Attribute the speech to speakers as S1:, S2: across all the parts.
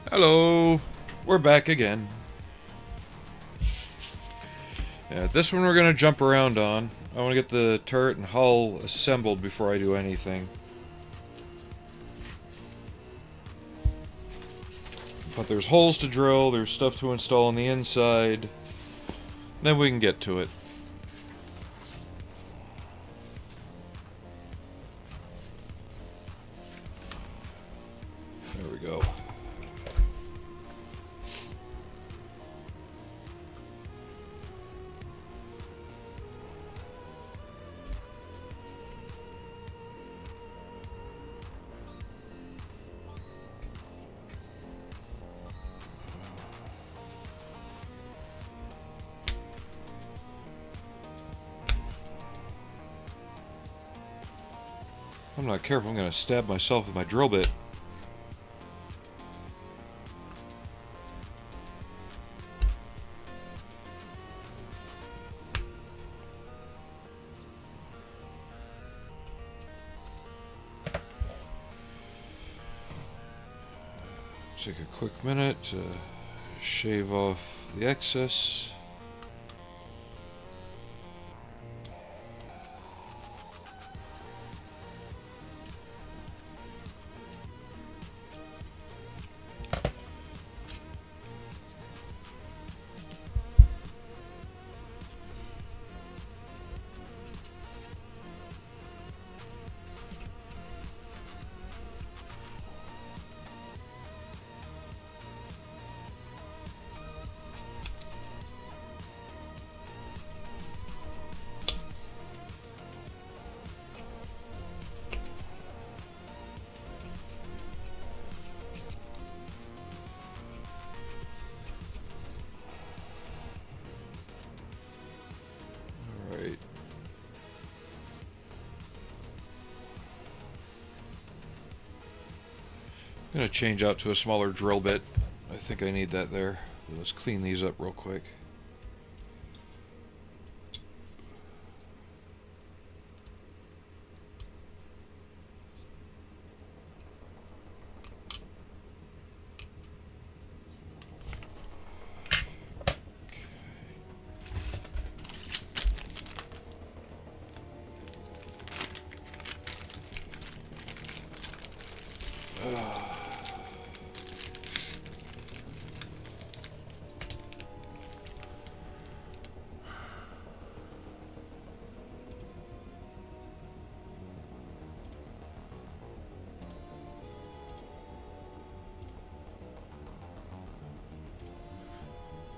S1: Hello, we're back again. Yeah, this one we're going to jump around on. I want to get the turret and hull assembled before I do anything. But there's holes to drill, there's stuff to install on the inside. Then we can get to it. There we go. I'm not careful, I'm going to stab myself with my drill bit. Take a quick minute to shave off the excess. I'm going to change out to a smaller drill bit. I think I need that there. Let's clean these up real quick.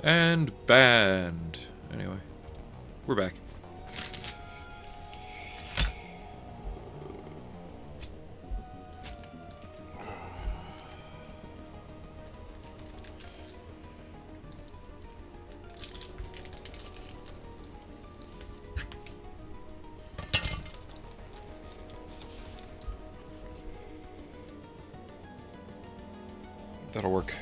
S1: And banned. Anyway, we're back. That'll work.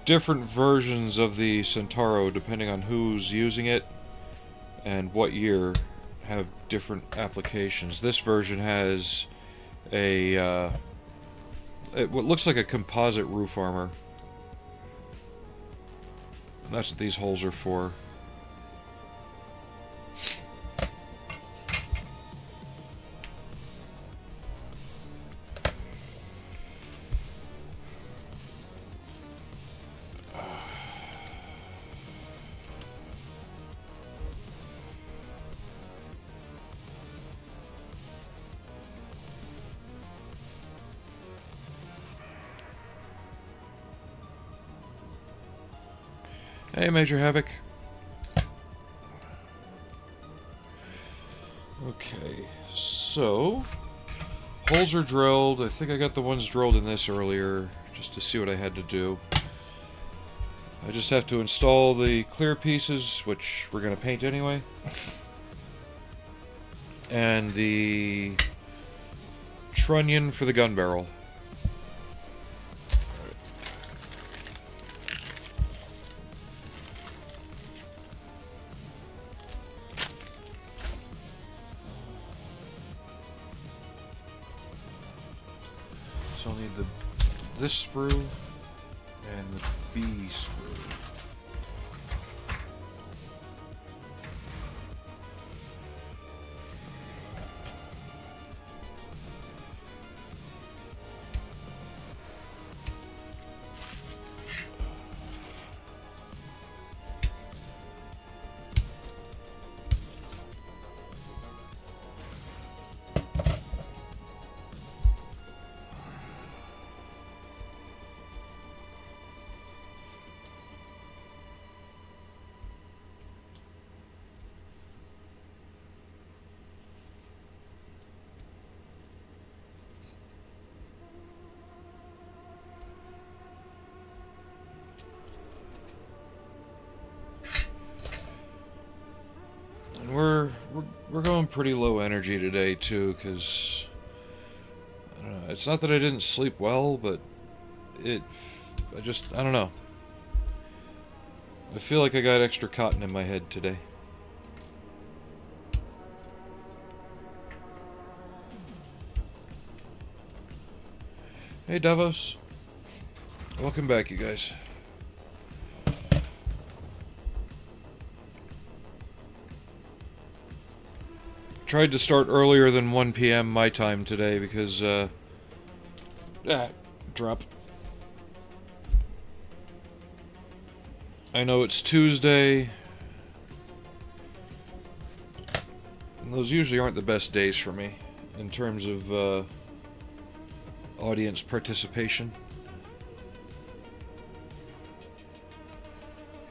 S1: Different versions of the Centauro, depending on who's using it and what year, have different applications. This version has a what looks like a composite roof armor. And that's what these holes are for. Hey, Major Havoc. Okay, so holes are drilled. I think I got the ones drilled in this earlier, just to see what I had to do. I just have to install the clear pieces, which we're going to paint anyway, and the trunnion for the gun barrel. So I'll need this sprue and the B sprue. We're going pretty low energy today too, because I don't know. It's not that I didn't sleep well, but I don't know. I feel like I got extra cotton in my head today. Hey Davos. Welcome back, you guys. Tried to start earlier than 1 p.m. my time today because, drop. I know it's Tuesday, and those usually aren't the best days for me in terms of, audience participation.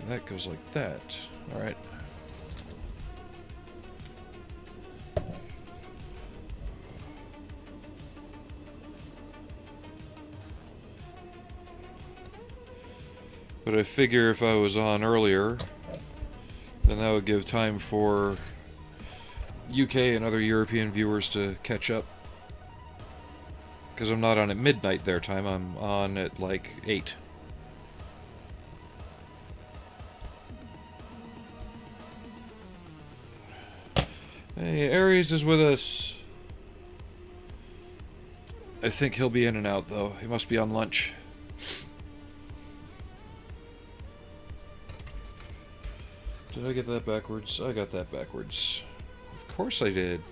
S1: And that goes like that. Alright. But I figure if I was on earlier, then that would give time for UK and other European viewers to catch up. Because I'm not on at midnight their time, I'm on at like 8. Hey, Ares is with us. I think he'll be in and out though. He must be on lunch. Did I get that backwards? I got that backwards. Of course I did.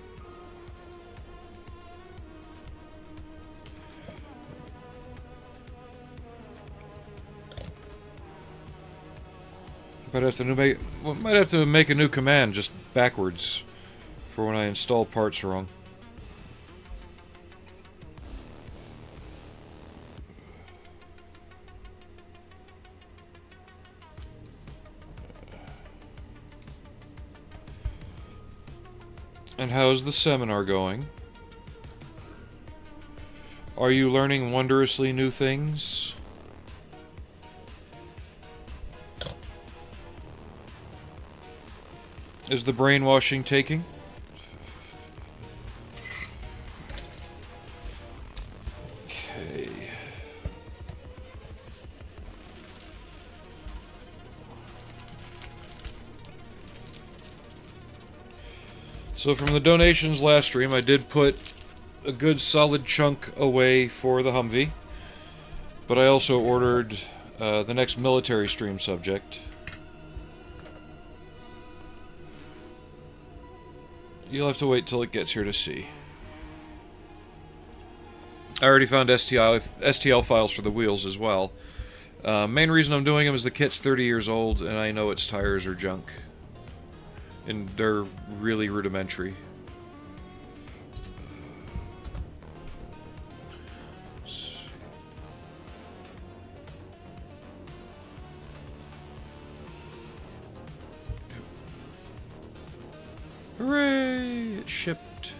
S1: Might have to make a new command just backwards for when I install parts wrong. And how's the seminar going? Are you learning wondrously new things? Is the brainwashing taking? Okay. So from the donations last stream, I did put a good solid chunk away for the Humvee. But I also ordered the next military stream subject. You'll have to wait till it gets here to see. I already found STL files for the wheels as well. Main reason I'm doing them is the kit's 30 years old, and I know its tires are junk. And they're really rudimentary. Hooray! It shipped.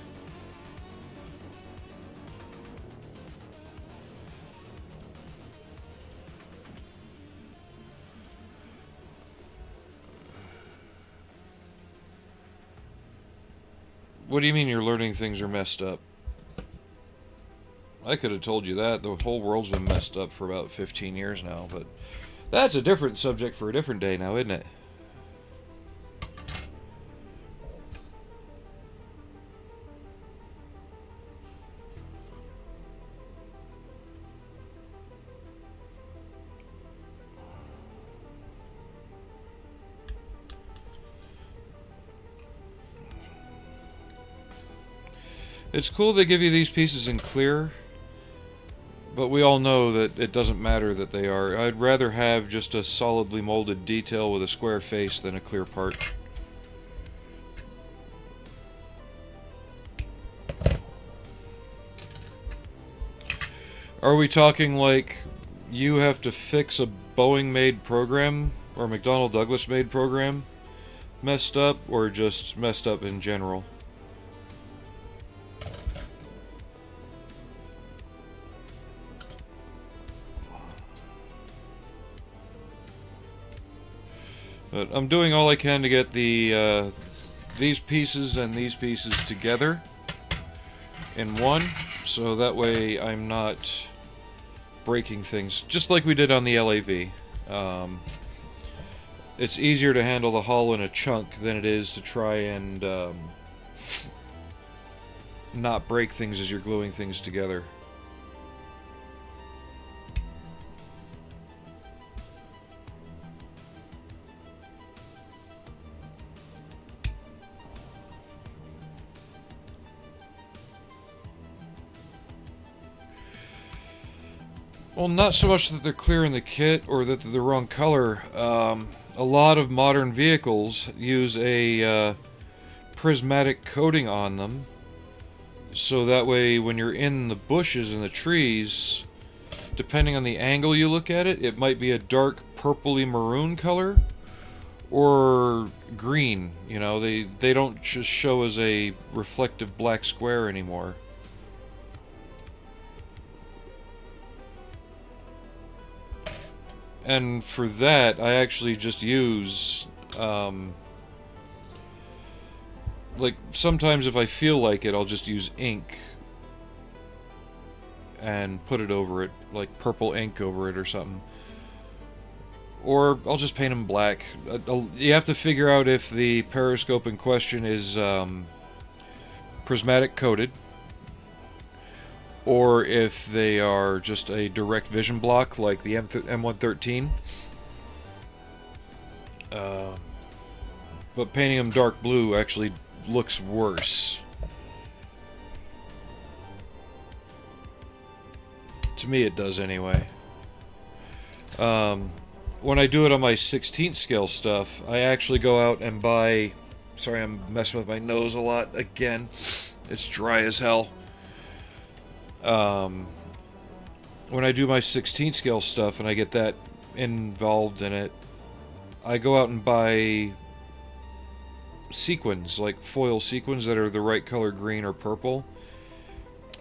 S1: What do you mean you're learning things are messed up? I could have told you that. The whole world's been messed up for about 15 years now, but that's a different subject for a different day now, isn't it? It's cool they give you these pieces in clear, but we all know that it doesn't matter that they are. I'd rather have just a solidly molded detail with a square face than a clear part. Are we talking like you have to fix a Boeing-made program or McDonnell Douglas-made program messed up, or just messed up in general? But I'm doing all I can to get the these pieces and these pieces together in one, so that way I'm not breaking things, just like we did on the LAV. It's easier to handle the hull in a chunk than it is to try and not break things as you're gluing things together. Well, not so much that they're clear in the kit or that they're the wrong color. A lot of modern vehicles use a prismatic coating on them, so that way when you're in the bushes and the trees, depending on the angle you look at it, it might be a dark purpley maroon color or green. You know, they don't just show as a reflective black square anymore. And for that, I actually just use, like, sometimes if I feel like it, I'll just use ink and put it over it, like purple ink over it or something. Or I'll just paint them black. You have to figure out if the periscope in question is prismatic coated, or if they are just a direct vision block like the M113. But painting them dark blue actually looks worse. To me it does anyway. When I do it on my 16th scale stuff, I actually go out and buy... Sorry, I'm messing with my nose a lot again. It's dry as hell. When I do my 16th scale stuff and I get that involved in it, I go out and buy sequins, like foil sequins that are the right color, green or purple,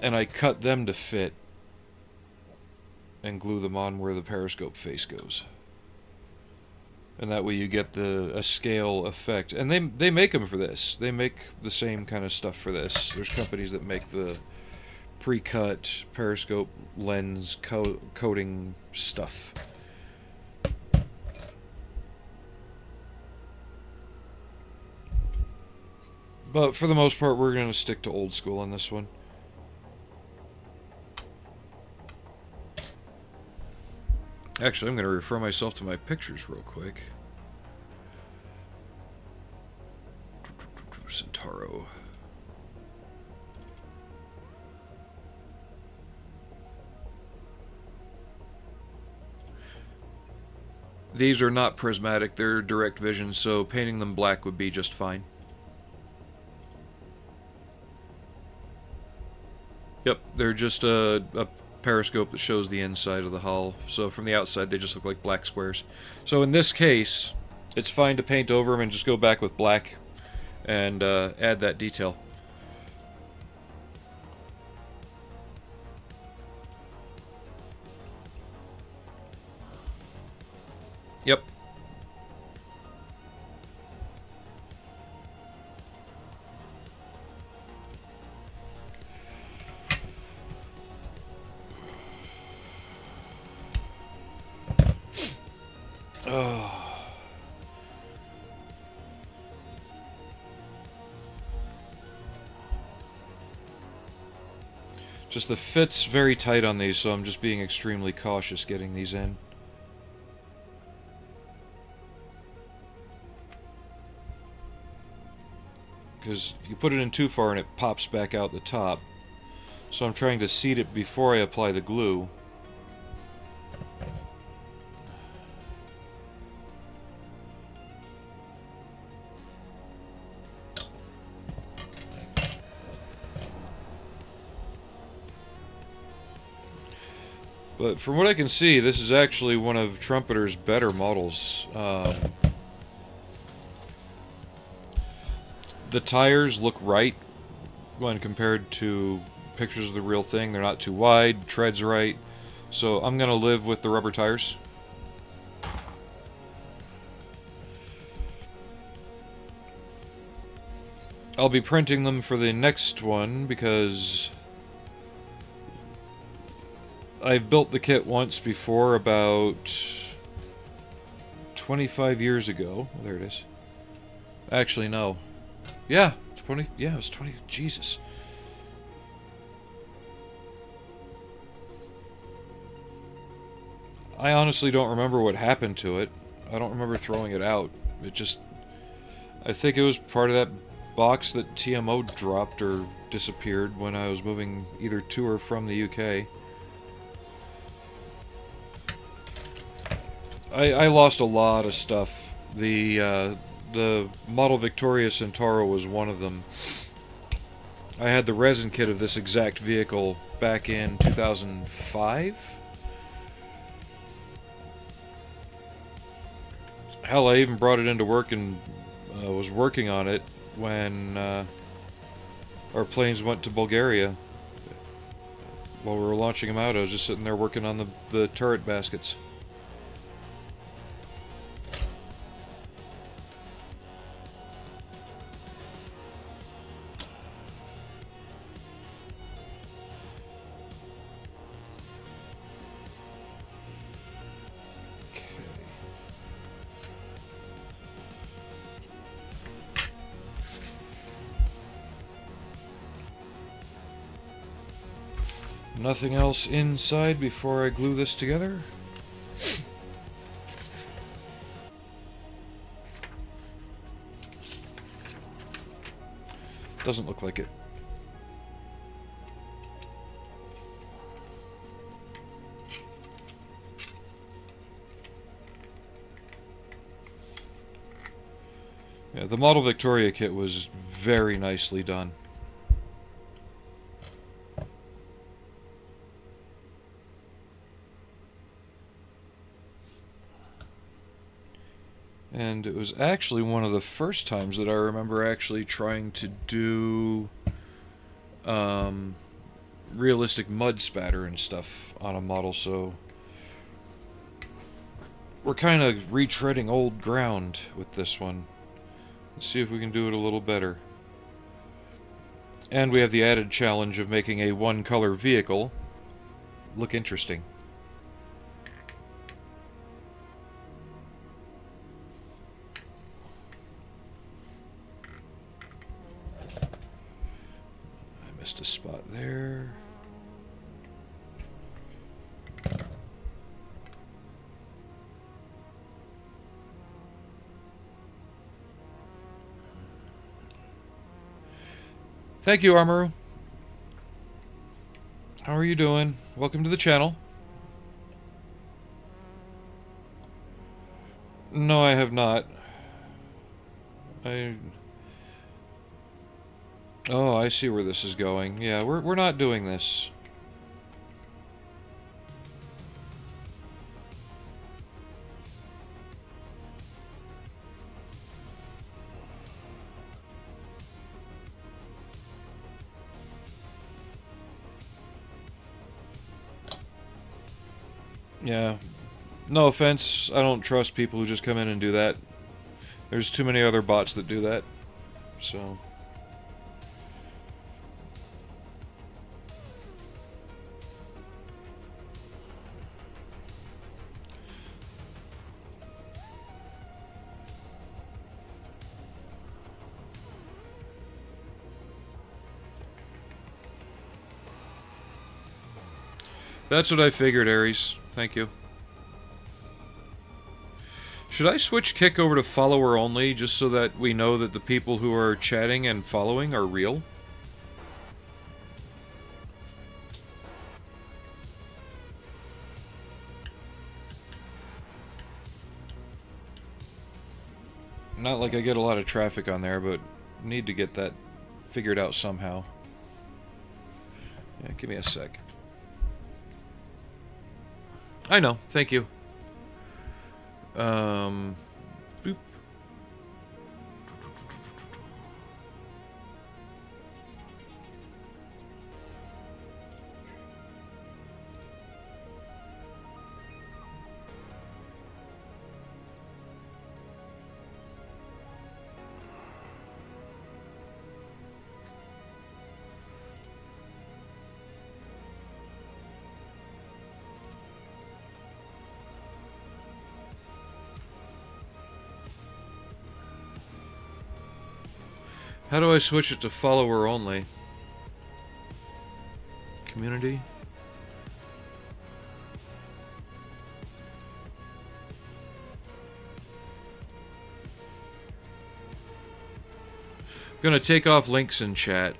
S1: and I cut them to fit and glue them on where the periscope face goes. And that way you get a scale effect. And they make them for this. They make the same kind of stuff for this. There's companies that make the pre-cut periscope lens coating stuff. But for the most part, we're going to stick to old school on this one. Actually, I'm going to refer myself to my pictures real quick. Centauro. These are not prismatic, they're direct vision, so painting them black would be just fine. Yep, they're just a periscope that shows the inside of the hull. So from the outside, they just look like black squares. So in this case, it's fine to paint over them and just go back with black and add that detail. Yep. Just the fit's very tight on these, so I'm just being extremely cautious getting these in. Because if you put it in too far and it pops back out the top. So I'm trying to seat it before I apply the glue. But from what I can see, this is actually one of Trumpeter's better models. The tires look right when compared to pictures of the real thing. They're not too wide, tread's right. So I'm going to live with the rubber tires. I'll be printing them for the next one because I've built the kit once before, about 25 years ago. Oh, there it is. Actually, no. Yeah, it was 20. Jesus. I honestly don't remember what happened to it. I don't remember throwing it out. It just... I think it was part of that box that TMO dropped or disappeared when I was moving either to or from the UK. I lost a lot of stuff. The Model Victoria Centauro was one of them. I had the resin kit of this exact vehicle back in 2005. Hell, I even brought it into work and was working on it when our planes went to Bulgaria. While we were launching them out, I was just sitting there working on the turret baskets. Nothing else inside before I glue this together. Doesn't look like it. Yeah, the Model Victoria kit was very nicely done. And it was actually one of the first times that I remember actually trying to do realistic mud spatter and stuff on a model, so we're kind of retreading old ground with this one. Let's see if we can do it a little better. And we have the added challenge of making a one-color vehicle look interesting. I missed a spot there. Thank you, Armoru. How are you doing? Welcome to the channel. No, I have not. Oh, I see where this is going. Yeah, we're not doing this. Yeah. No offense, I don't trust people who just come in and do that. There's too many other bots that do that. So... That's what I figured, Ares. Thank you. Should I switch kick over to follower only, just so that we know that the people who are chatting and following are real? Not like I get a lot of traffic on there, but need to get that figured out somehow. Yeah, give me a sec. I know, thank you. Boop. How do I switch it to follower only? Community? I'm gonna take off links in chat.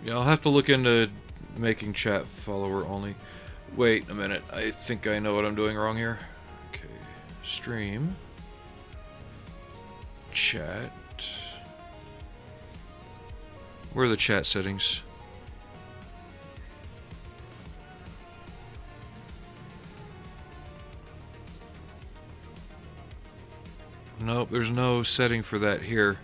S1: Yeah, I'll have to look into making chat follower only. Wait a minute, I think I know what I'm doing wrong here. Okay, stream. Chat. Where are the chat settings? Nope, there's no setting for that here.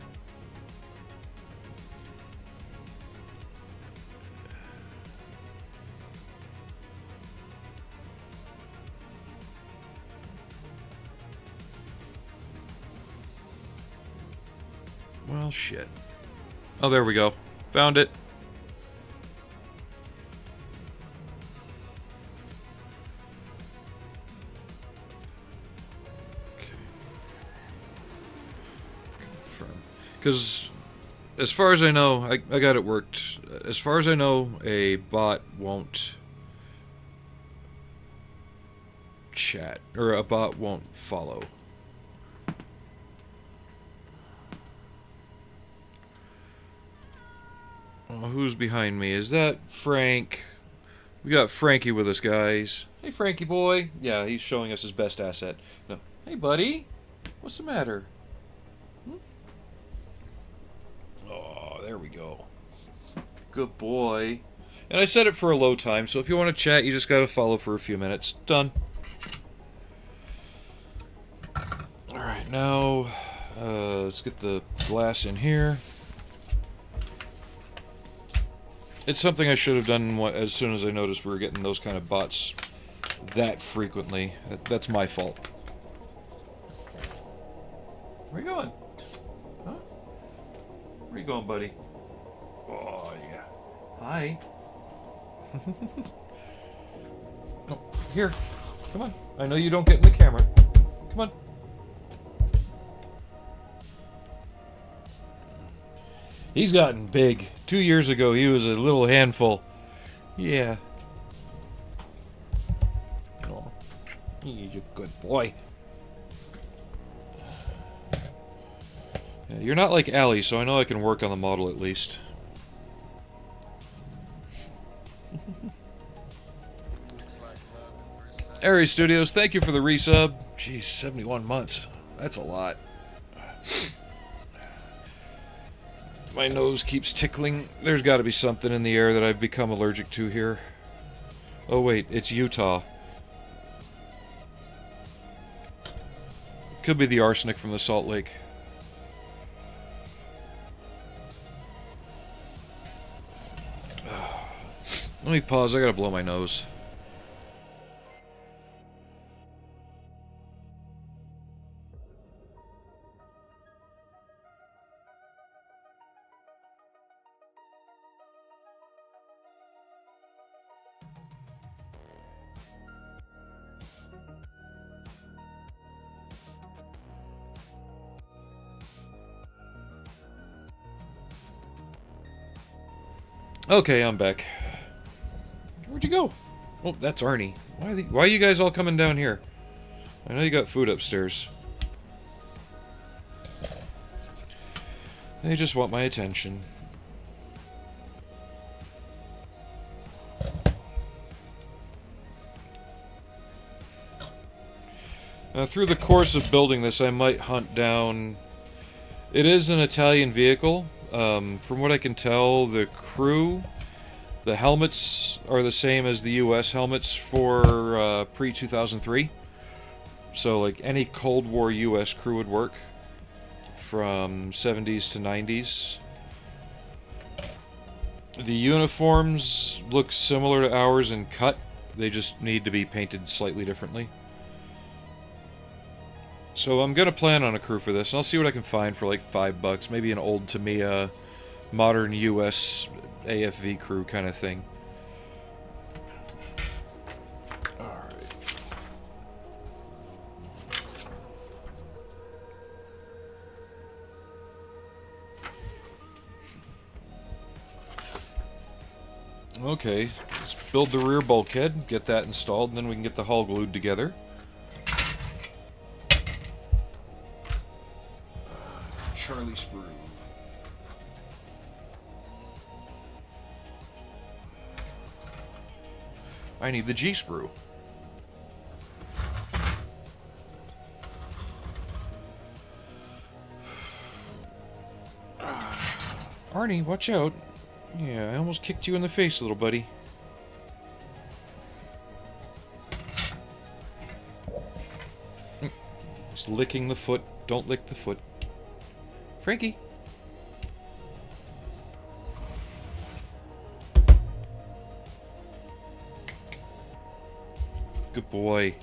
S1: Well, shit. Oh, there we go. Found it. Okay. Confirm. Because, as far as I know, I got it worked. As far as I know, a bot won't chat. Or a bot won't follow. Who's behind me? Is that Frank? We got Frankie with us, guys. Hey, Frankie boy. Yeah, he's showing us his best asset. No. Hey, buddy. What's the matter? Oh, there we go. Good boy. And I set it for a low time, so if you want to chat, you just gotta follow for a few minutes. Done. Alright, now, let's get the glass in here. It's something I should have done as soon as I noticed we were getting those kind of bots that frequently. That's my fault. Where you going? Huh? Where you going, buddy? Oh, yeah. Hi. No, here. Come on. I know you don't get in the camera. Come on. He's gotten big. 2 years ago, he was a little handful. Yeah. Oh, he's a good boy. Yeah, you're not like Allie, so I know I can work on the model at least. Aries Studios, thank you for the resub. Jeez, 71 months. That's a lot. My nose keeps tickling. There's got to be something in the air that I've become allergic to here. Oh wait, it's Utah. Could be the arsenic from the Salt Lake. Let me pause, I gotta blow my nose. Okay, I'm back. Where'd you go? Oh, that's Arnie. Why are you guys all coming down here? I know you got food upstairs. They just want my attention. Through the course of building this, I might hunt down... It is an Italian vehicle. From what I can tell, the crew, the helmets are the same as the US helmets for pre-2003. So, like, any Cold War US crew would work from 70s to 90s. The uniforms look similar to ours in cut. They just need to be painted slightly differently. So I'm gonna plan on a crew for this, and I'll see what I can find for like $5, maybe an old Tamiya, modern US AFV crew kind of thing. Alright. Okay, let's build the rear bulkhead, get that installed, and then we can get the hull glued together. Charlie sprue. I need the G sprue. Arnie, watch out. Yeah, I almost kicked you in the face, little buddy. Just licking the foot. Don't lick the foot. Frankie. Good boy.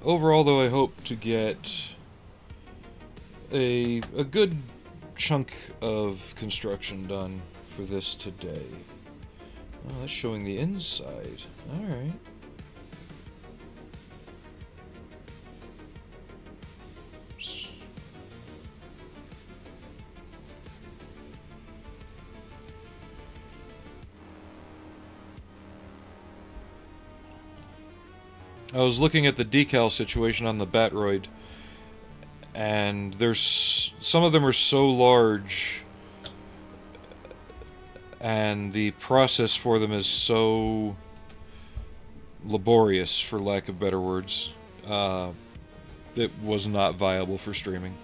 S1: Overall, though, I hope to get a good chunk of construction done for this today. Oh, that's showing the inside. Alright. I was looking at the decal situation on the Batroid, and there's some of them are so large, and the process for them is so laborious, for lack of better words, it was not viable for streaming.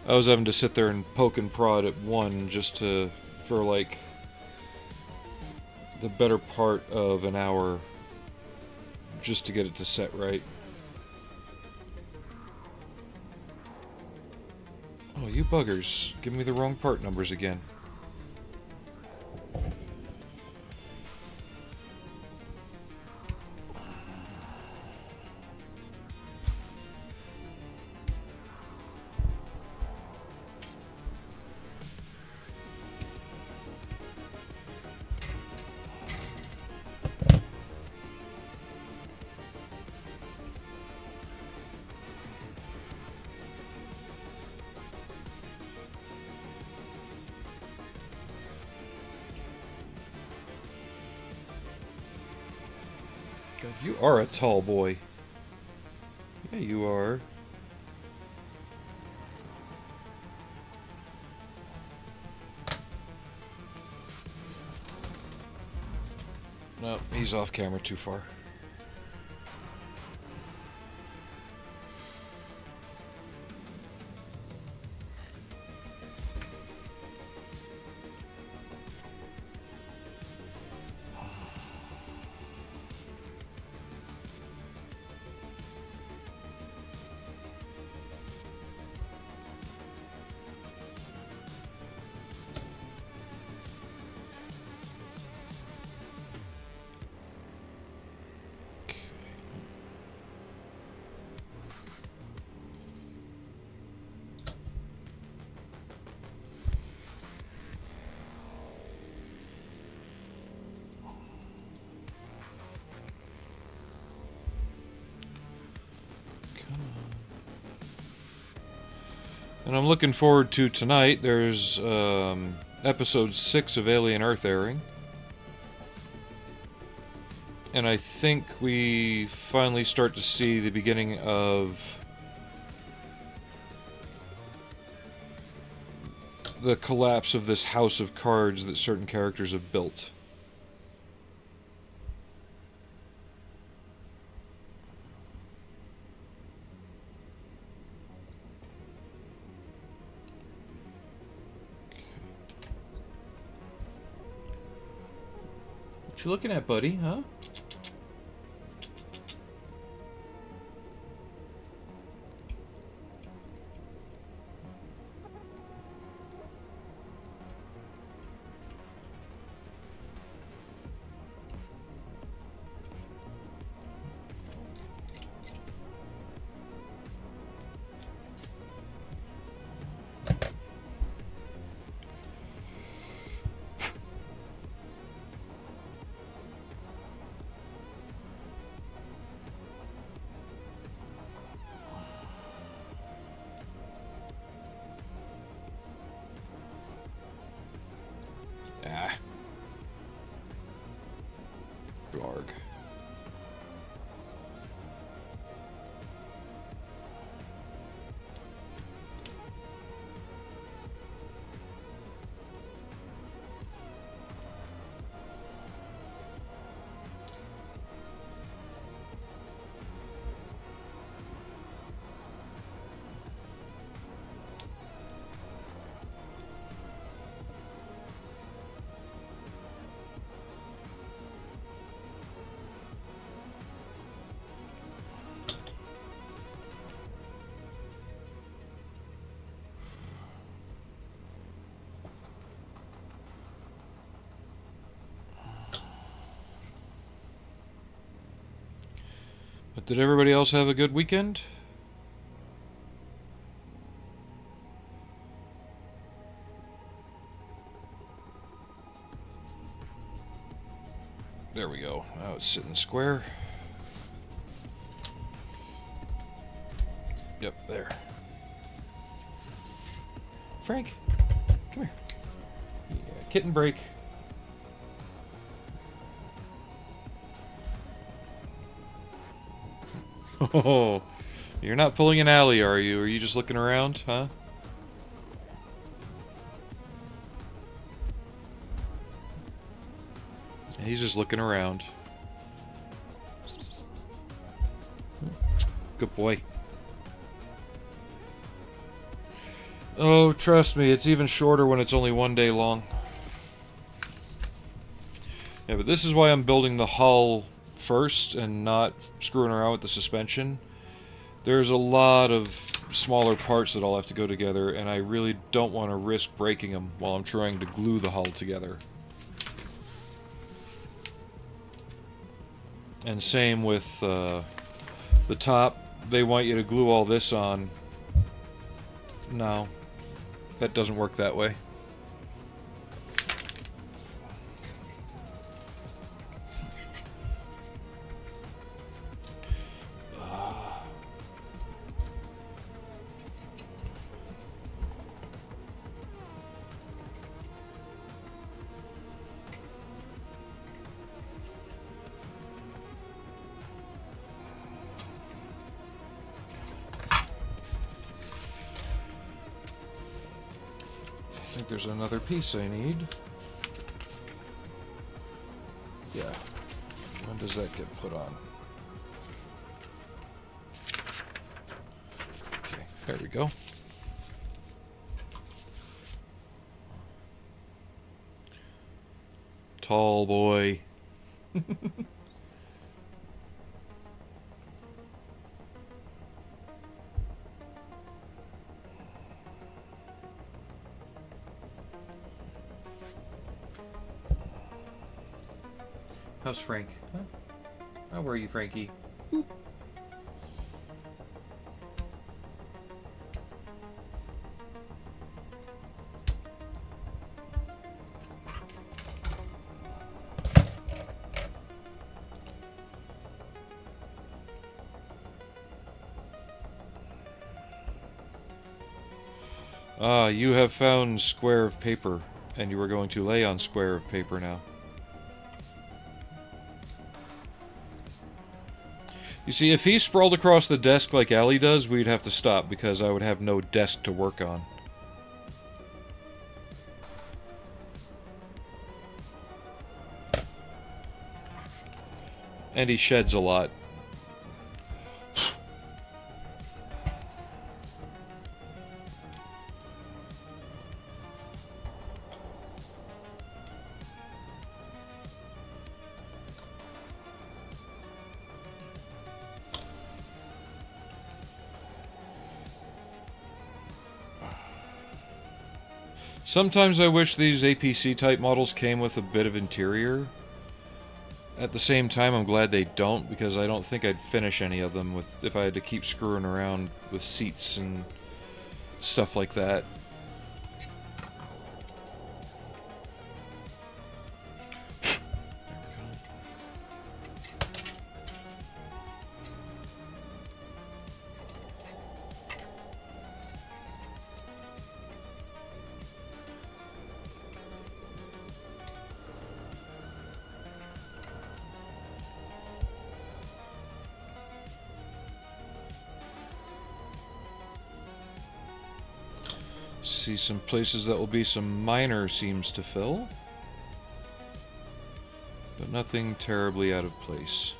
S1: I was having to sit there and poke and prod at one just for like the better part of an hour just to get it to set right. Oh, you buggers. Give me the wrong part numbers again. God, you are a tall boy. Yeah, you are. No, he's off camera too far. And I'm looking forward to tonight. There's episode 6 of Alien Earth airing. And I think we finally start to see the beginning of the collapse of this house of cards that certain characters have built. What you looking at, buddy, huh? Ah. Blarg. But did everybody else have a good weekend? There we go. Now it's sitting square. Yep, there. Frank, come here. Yeah, kitten break. Oh, you're not pulling an alley, are you? Are you just looking around, huh? Yeah, he's just looking around. Good boy. Oh, trust me, it's even shorter when it's only 1 day long. Yeah, but this is why I'm building the hull first and not screwing around with the suspension. There's a lot of smaller parts that all have to go together, and I really don't want to risk breaking them while I'm trying to glue the hull together. And same with the top. They want you to glue all this on. No, that doesn't work that way. I think there's another piece I need. Yeah. When does that get put on? Okay, there we go. Tall boy. How's Frank? Huh? How are you, Frankie? Boop. Ah, you have found square of paper, and you are going to lay on square of paper now. You see, if he sprawled across the desk like Allie does, we'd have to stop because I would have no desk to work on. And he sheds a lot. Sometimes I wish these APC-type models came with a bit of interior. At the same time, I'm glad they don't, because I don't think I'd finish any of them if I had to keep screwing around with seats and stuff like that. See some places that will be some minor seams to fill, but nothing terribly out of place.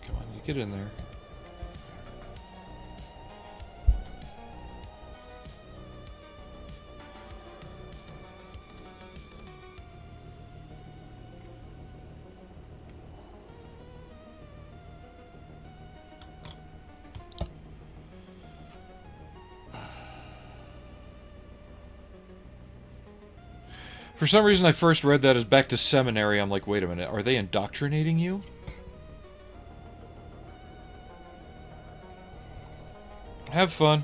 S1: Come on, you get in there. For some reason, I first read that as back to seminary. I'm like, wait a minute, are they indoctrinating you? Have fun.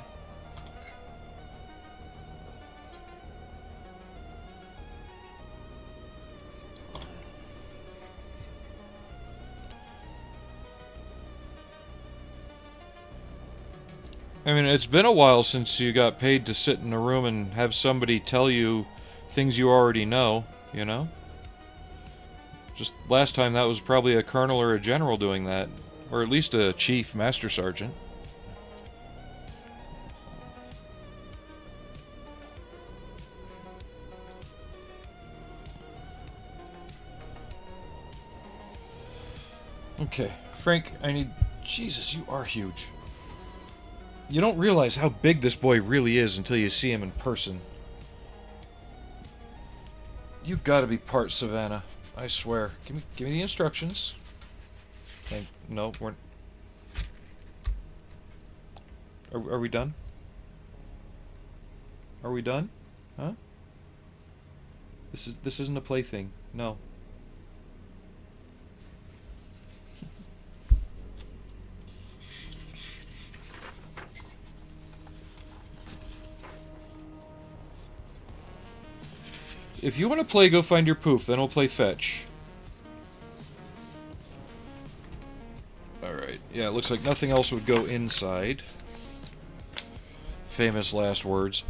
S1: I mean, it's been a while since you got paid to sit in a room and have somebody tell you things you already know, you know? Just last time that was probably a colonel or a general doing that. Or at least a chief, master sergeant. Okay, Frank, I need... Jesus, you are huge. You don't realize how big this boy really is until you see him in person. You gotta be part Savannah. I swear. Give me the instructions. And no, we're... Are we done? Are we done? Huh? This isn't a plaything. No. If you want to play Go Find Your Poof, then we'll play Fetch. Alright, yeah, it looks like nothing else would go inside. Famous last words.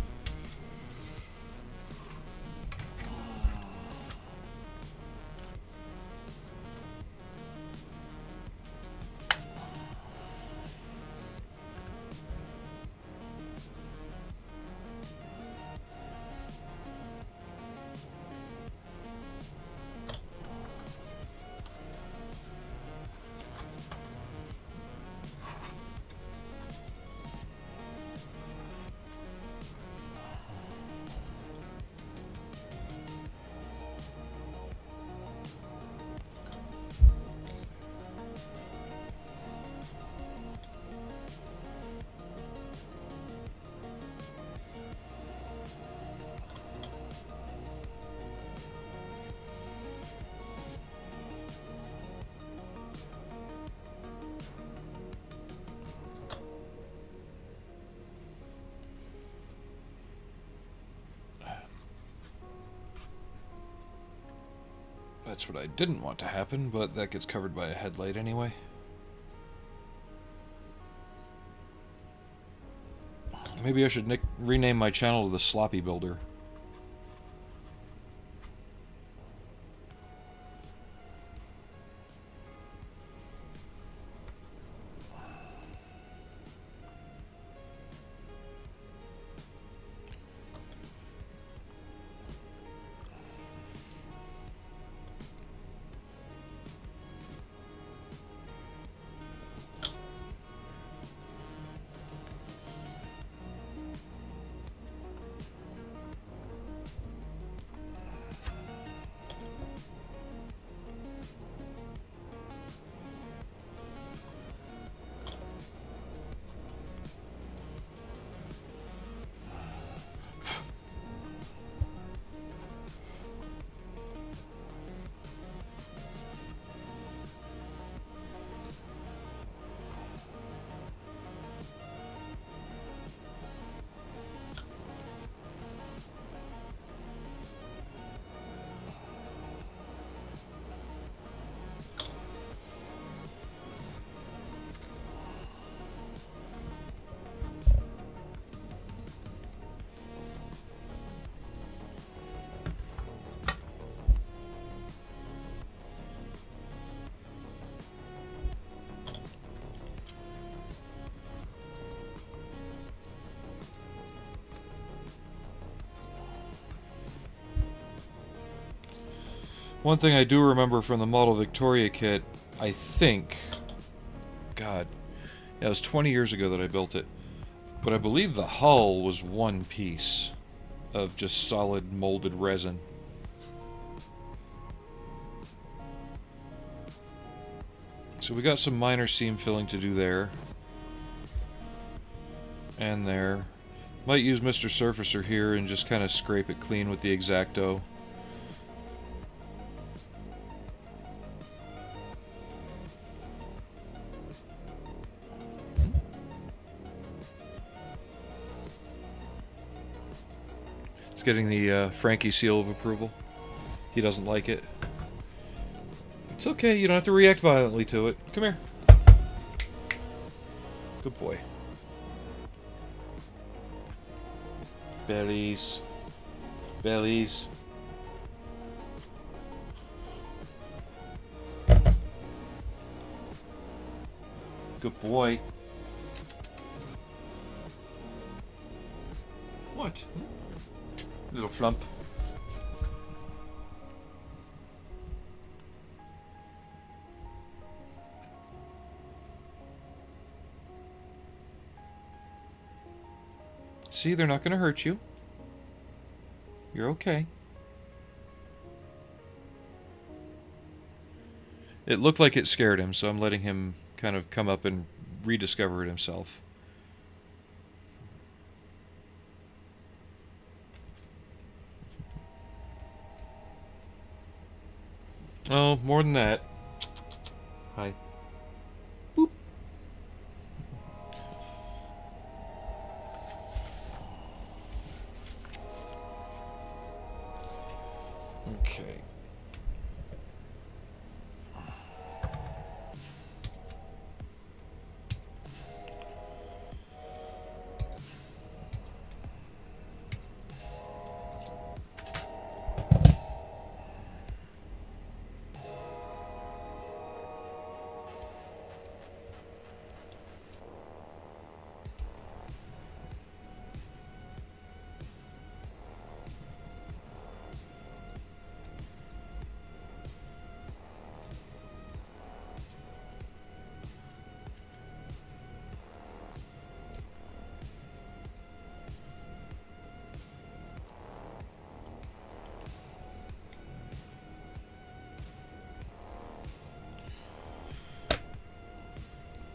S1: That's what I didn't want to happen, but that gets covered by a headlight anyway. Maybe I should rename my channel to the Sloppy Builder. One thing I do remember from the Model Victoria kit, I think... God. Yeah, it was 20 years ago that I built it. But I believe the hull was one piece of just solid molded resin. So we got some minor seam filling to do there. And there. Might use Mr. Surfacer here and just kind of scrape it clean with the X-Acto. He's getting the Frankie seal of approval. He doesn't like it. It's okay, you don't have to react violently to it. Come here. Good boy. Bellies. Bellies. Good boy. What? Little flump. See, they're not going to hurt you. You're okay. It looked like it scared him, so I'm letting him kind of come up and rediscover it himself. Oh, more than that. Hi. Boop. Okay.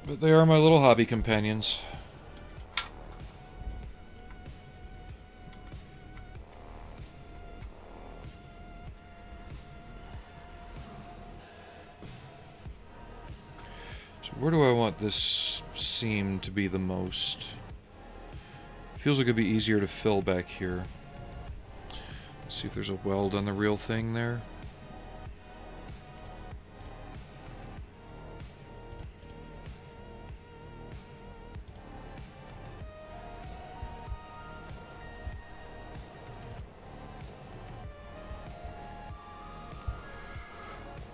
S1: But they are my little hobby companions. So where do I want this seam to be the most? Feels like it'd be easier to fill back here. Let's see if there's a weld on the real thing there.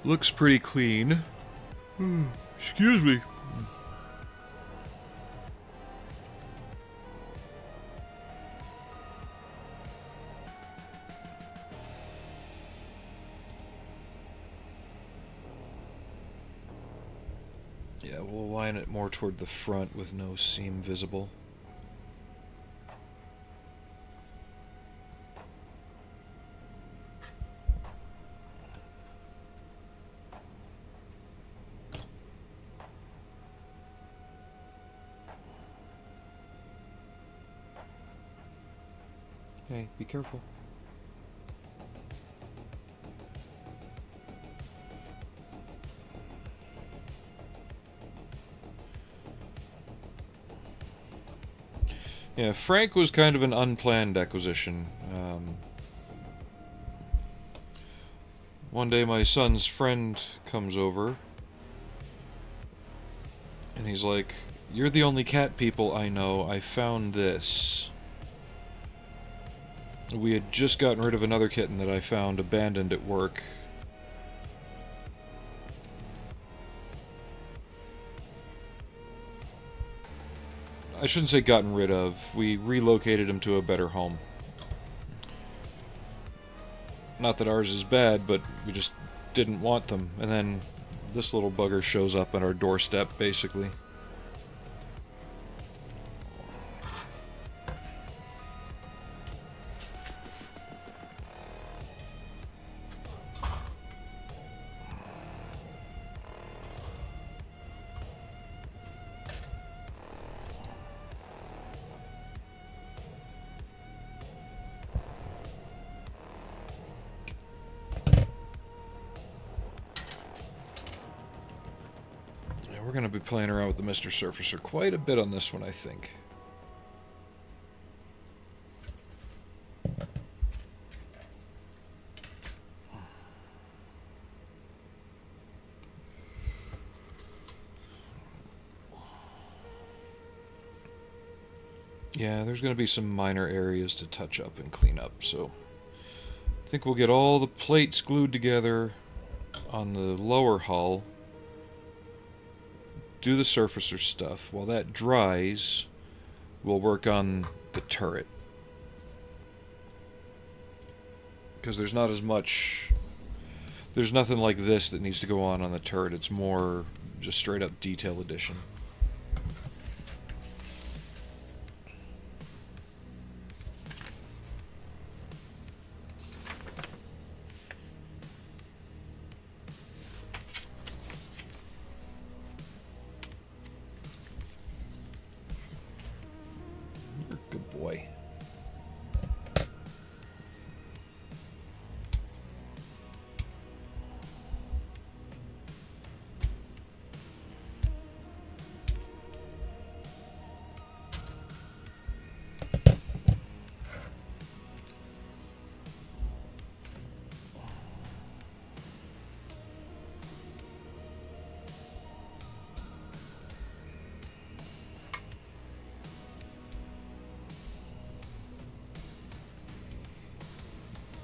S1: Looks pretty clean. Excuse me. Yeah, we'll line it more toward the front with no seam visible. Okay, be careful. Yeah, Frank was kind of an unplanned acquisition. One day my son's friend comes over, and he's like, "You're the only cat people I know. I found this." We had just gotten rid of another kitten that I found abandoned at work. I shouldn't say gotten rid of. We relocated him to a better home. Not that ours is bad, but we just didn't want them. And then this little bugger shows up at our doorstep, basically. We're going to be playing around with the Mr. Surfacer quite a bit on this one, I think. Yeah, there's going to be some minor areas to touch up and clean up, so I think we'll get all the plates glued together on the lower hull, do the surfacer stuff. While that dries, we'll work on the turret. Because there's not as much... There's nothing like this that needs to go on the turret. It's more just straight up detail addition. You're a good boy.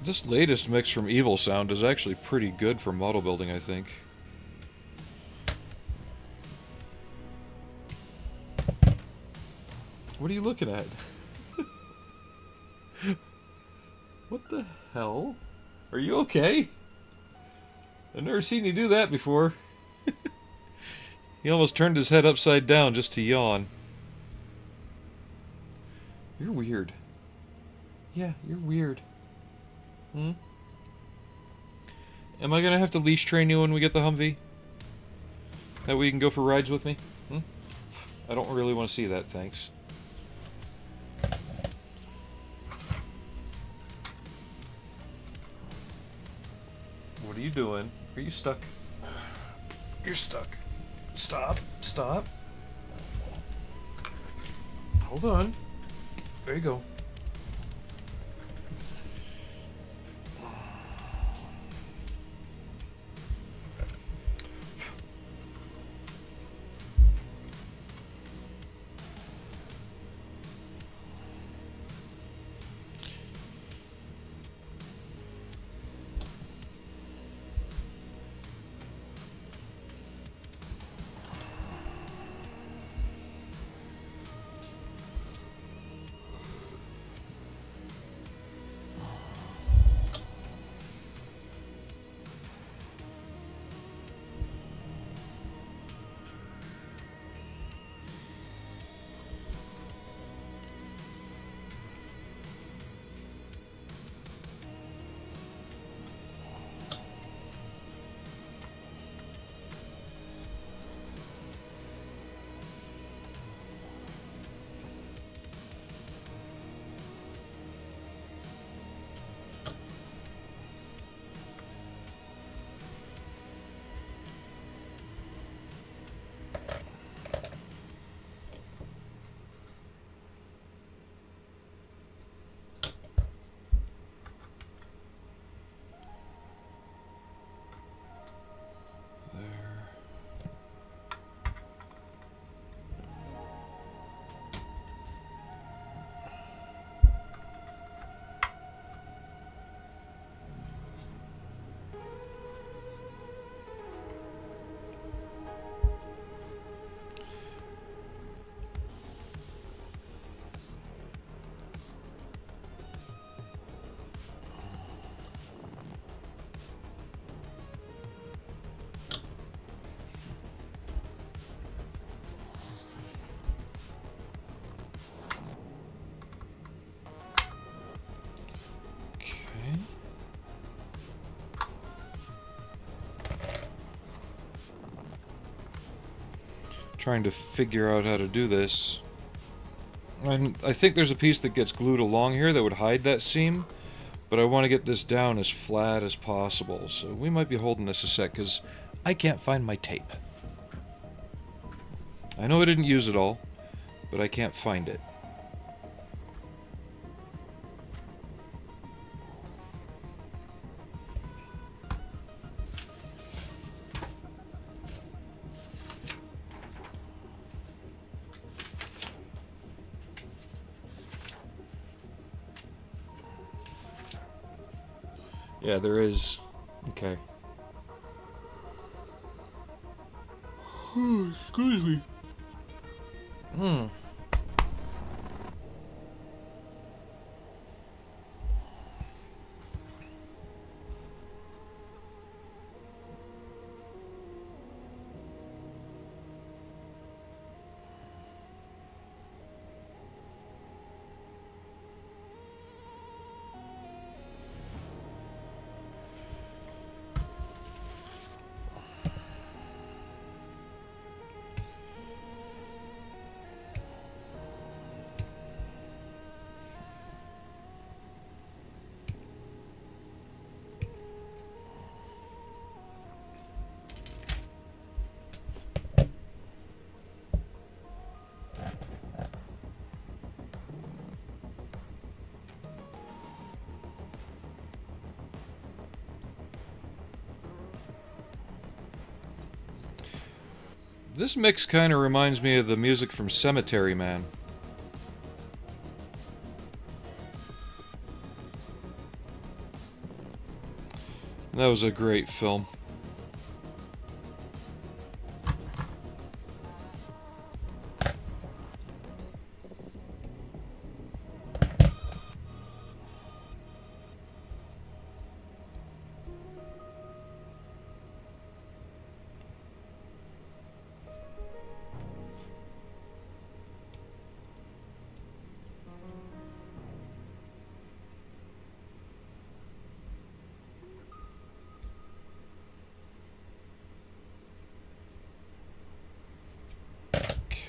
S1: This latest mix from Evil Sound is actually pretty good for model building, I think. What are you looking at? What the hell? Are you okay? I've never seen you do that before. He almost turned his head upside down just to yawn. You're weird. Yeah, you're weird. Hmm? Am I gonna have to leash train you when we get the Humvee? That way you can go for rides with me? Hmm? I don't really want to see that, thanks. What are you doing? Are you stuck? You're stuck. Stop. Stop. Hold on. There you go. Trying to figure out how to do this. I think there's a piece that gets glued along here that would hide that seam, but I want to get this down as flat as possible, so we might be holding this a sec, because I can't find my tape. I know I didn't use it all, but I can't find it. Yeah, there is. Okay. Excuse me. Hmm. This mix kind of reminds me of the music from Cemetery Man. That was a great film.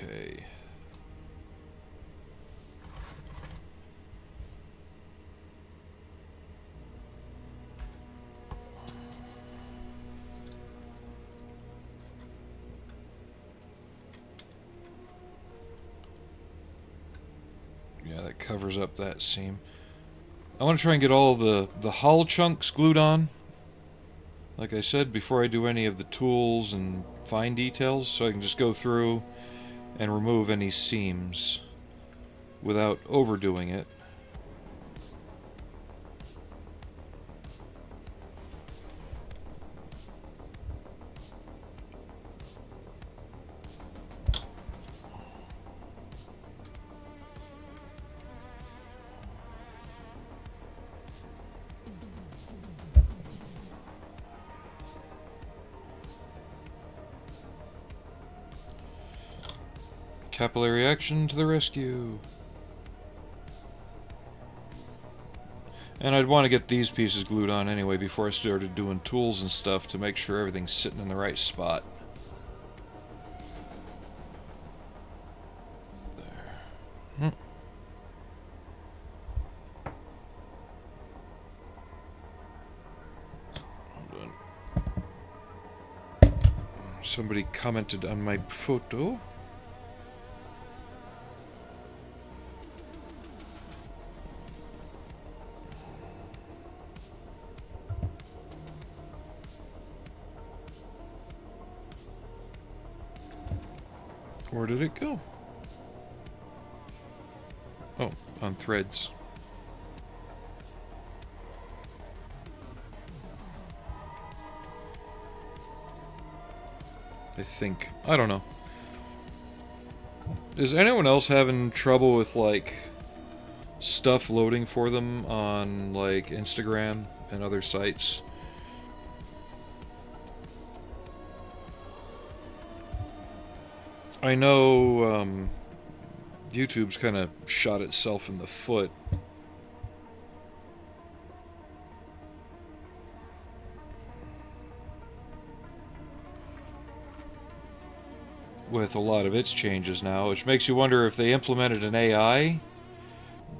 S1: Okay. Yeah, that covers up that seam. I want to try and get all the hull chunks glued on, like I said, before I do any of the tools and fine details, so I can just go through and remove any seams without overdoing it. Capillary action to the rescue. And I'd want to get these pieces glued on anyway before I started doing tools and stuff to make sure everything's sitting in the right spot. There. Hold on. Somebody commented on my photo. Where did it go? Oh, on threads. I think. I don't know. Is anyone else having trouble with, like, stuff loading for them on, like, Instagram and other sites? I know YouTube's kind of shot itself in the foot with a lot of its changes now, which makes you wonder if they implemented an AI,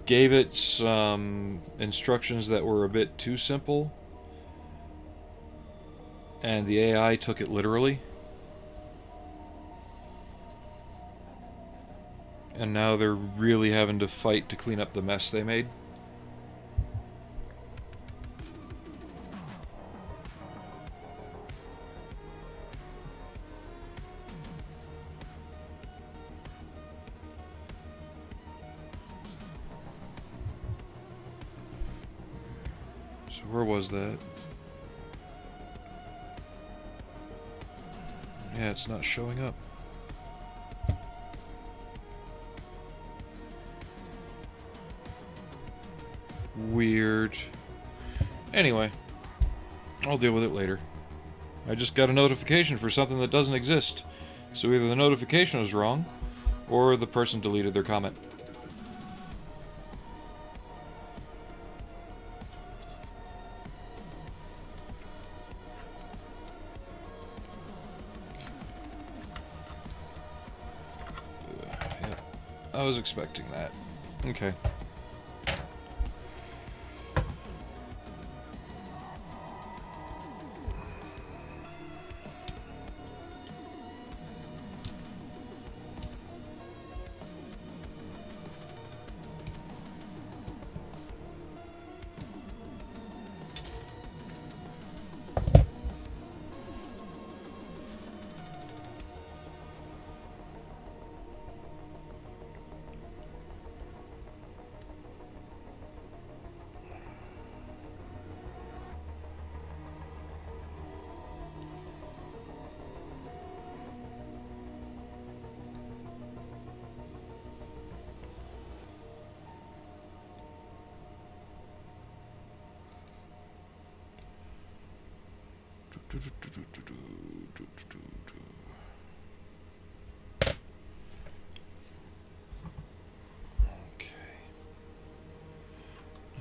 S1: gave it some instructions that were a bit too simple, and the AI took it literally. And now they're really having to fight to clean up the mess they made. So where was that? Yeah, it's not showing up. Weird. Anyway, I'll deal with it later. I just got a notification for something that doesn't exist. So either the notification was wrong, or the person deleted their comment. Yeah, I was expecting that. Okay.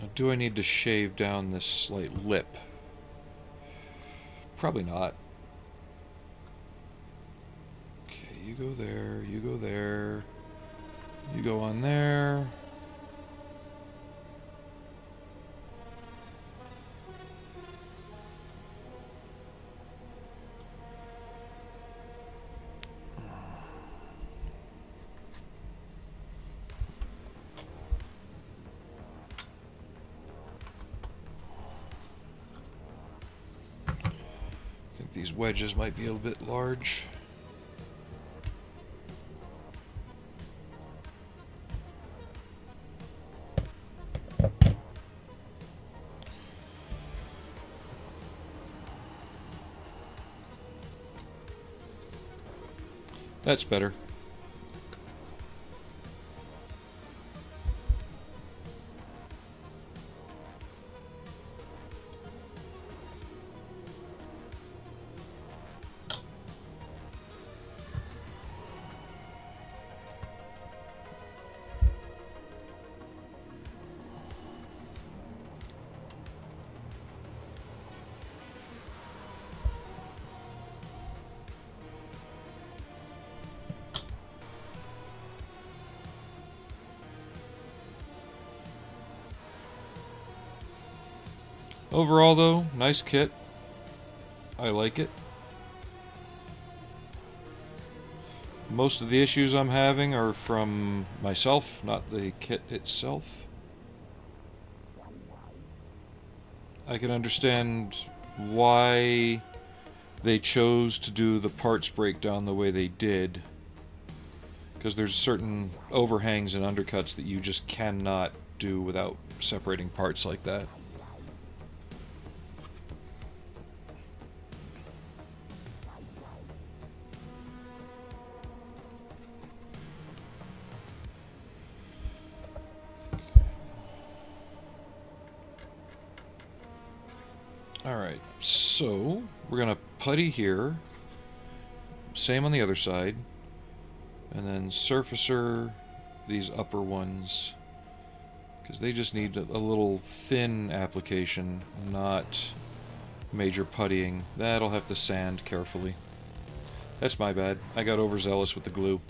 S1: Now, do I need to shave down this slight lip? Probably not. Okay, you go there, you go there, you go on there. These wedges might be a little bit large. That's better. Overall, though, nice kit. I like it. Most of the issues I'm having are from myself, not the kit itself. I can understand why they chose to do the parts breakdown the way they did, because there's certain overhangs and undercuts that you just cannot do without separating parts like that. Alright, so we're going to putty here, same on the other side, and then surfacer these upper ones, because they just need a little thin application, not major puttying. That'll have to sand carefully. That's my bad. I got overzealous with the glue.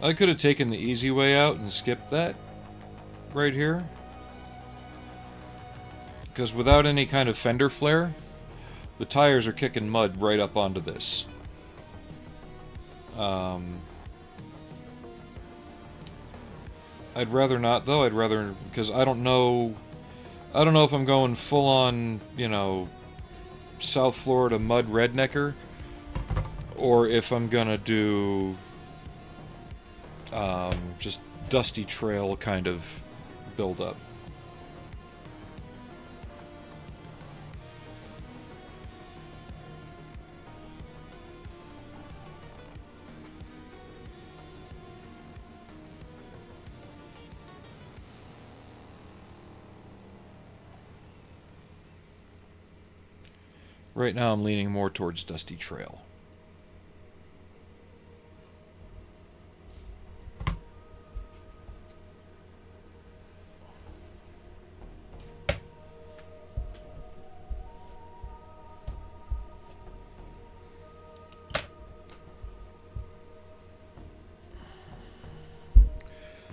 S1: I could have taken the easy way out and skipped that right here, because without any kind of fender flare, the tires are kicking mud right up onto this. I'd rather not, though. I'd rather, because I don't know if I'm going full on, you know, South Florida mud rednecker, or if I'm gonna do just dusty trail kind of build up. Right now I'm leaning more towards dusty trail.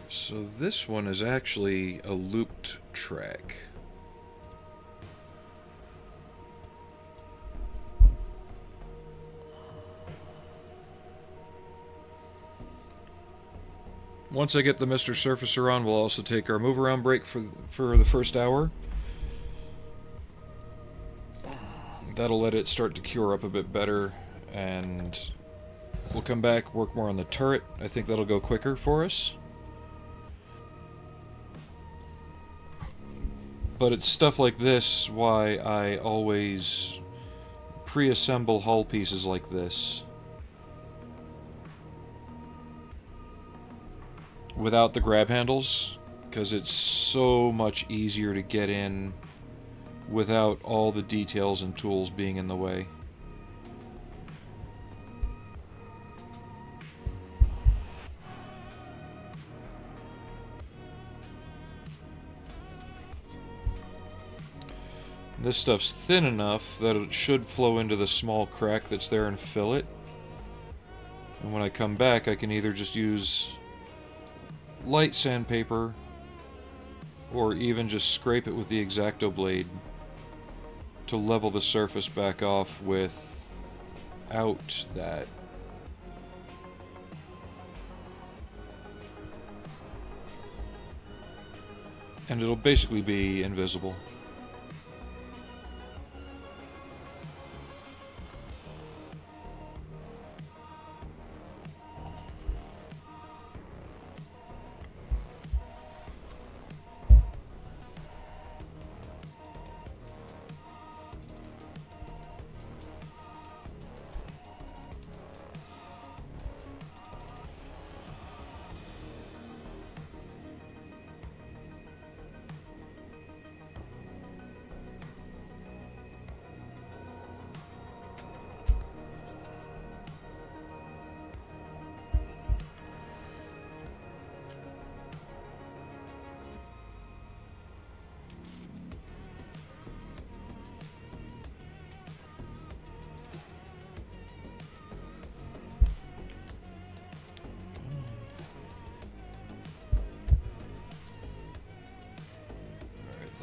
S1: So this one is actually a looped track. Once I get the Mr. Surfacer on, we'll also take our move around break for the first hour. That'll let it start to cure up a bit better, and we'll come back, work more on the turret. I think that'll go quicker for us. But it's stuff like this why I always pre-assemble hull pieces like this without the grab handles, because it's so much easier to get in without all the details and tools being in the way. This stuff's thin enough that it should flow into the small crack that's there and fill it. And when I come back, I can either just use light sandpaper or even just scrape it with the X-Acto blade to level the surface back off without that. And it'll basically be invisible.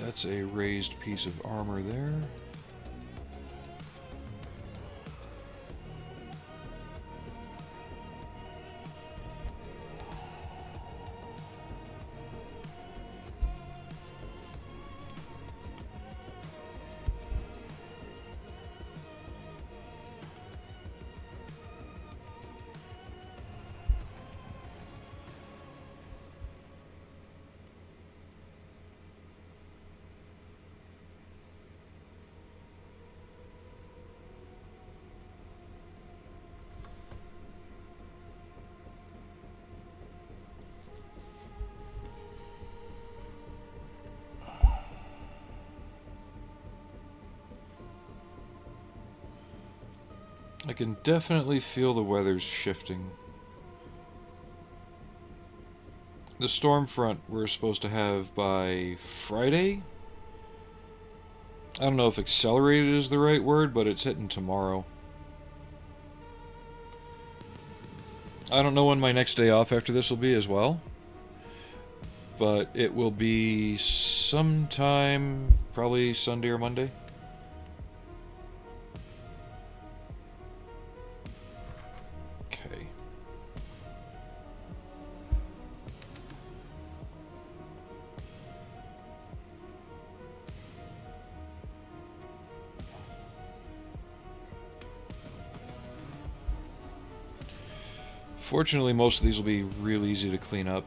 S1: That's a raised piece of armor there. I can definitely feel the weather's shifting. The storm front we're supposed to have by Friday. I don't know if accelerated is the right word, but it's hitting tomorrow. I don't know when my next day off after this will be as well, but it will be sometime Probably Sunday or Monday. Okay. Fortunately, most of these will be real easy to clean up.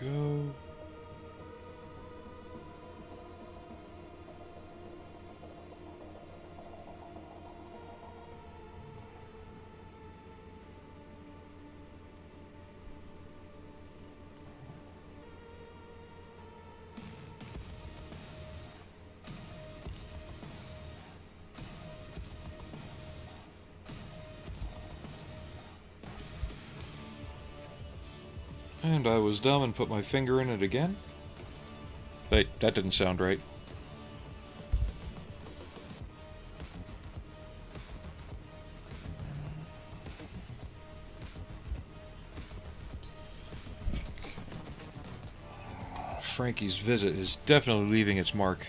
S1: There we go. And I was dumb and put my finger in it again. Wait, that didn't sound right. Frankie's visit is definitely leaving its mark.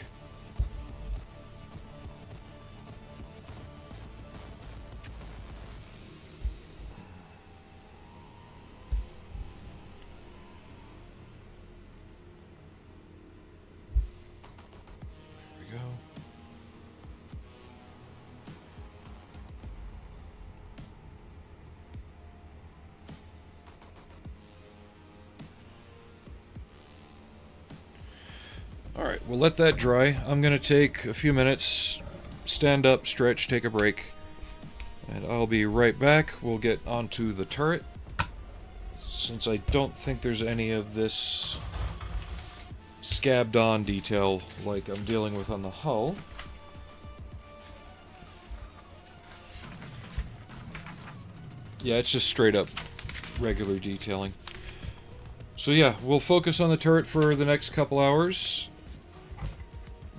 S1: Alright, we'll let that dry. I'm going to take a few minutes, stand up, stretch, take a break, and I'll be right back. We'll get onto the turret, since I don't think there's any of this scabbed on detail like I'm dealing with on the hull. Yeah, it's just straight up regular detailing. So yeah, we'll focus on the turret for the next couple hours.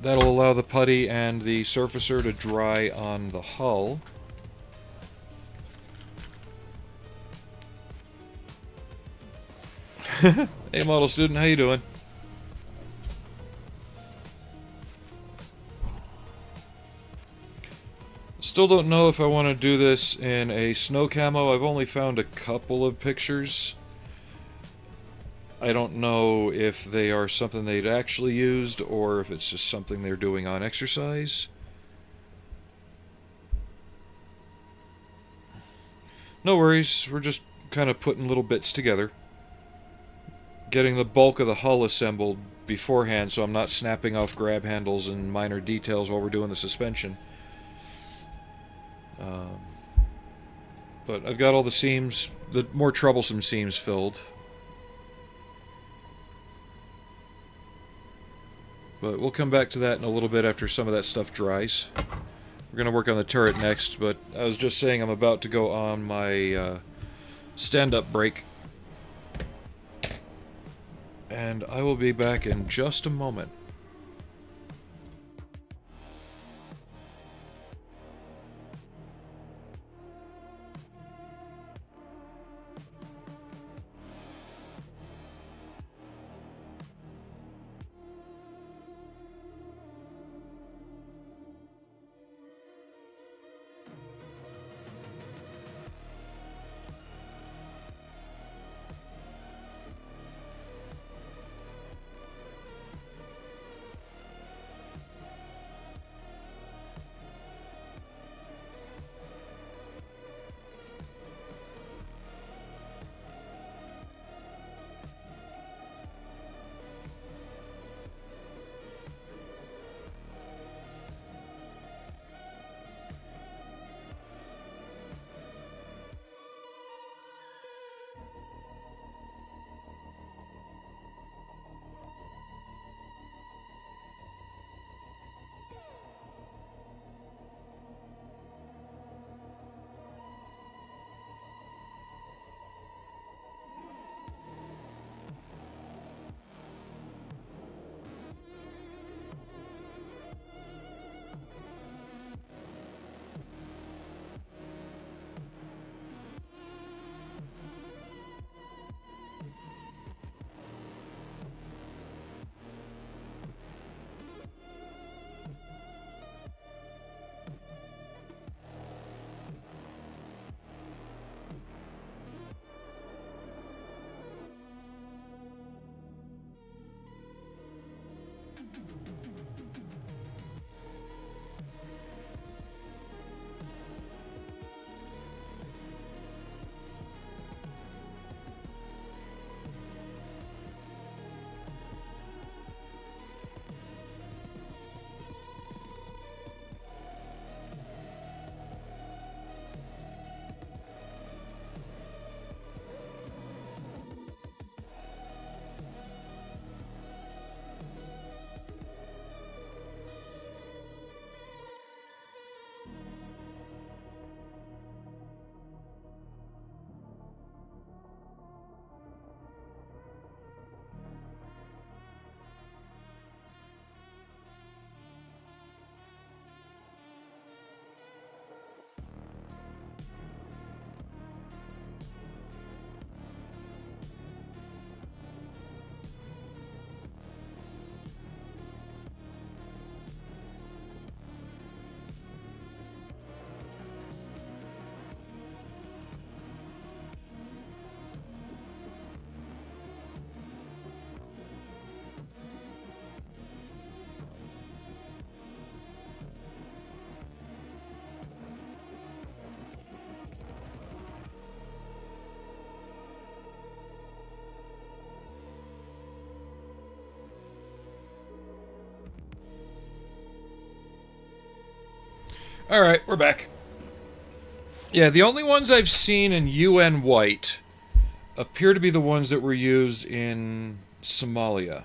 S1: That'll allow the putty and the surfacer to dry on the hull. Hey model student, how you doing? Still don't know if I want to do this in a snow camo. I've only found a couple of pictures. I don't know if they are something they'd actually used or if it's just something they're doing on exercise. No worries, we're just kind of putting little bits together. Getting the bulk of the hull assembled beforehand so I'm not snapping off grab handles and minor details while we're doing the suspension. But I've got all the seams, the more troublesome seams filled. But we'll come back to that in a little bit after some of that stuff dries. We're going to work on the turret next, but I was just saying I'm about to go on my stand-up break. And I will be back in just a moment. Alright, we're back. Yeah, the only ones I've seen in UN white appear to be the ones that were used in Somalia.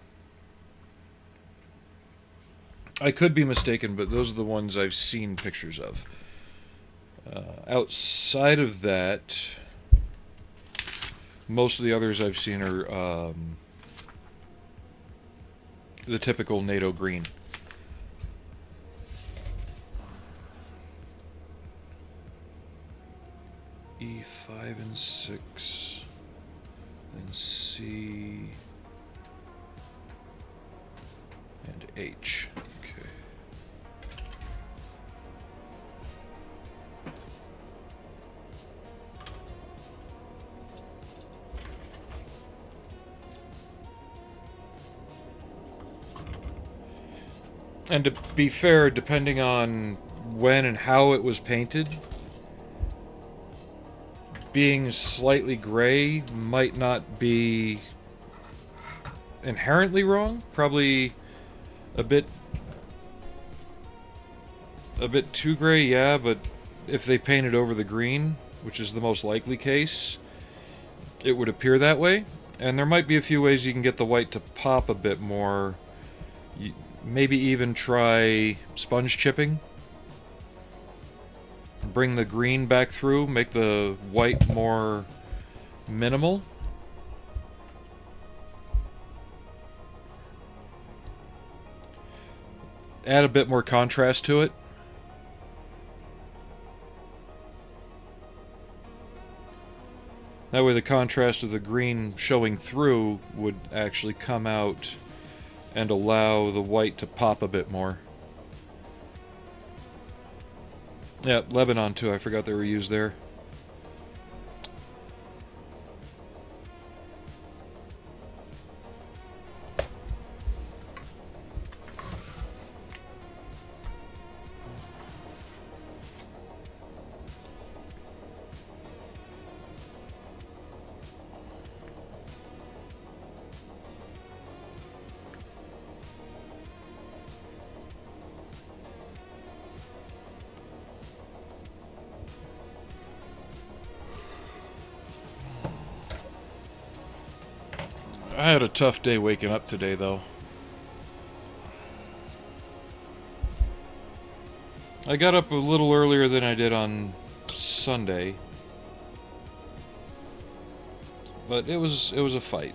S1: I could be mistaken, but those are the ones I've seen pictures of. Outside of that, most of the others I've seen are the typical NATO green. E5 and 6, then C and H. Okay. And to be fair, depending on when and how it was painted, being slightly gray might not be inherently wrong. Probably a bit too gray, yeah, but if they painted over the green, which is the most likely case, it would appear that way. And there might be a few ways you can get the white to pop a bit more. Maybe even try sponge chipping. Bring the green back through, make the white more minimal. Add a bit more contrast to it. That way the contrast of the green showing through would actually come out and allow the white to pop a bit more. Yeah, Lebanon too, I forgot they were used there. I had a tough day waking up today, though. I got up a little earlier than I did on Sunday, but it was a fight.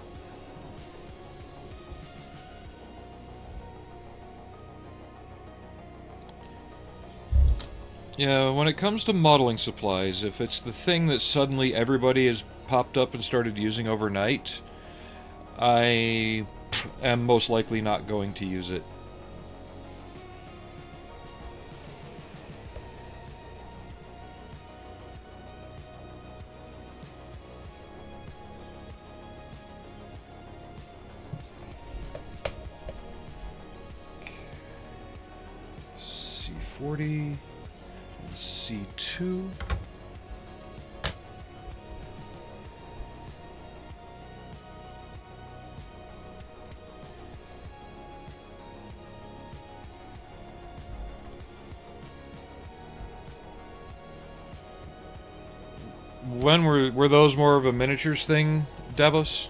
S1: Yeah, when it comes to modeling supplies, if it's the thing that suddenly everybody has popped up and started using overnight, I am most likely not going to use it. C40 and C2. When were those more of a miniatures thing, Davos?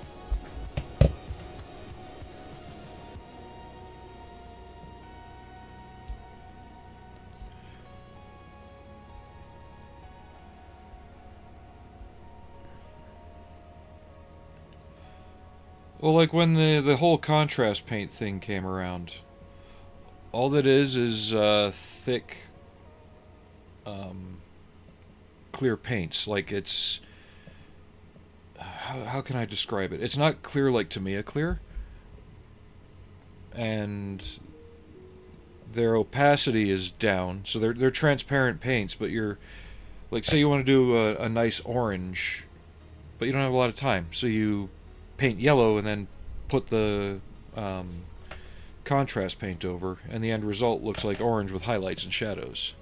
S1: Well, like when the whole contrast paint thing came around, all that is thick, clear paints. Like it's how can I describe it? It's not clear like Tamiya clear, and their opacity is down, so they're transparent paints. But you're like, say you want to do a nice orange, but you don't have a lot of time, so you paint yellow and then put the contrast paint over, and the end result looks like orange with highlights and shadows.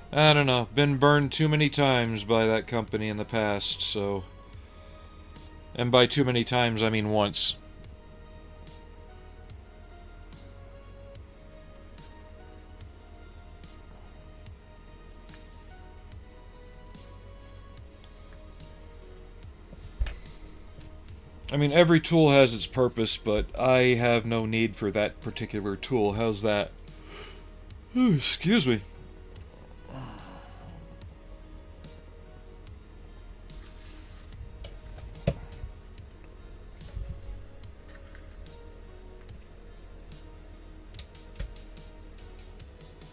S1: I don't know. Been burned too many times by that company in the past, so And by too many times, I mean once. I mean, every tool has its purpose, but I have no need for that particular tool. How's that? Ooh, excuse me.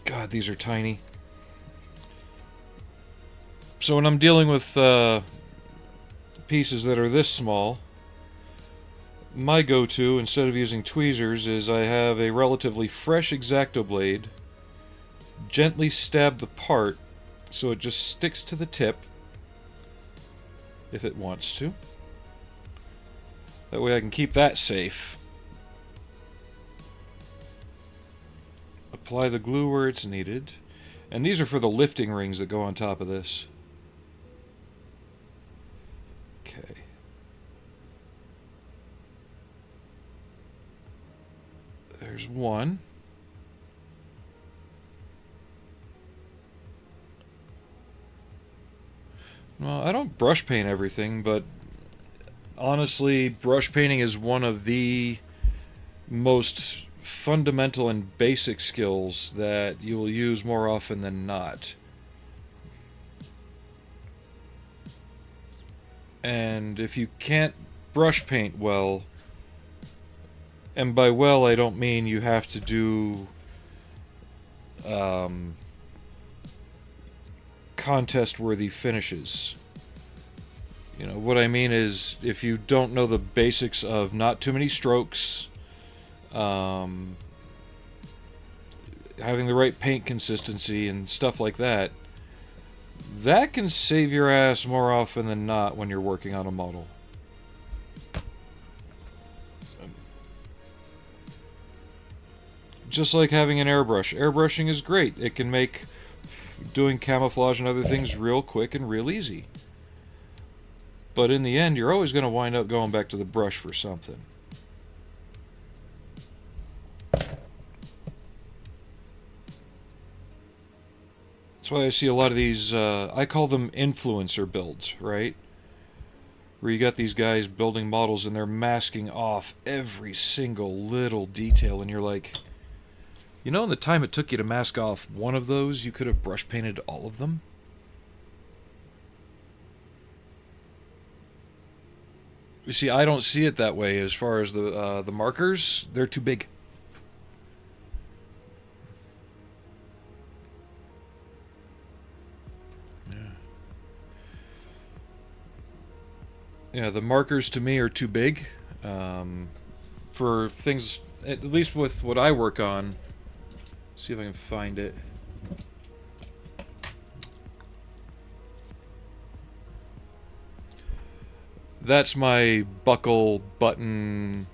S1: God, these are tiny. So when I'm dealing with pieces that are this small, my go-to, instead of using tweezers, is I have a relatively fresh X-Acto blade, gently stab the part so it just sticks to the tip, if it wants to. That way I can keep that safe. Apply the glue where it's needed. And these are for the lifting rings that go on top of this. Okay. There's one. Well, I don't brush paint everything, but honestly, brush painting is one of the most fundamental and basic skills that you will use more often than not. And if you can't brush paint well, and by well I don't mean you have to do contest-worthy finishes. You know, what I mean is if you don't know the basics of not too many strokes, having the right paint consistency and stuff like that, that can save your ass more often than not when you're working on a model. Just like having an airbrush. Airbrushing is great. It can make doing camouflage and other things real quick and real easy. But in the end, you're always going to wind up going back to the brush for something. That's why I see a lot of these, I call them influencer builds, right? Where you got these guys building models and they're masking off every single little detail, and you're like, you know, in the time it took you to mask off one of those, you could have brush painted all of them? You see, I don't see it that way as far as the markers. They're too big. Yeah, the markers to me are too big for things, at least with what I work on. See if I can find it. That's my buckle button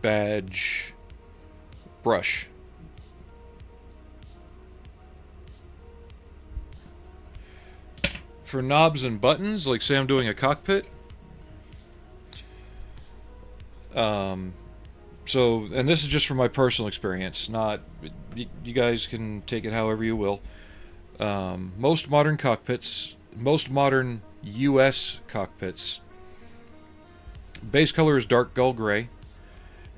S1: badge brush. For knobs and buttons, like say I'm doing a cockpit. So, and this is just from my personal experience, not, you guys can take it however you will. Most modern cockpits, most modern US cockpits, base color is dark gull gray.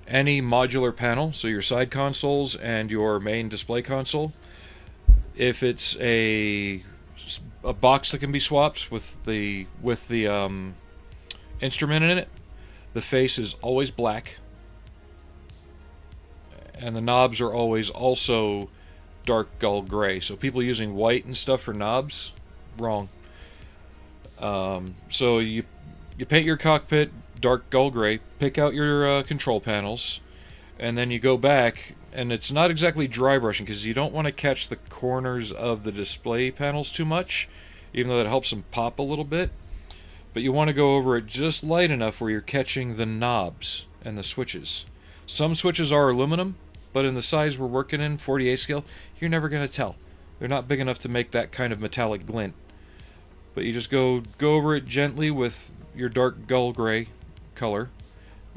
S1: Any modular panel, so your side consoles and your main display console, if it's a box that can be swapped with the instrument in it, the face is always black, and the knobs are always also dark gull gray. So people using white and stuff for knobs, wrong. So you paint your cockpit dark gull gray, pick out your control panels, and then you go back, and it's not exactly dry brushing because you don't want to catch the corners of the display panels too much, even though that helps them pop a little bit. But you want to go over it just light enough where you're catching the knobs and the switches. Some switches are aluminum, but in the size we're working in, 48 scale, you're never going to tell. They're not big enough to make that kind of metallic glint. But you just go over it gently with your dark gull gray, color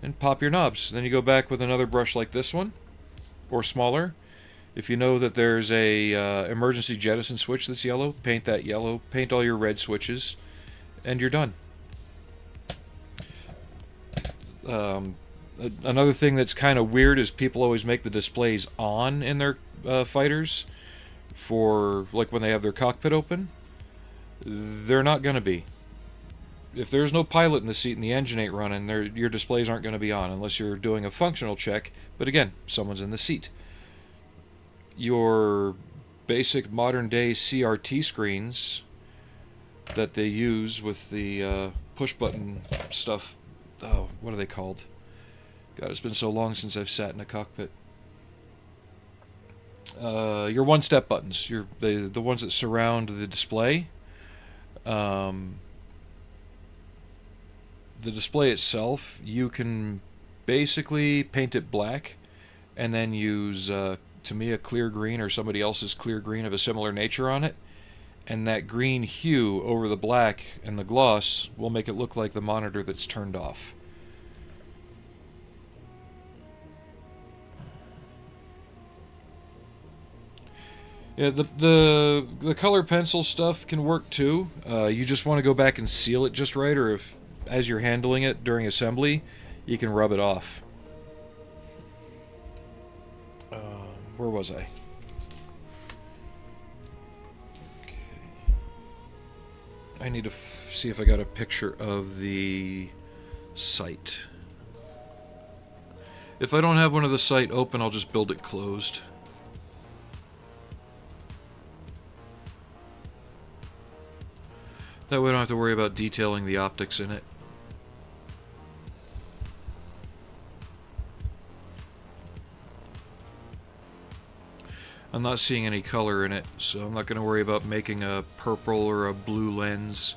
S1: and pop your knobs. Then you go back with another brush like this one, or smaller. If you know that there's a emergency jettison switch that's yellow, paint that yellow, paint all your red switches, and you're done. Another thing that's kind of weird is people always make the displays on in their fighters for like when they have their cockpit open. They're not going to be. If there's no pilot in the seat and the engine ain't running, your displays aren't going to be on unless you're doing a functional check. But again, someone's in the seat. Your basic modern day CRT screens that they use with the push button stuff. Oh, what are they called? God, it's been so long since I've sat in a cockpit. Your one-step buttons, the ones that surround the display. The display itself, you can basically paint it black and then use, to me, a clear green or somebody else's clear green of a similar nature on it. And that green hue over the black and the gloss will make it look like the monitor that's turned off. Yeah, the color pencil stuff can work too. You just want to go back and seal it just right, or if as you're handling it during assembly, you can rub it off. Where was I? Okay. I need to see if I got a picture of the site. If I don't have one of the site open, I'll just build it closed. That way I don't have to worry about detailing the optics in it. I'm not seeing any color in it, so I'm not going to worry about making a purple or a blue lens.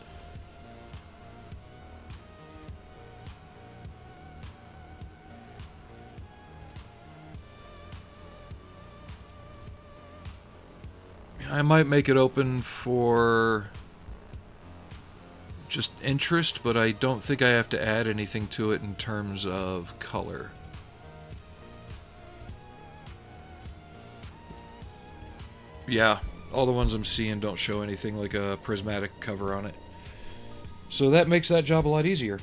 S1: I might make it open for just interest, but I don't think I have to add anything to it in terms of color. Yeah, all the ones I'm seeing don't show anything like a prismatic cover on it. So that makes that job a lot easier.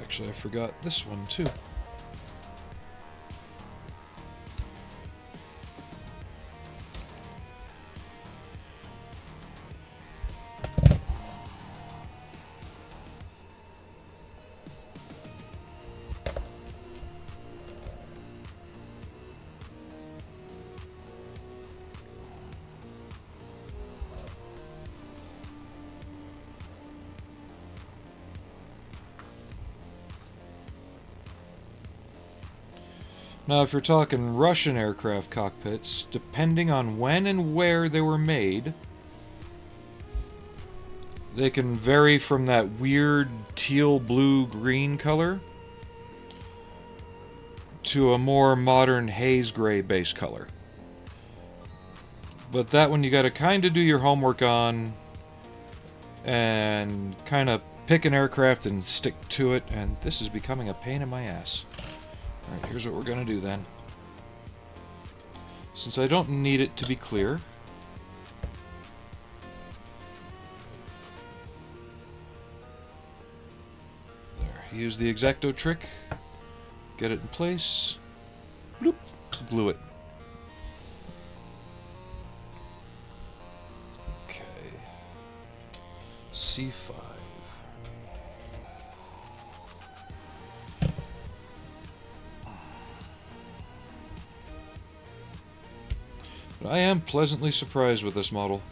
S1: Actually, I forgot this one too. Now, if you're talking Russian aircraft cockpits, depending on when and where they were made, they can vary from that weird teal, blue, green color to a more modern haze gray base color. But that one you gotta kind of do your homework on and kind of pick an aircraft and stick to it, and this is becoming a pain in my ass. Alright, here's what we're going to do then. Since I don't need it to be clear, there, use the X-Acto trick, get it in place, bloop, glue it. Okay, C5. But I am pleasantly surprised with this model.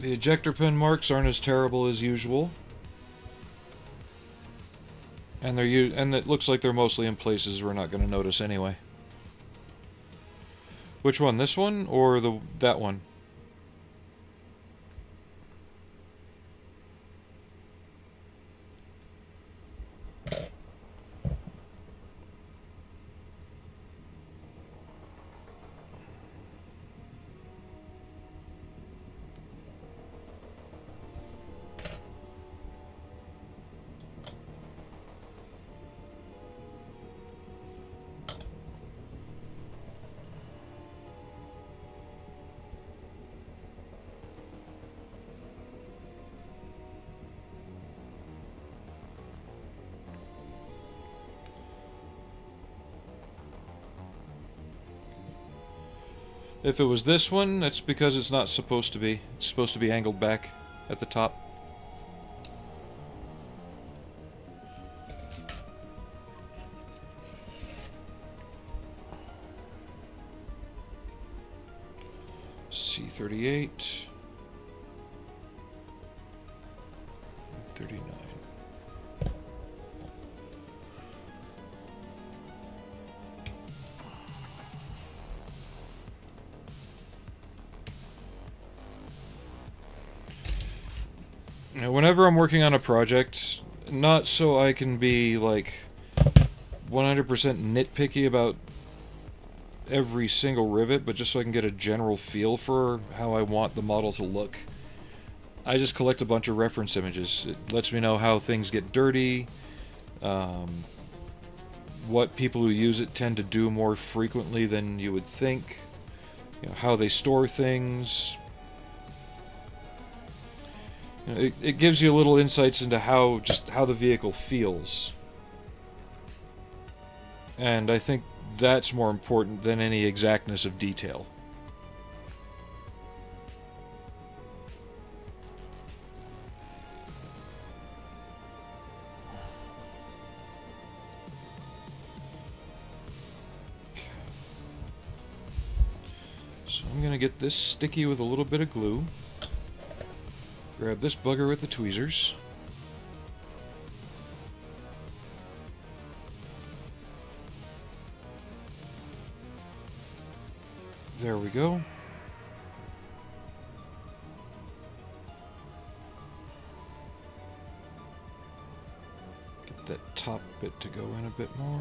S1: The ejector pin marks aren't as terrible as usual. And and it looks like they're mostly in places we're not going to notice anyway. Which one? This one or that one? If it was this one, that's because it's not supposed to be. It's supposed to be angled back at the top. C38. 39. Now, whenever I'm working on a project, not so I can be like 100% nitpicky about every single rivet, but just so I can get a general feel for how I want the model to look, I just collect a bunch of reference images. It lets me know how things get dirty, what people who use it tend to do more frequently than you would think, how they store things. It gives you a little insights into how the vehicle feels. And I think that's more important than any exactness of detail. So I'm going to get this sticky with a little bit of glue. Grab this bugger with the tweezers. There we go. Get that top bit to go in a bit more.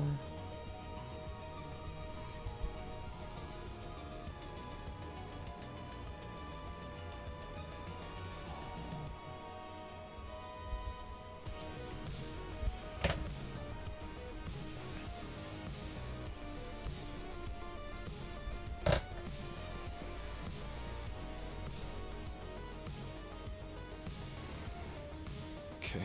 S1: Okay.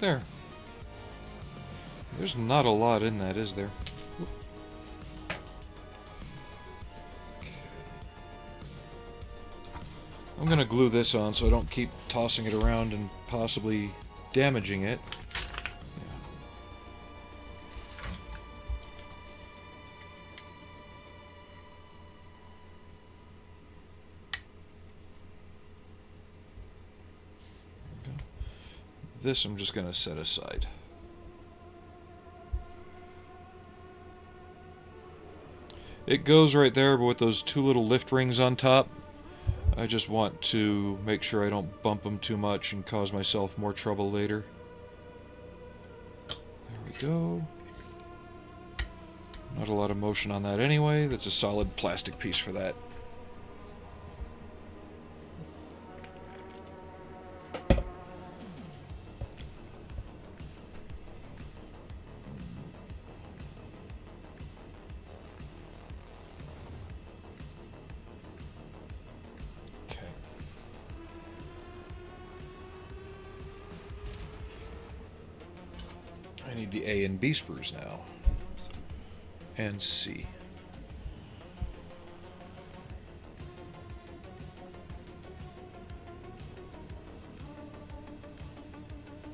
S1: There. There's not a lot in that, is there? I'm gonna glue this on so I don't keep tossing it around and possibly damaging it. This I'm just gonna set aside. It goes right there, but with those two little lift rings on top, I just want to make sure I don't bump them too much and cause myself more trouble later. There we go. Not a lot of motion on that anyway. That's a solid plastic piece for that. I need the A and B sprues now. and C.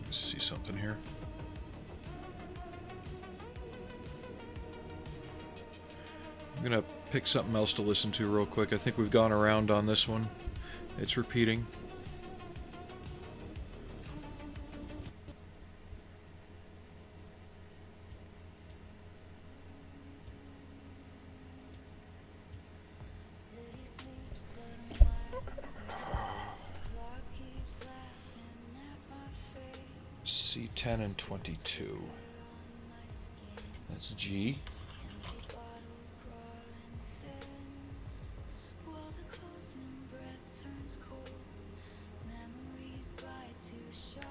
S1: Let's see something here. I'm gonna pick something else to listen to real quick. I think we've gone around on this one. It's repeating. C10 and 22. That's G.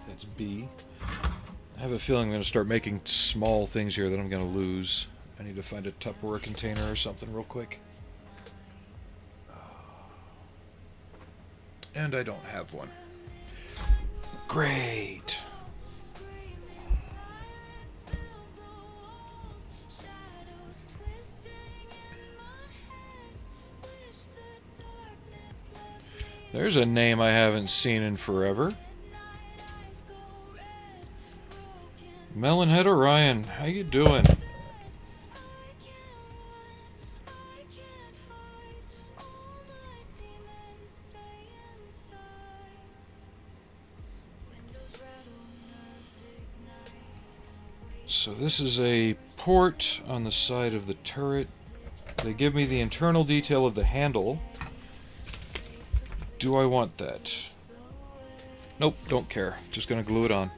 S1: That's B. I have a feeling I'm going to start making small things here that I'm going to lose. I need to find a Tupperware container or something real quick. And I don't have one. Great. There's a name I haven't seen in forever. Melonhead Orion, how you doing? So this is a port on the side of the turret. They give me the internal detail of the handle. Do I want that? Nope, don't care. Just gonna glue it on.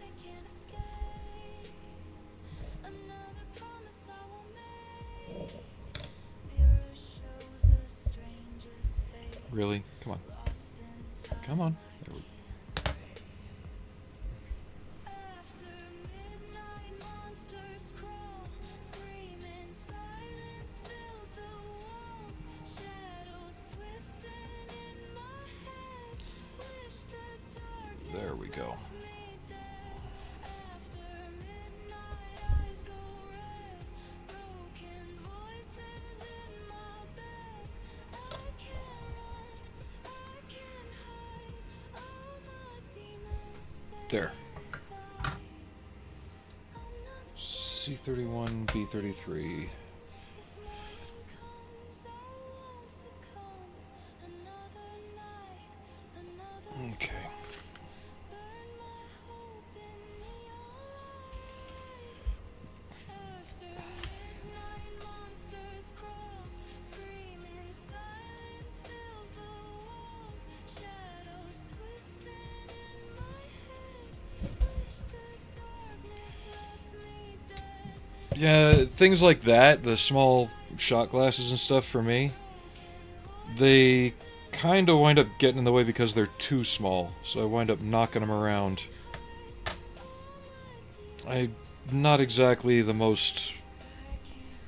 S1: Really? Come on. Come on. There we go. There we go. There. C31, B33. Okay. Yeah, things like that, the small shot glasses and stuff for me, they kind of wind up getting in the way because they're too small, so I wind up knocking them around. I'm not exactly the most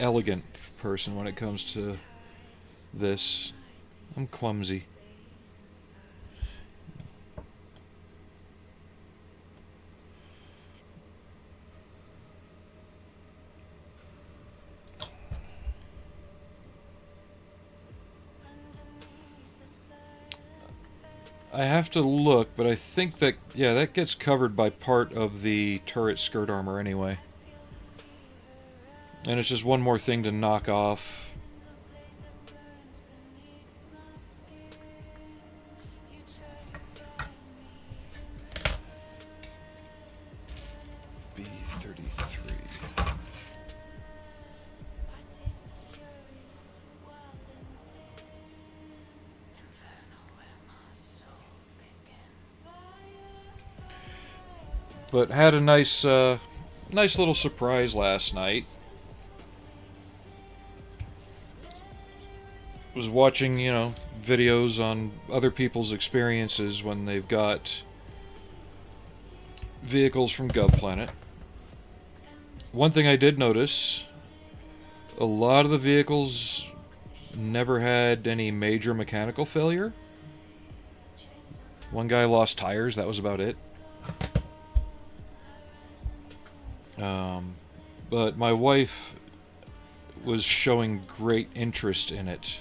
S1: elegant person when it comes to this. I'm clumsy. I have to look, but I think that, yeah, that gets covered by part of the turret skirt armor anyway. And it's just one more thing to knock off. B33. But had a nice little surprise last night. Was watching, videos on other people's experiences when they've got vehicles from GovPlanet. One thing I did notice, a lot of the vehicles never had any major mechanical failure. One guy lost tires, that was about it. But my wife was showing great interest in it.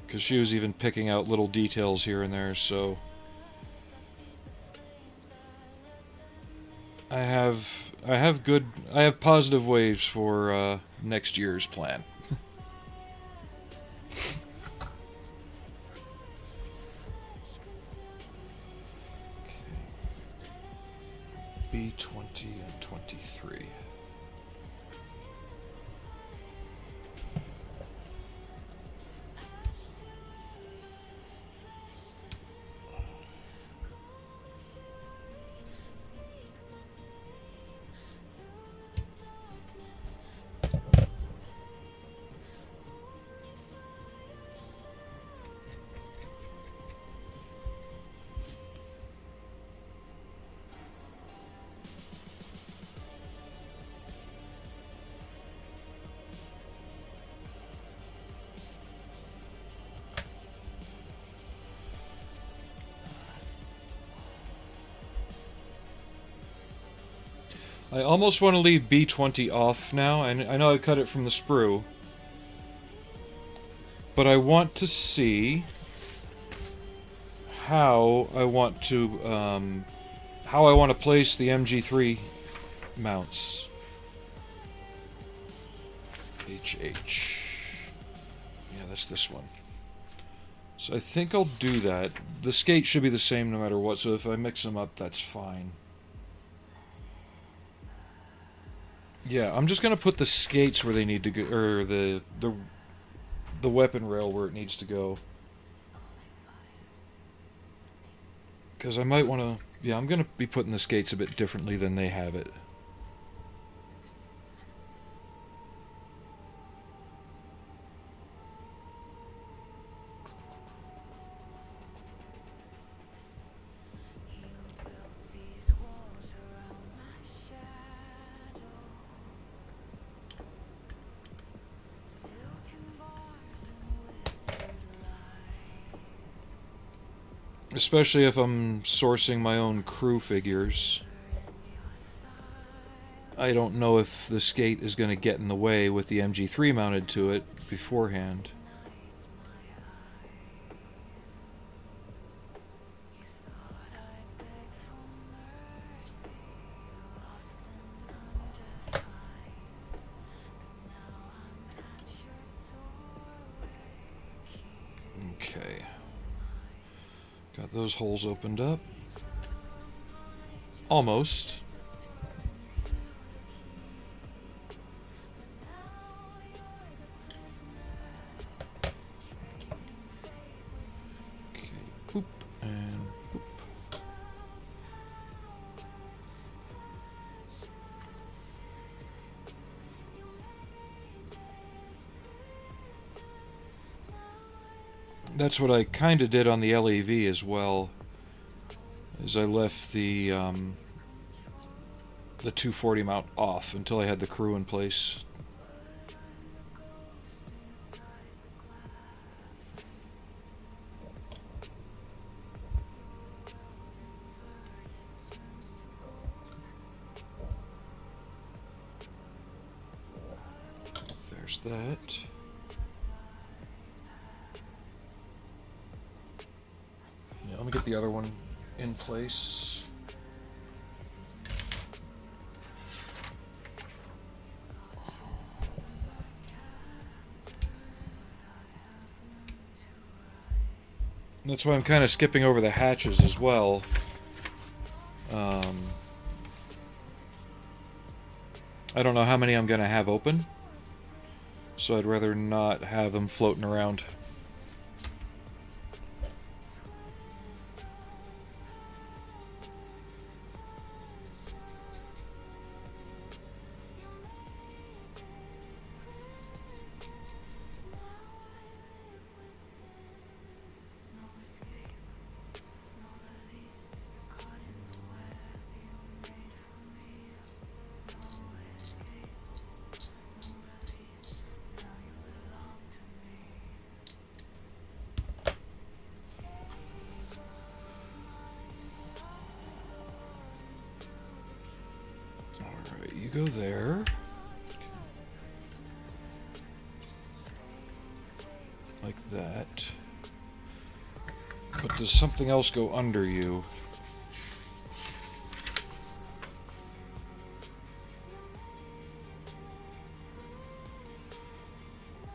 S1: Because she was even picking out little details here and there, so... I have positive waves for next year's plan. B20 and 23. I almost want to leave B20 off now. I know I cut it from the sprue. But I want to see how I want to place the MG3 mounts. HH. Yeah, that's this one. So I think I'll do that. The skate should be the same no matter what, so if I mix them up, that's fine. Yeah, I'm just gonna put the skates where they need to go, or the weapon rail where it needs to go. Because I might want to... Yeah, I'm gonna be putting the skates a bit differently than they have it. Especially if I'm sourcing my own crew figures. I don't know if the skate is going to get in the way with the MG3 mounted to it beforehand. Okay. Got those holes opened up. Almost. Okay, boop, and boop. That's what I kind of did on the LAV as well, is I left the 240 mount off until I had the crew in place. There's that. Yeah, let me get the other one in place. That's why I'm kind of skipping over the hatches as well. I don't know how many I'm going to have open, so I'd rather not have them floating around. You go there. that. But does something else go under you?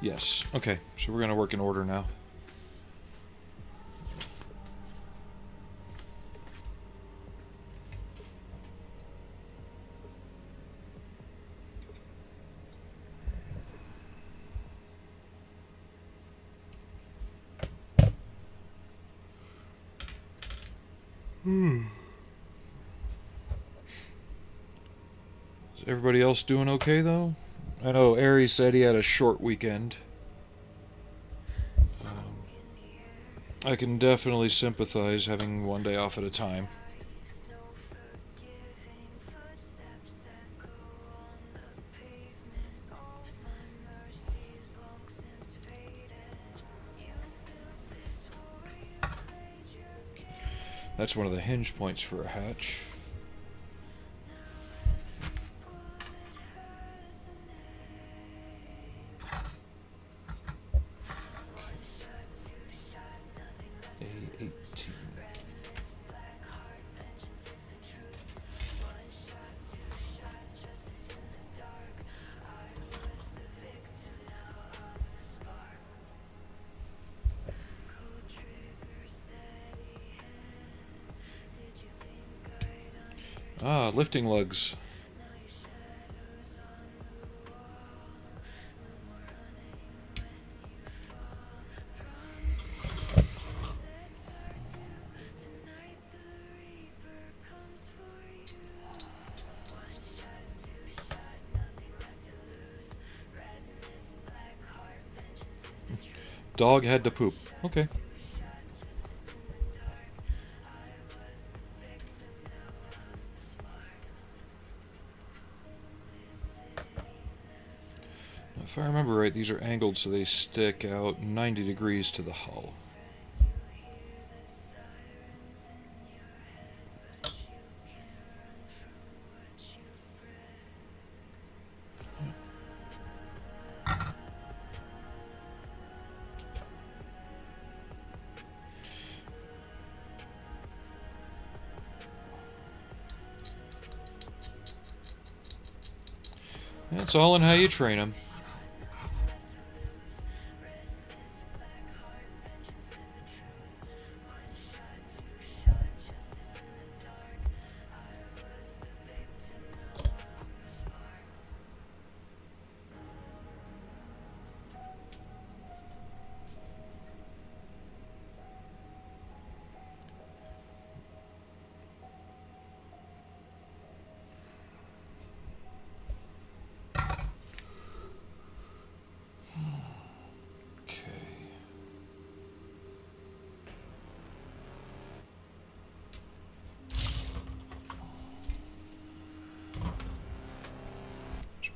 S1: Yes. Okay, so we're going to work in order now. Is everybody else doing okay, though? I know Aries said he had a short weekend. I can definitely sympathize having one day off at a time. That's one of the hinge points for a hatch. A18. Ah, lifting lugs. Dog had to poop. Okay. If I remember right, these are angled so they stick out 90 degrees to the hull. It's all in how you train them.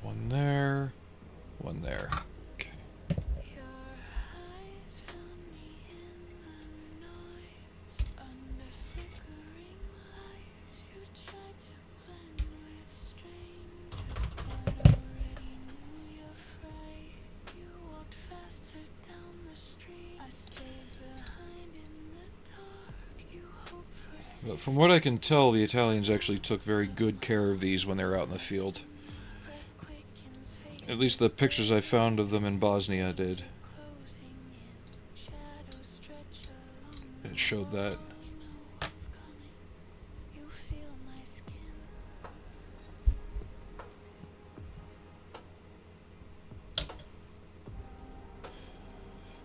S1: One there, one there. Okay. But from what I can tell, the Italians actually took very good care of these when they were out in the field. At least the pictures I found of them in Bosnia did. It showed that.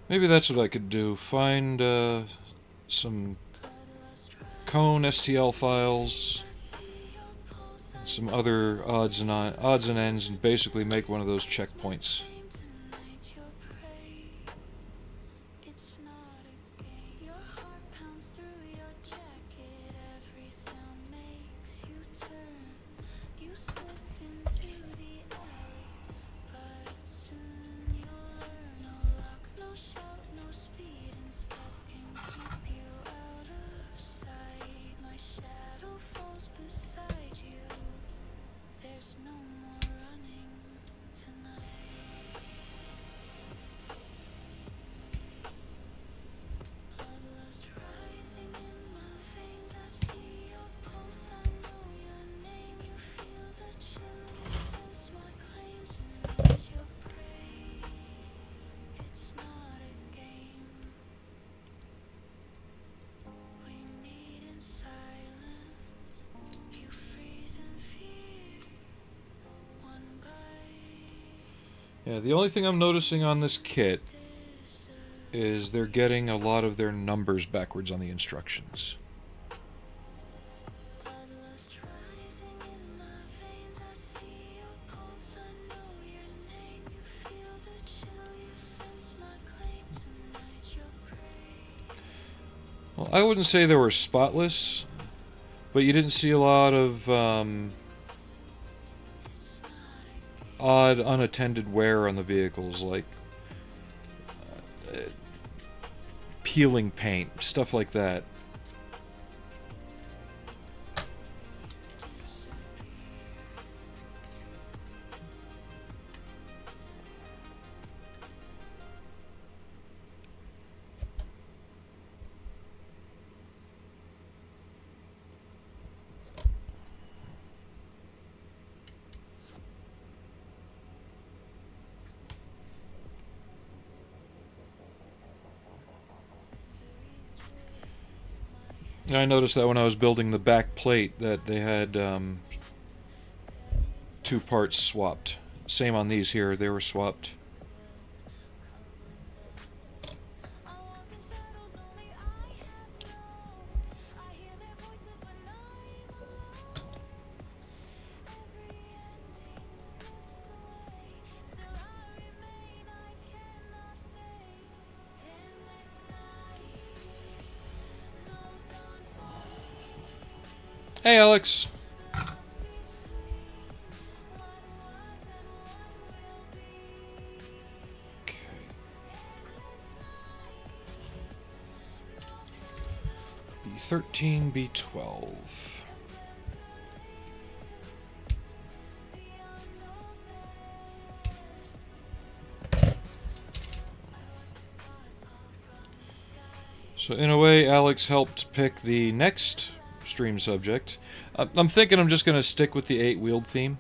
S1: Maybe that's what I could do. Find some cone STL files, some other odds and ends, and basically make one of those checkpoints. Yeah, the only thing I'm noticing on this kit is they're getting a lot of their numbers backwards on the instructions. Well, I wouldn't say they were spotless, but you didn't see a lot of odd, unattended wear on the vehicles, like peeling paint, stuff like that. I noticed that when I was building the back plate that they had two parts swapped. Same on these here, they were swapped. Hey, Alex. Okay. B13, B12. So in a way, Alex helped pick the next stream subject. I'm thinking I'm just going to stick with the 8-wheeled theme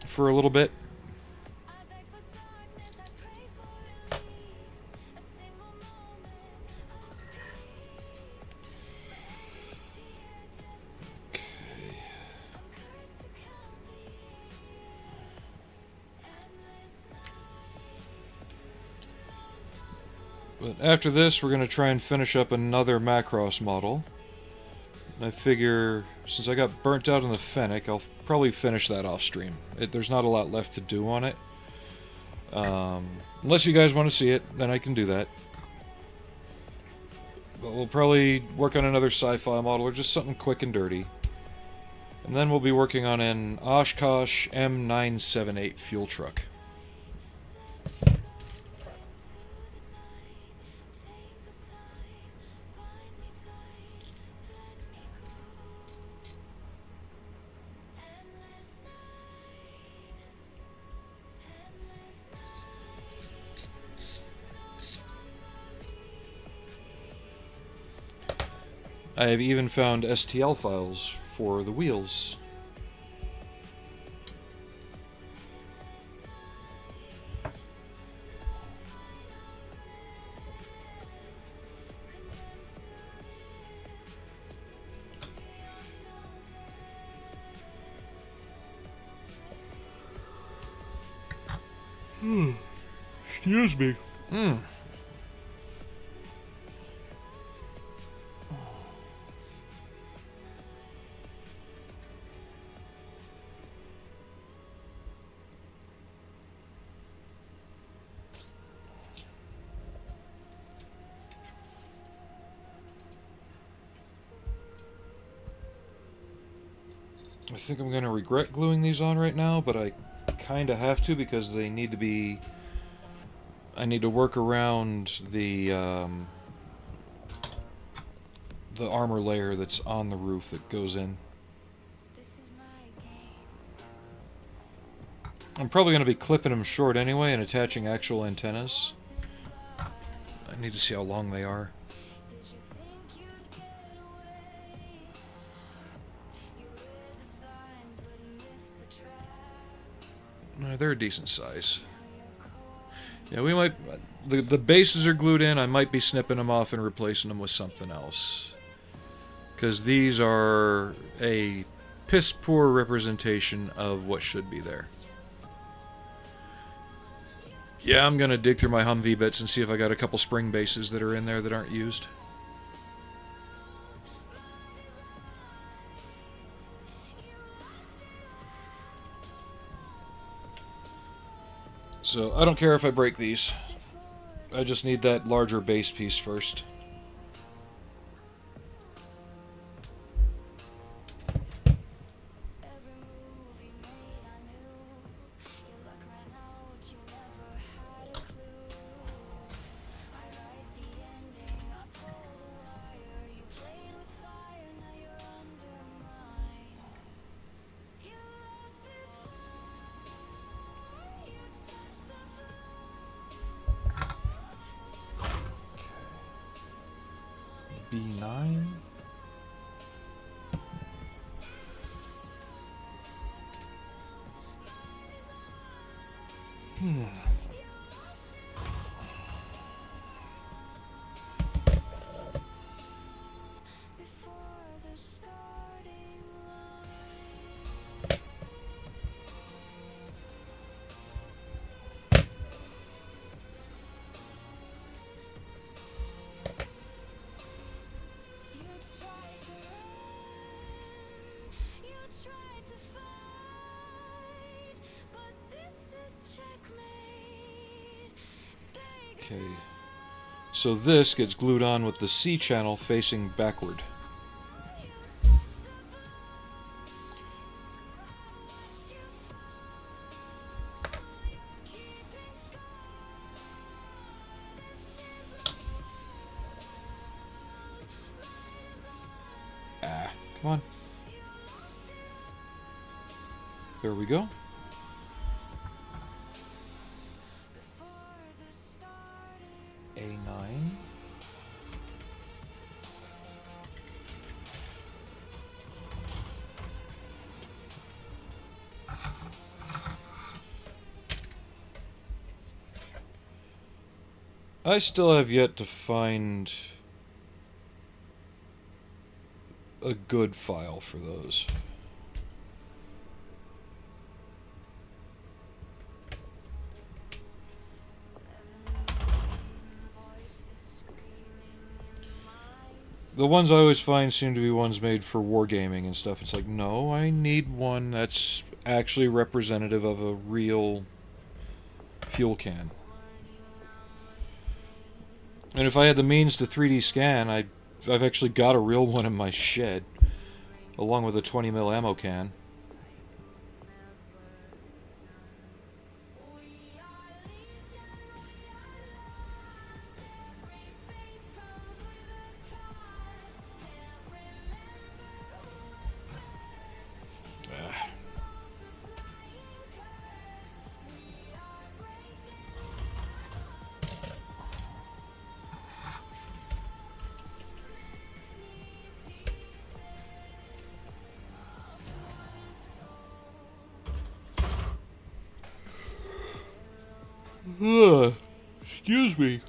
S1: for a little bit. But after this, we're going to try and finish up another Macross model. And I figure, since I got burnt out on the Fennec, I'll probably finish that off stream. There's not a lot left to do on it. Unless you guys want to see it, then I can do that. But we'll probably work on another sci-fi model, or just something quick and dirty. And then we'll be working on an Oshkosh M978 fuel truck. I have even found STL files for the wheels. Excuse me. I think I'm going to regret gluing these on right now, but I kind of have to because they need to be... I need to work around the armor layer that's on the roof that goes in. I'm probably going to be clipping them short anyway and attaching actual antennas. I need to see how long they are. They're a decent size. Yeah, we might... The bases are glued in. I might be snipping them off and replacing them with something else. Because these are a piss-poor representation of what should be there. Yeah, I'm gonna dig through my Humvee bits and see if I got a couple spring bases that are in there that aren't used. So, I don't care if I break these. I just need that larger base piece first. B9. Okay. So this gets glued on with the C channel facing backward. Ah, come on. There we go. A9. I still have yet to find a good file for those. The ones I always find seem to be ones made for wargaming and stuff. It's like, no, I need one that's actually representative of a real fuel can. And if I had the means to 3D scan, I've actually got a real one in my shed, along with a 20mm ammo can. Excuse me.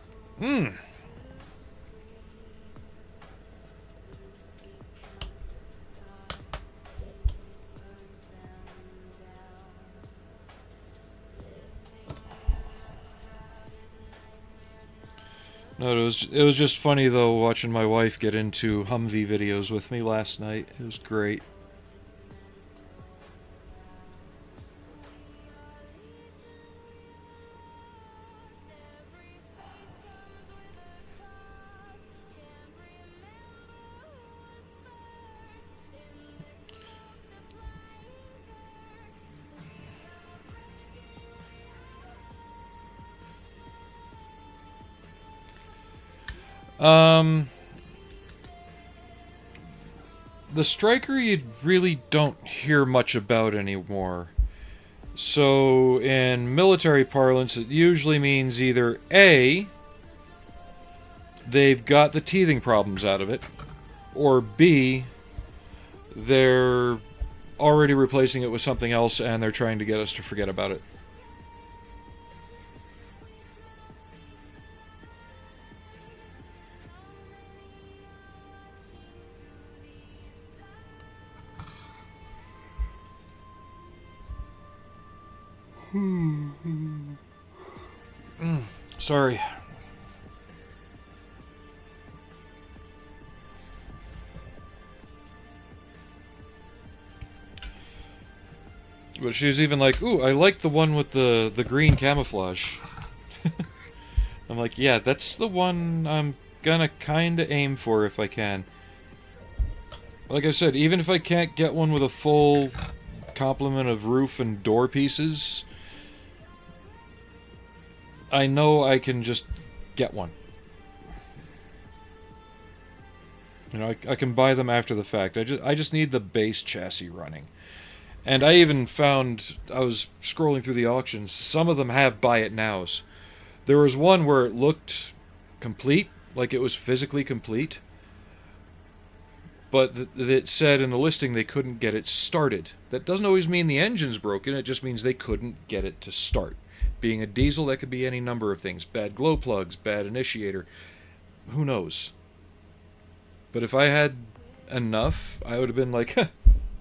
S1: No, it was just funny though watching my wife get into Humvee videos with me last night. It was great. The Striker you really don't hear much about anymore. So, in military parlance, it usually means either A, they've got the teething problems out of it, or B, they're already replacing it with something else and they're trying to get us to forget about it. Sorry. But she's even like, ooh, I like the one with the green camouflage. I'm like, yeah, that's the one I'm gonna kinda aim for if I can. Like I said, even if I can't get one with a full complement of roof and door pieces, I know I can just get one. You know, I can buy them after the fact. I just need the base chassis running. And I even found, I was scrolling through the auctions, some of them have buy it nows. There was one where it looked complete, like it was physically complete, but it said in the listing they couldn't get it started. That doesn't always mean the engine's broken, it just means they couldn't get it to start. Being a diesel, that could be any number of things. Bad glow plugs, bad initiator, who knows. But if I had enough, I would have been like,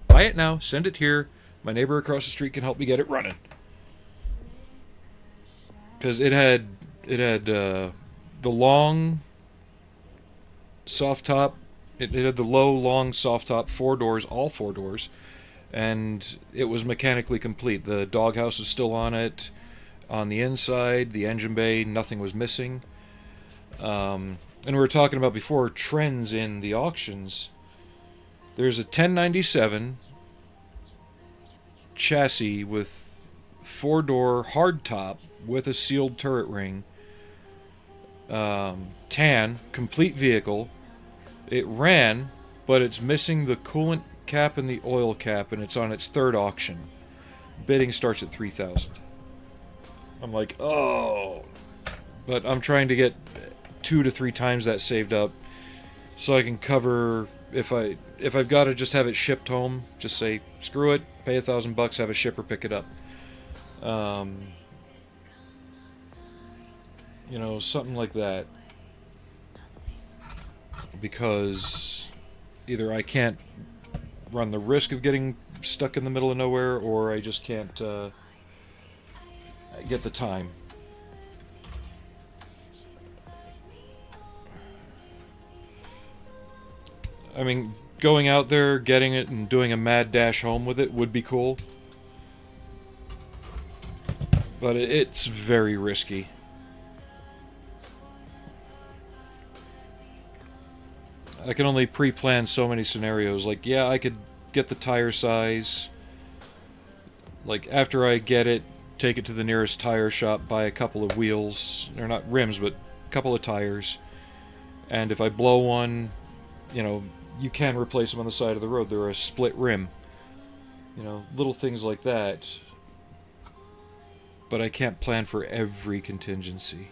S1: buy it now, send it here, my neighbor across the street can help me get it running. Because it had the long soft top, it had the low, long soft top, 4 doors, all 4 doors, and it was mechanically complete. The doghouse is still on it, on the inside, the engine bay, nothing was missing. And we were talking about before trends in the auctions. There's a 1097 chassis with 4-door hardtop with a sealed turret ring, tan, complete vehicle. It ran, but it's missing the coolant cap and the oil cap, and it's on its 3rd auction. Bidding starts at $3,000. I'm like, oh, but I'm trying to get 2 to 3 times that saved up, so I can cover if I've got to just have it shipped home. Just say screw it, pay $1,000, have a shipper pick it up. You know, something like that. Because either I can't run the risk of getting stuck in the middle of nowhere, or I just can't get the time. I mean, going out there, getting it, and doing a mad dash home with it would be cool. But it's very risky. I can only pre-plan so many scenarios. Like, yeah, I could get the tire size. Like, after I get it, take it to the nearest tire shop, buy a couple of wheels. They're not rims, but a couple of tires. And if I blow one, you know, you can replace them on the side of the road. They're a split rim. You know, little things like that. But I can't plan for every contingency.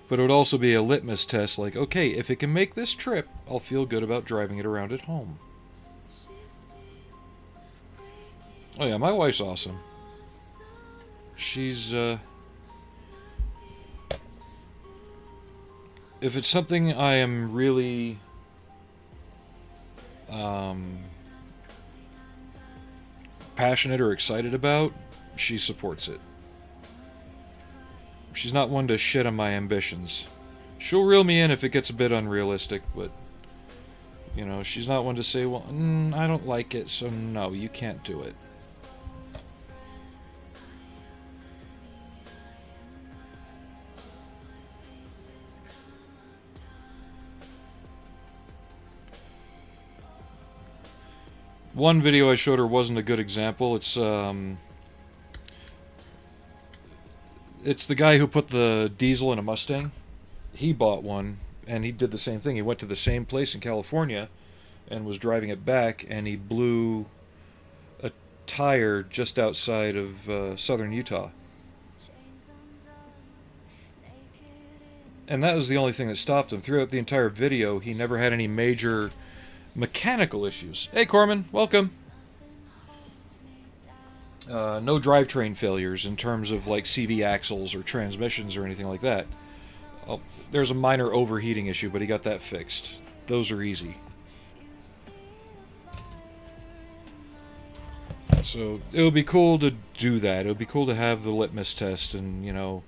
S1: But it would also be a litmus test, like, okay, if it can make this trip, I'll feel good about driving it around at home. Oh yeah, my wife's awesome. She's, if it's something I am really, passionate or excited about, she supports it. She's not one to shit on my ambitions. She'll reel me in if it gets a bit unrealistic, but, you know, she's not one to say, well, I don't like it, so no, you can't do it. One video I showed her wasn't a good example. It's the guy who put the diesel in a Mustang. He bought one, and he did the same thing. He went to the same place in California and was driving it back, and he blew a tire just outside of southern Utah. And that was the only thing that stopped him. Throughout the entire video, he never had any major mechanical issues. Hey, Corman, welcome. No drivetrain failures in terms of like CV axles or transmissions or anything like that. Oh, there's a minor overheating issue, but he got that fixed. Those are easy. So it would be cool to do that. It would be cool to have the litmus test and, you know,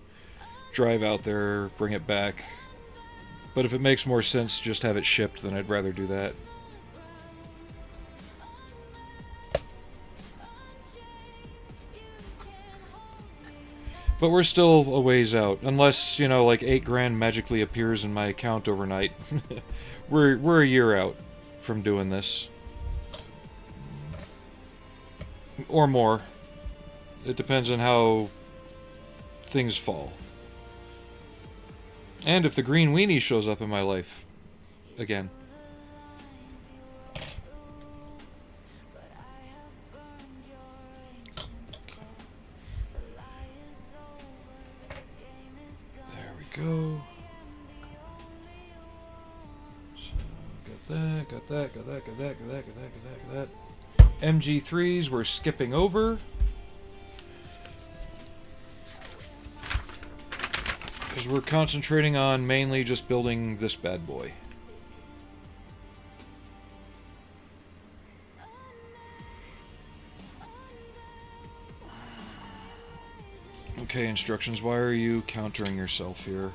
S1: drive out there, bring it back. But if it makes more sense just have it shipped, then I'd rather do that. But we're still a ways out. Unless, you know, like 8 grand magically appears in my account overnight. we're a year out from doing this. Or more. It depends on how things fall. And if the green weenie shows up in my life again. There we go. So, got that. MG3s we're skipping over. Because we're concentrating on mainly just building this bad boy. Okay, instructions. Why are you countering yourself here?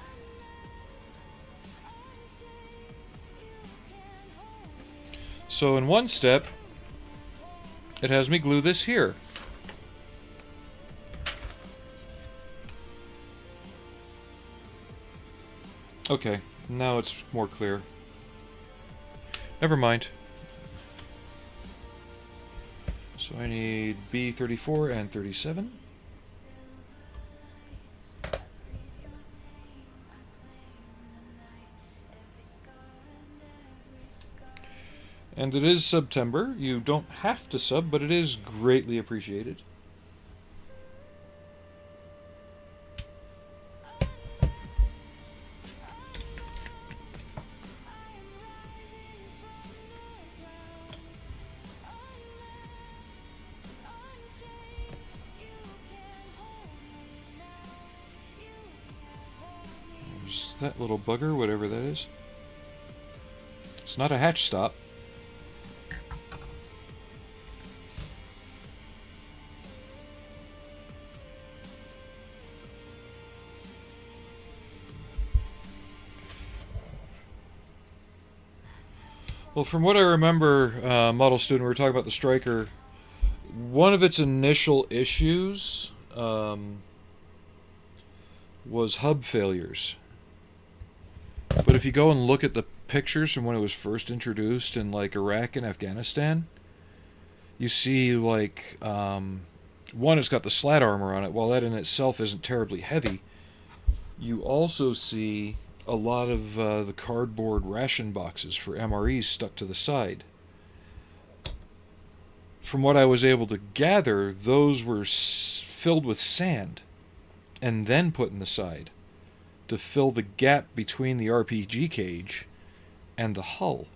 S1: So in one step, it has me glue this here. Okay, now it's more clear. Never mind. So I need B34 and 37. And it is Subtember. You don't have to sub, but it is greatly appreciated. There's that little bugger, whatever that is. It's not a hatch stop. Well, from what I remember, Model Student, we were talking about the Striker. One of its initial issues was hub failures. But if you go and look at the pictures from when it was first introduced in like Iraq and Afghanistan, you see like one, it's got the slat armor on it. While that in itself isn't terribly heavy, you also see a lot of the cardboard ration boxes for MREs stuck to the side. From what I was able to gather, those were filled with sand and then put in the side to fill the gap between the RPG cage and the hull.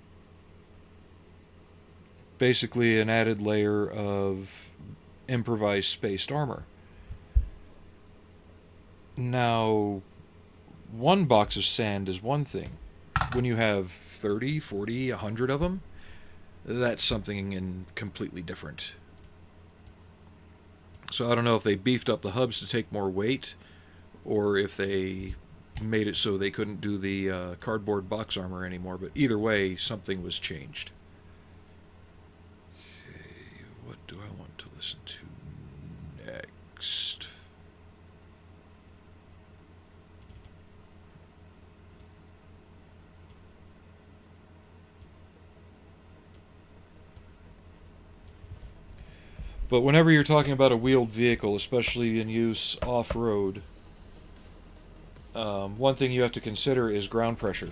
S1: Basically an added layer of improvised spaced armor. Now, one box of sand is one thing. When you have 30, 40, 100 of them, that's something completely different. So I don't know if they beefed up the hubs to take more weight, or if they made it so they couldn't do the cardboard box armor anymore, but either way, something was changed. Okay, what do I want to listen to next? But whenever you're talking about a wheeled vehicle, especially in use off-road, one thing you have to consider is ground pressure.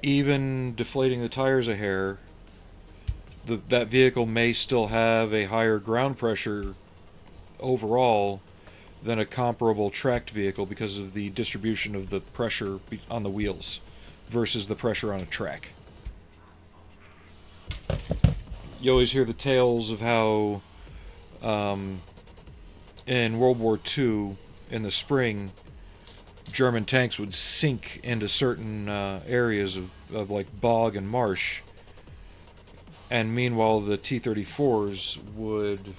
S1: Even deflating the tires a hair, that vehicle may still have a higher ground pressure overall than a comparable tracked vehicle because of the distribution of the pressure on the wheels versus the pressure on a track. You always hear the tales of how in World War II, in the spring, German tanks would sink into certain areas of like bog and marsh, and meanwhile the T-34s would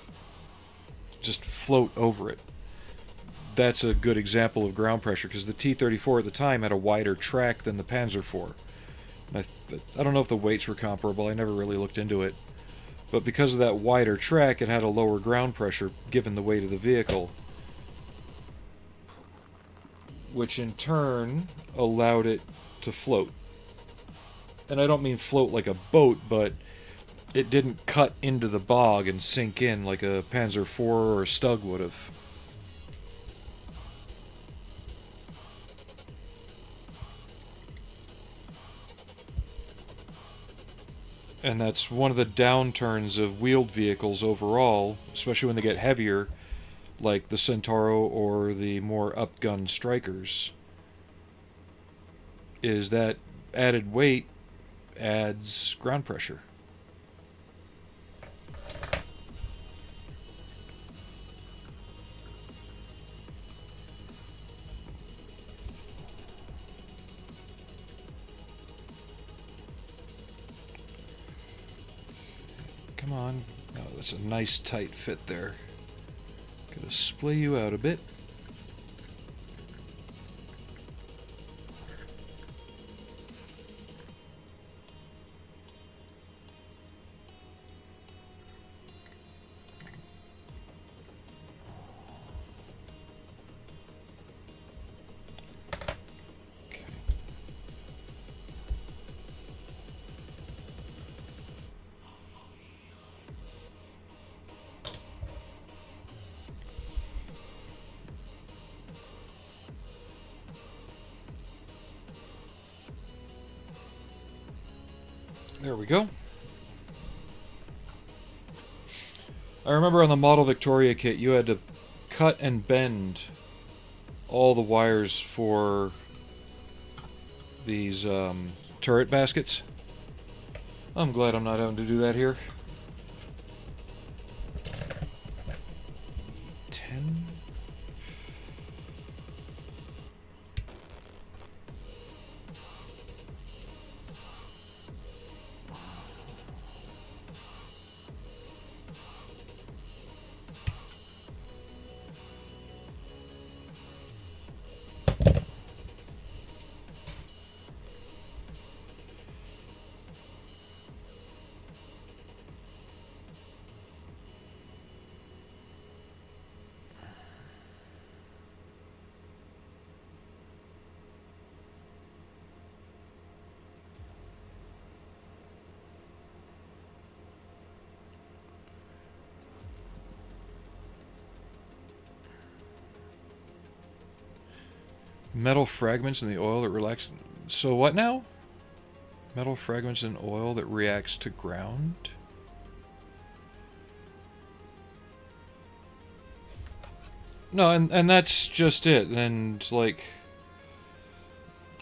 S1: just float over it. that's a good example of ground pressure, because the T-34 at the time had a wider track than the Panzer IV. And I don't know if the weights were comparable, I never really looked into it. But because of that wider track, it had a lower ground pressure given the weight of the vehicle, which in turn allowed it to float. And I don't mean float like a boat, but it didn't cut into the bog and sink in like a Panzer IV or a Stug would have. And that's one of the downturns of wheeled vehicles overall, especially when they get heavier, like the Centauro or the more upgun Strikers, is that added weight adds ground pressure. Come on. Oh, that's a nice tight fit there. Gotta splay you out a bit. There we go. I remember on the Model Victoria kit you had to cut and bend all the wires for these turret baskets. I'm glad I'm not having to do that here. 10. Metal fragments in the oil that relax. So what now? Metal fragments in oil that reacts to ground? No, and that's just it. And, like,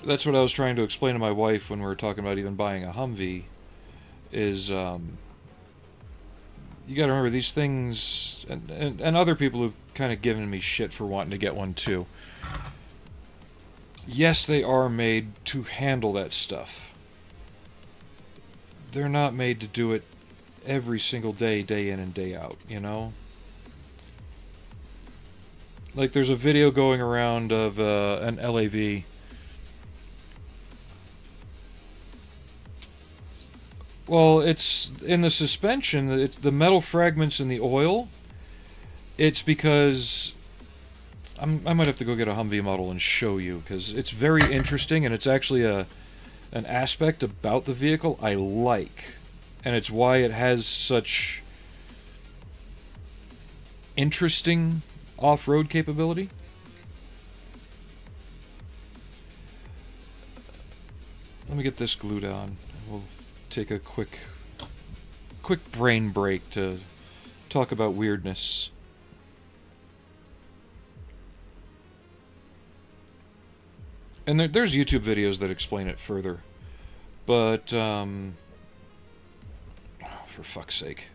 S1: that's what I was trying to explain to my wife when we were talking about even buying a Humvee, is, you gotta remember these things, and other people who've kind of given me shit for wanting to get one too. Yes, they are made to handle that stuff. They're not made to do it every single day, day in and day out, you know? Like, there's a video going around of an LAV. Well, it's in the suspension, it's the metal fragments in the oil. It's because I might have to go get a Humvee model and show you, because it's very interesting, and it's actually an aspect about the vehicle I like. And it's why it has such interesting off-road capability. Let me get this glued on. We'll take a quick brain break to talk about weirdness. And there's YouTube videos that explain it further. But, oh, for fuck's sake.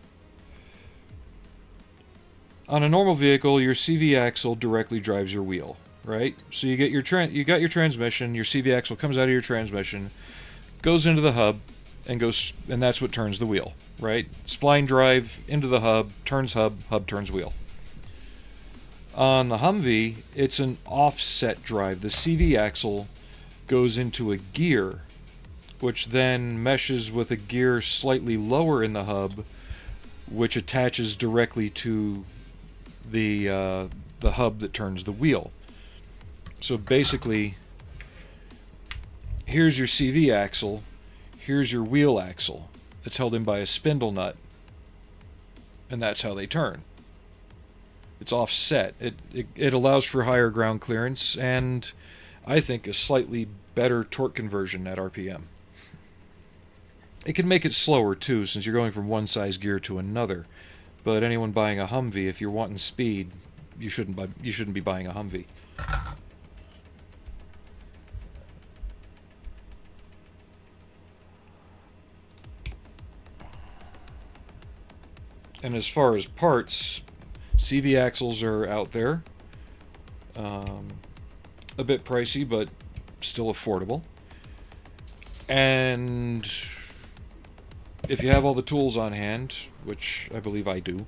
S1: On a normal vehicle, your CV axle directly drives your wheel, right? So you get your got your transmission, your CV axle comes out of your transmission, goes into the hub, and that's what turns the wheel, right? Spline drive into the hub turns wheel. On the Humvee, it's an offset drive. The CV axle goes into a gear, which then meshes with a gear slightly lower in the hub, which attaches directly to the hub that turns the wheel. So basically, here's your CV axle, here's your wheel axle. It's held in by a spindle nut, and that's how they turn. It's offset. It allows for higher ground clearance and I think a slightly better torque conversion at RPM. It can make it slower too, since you're going from one size gear to another. But anyone buying a Humvee, if you're wanting speed, you shouldn't be buying a Humvee. And as far as parts, CV axles are out there. A bit pricey, but still affordable. And if you have all the tools on hand, which I believe I do,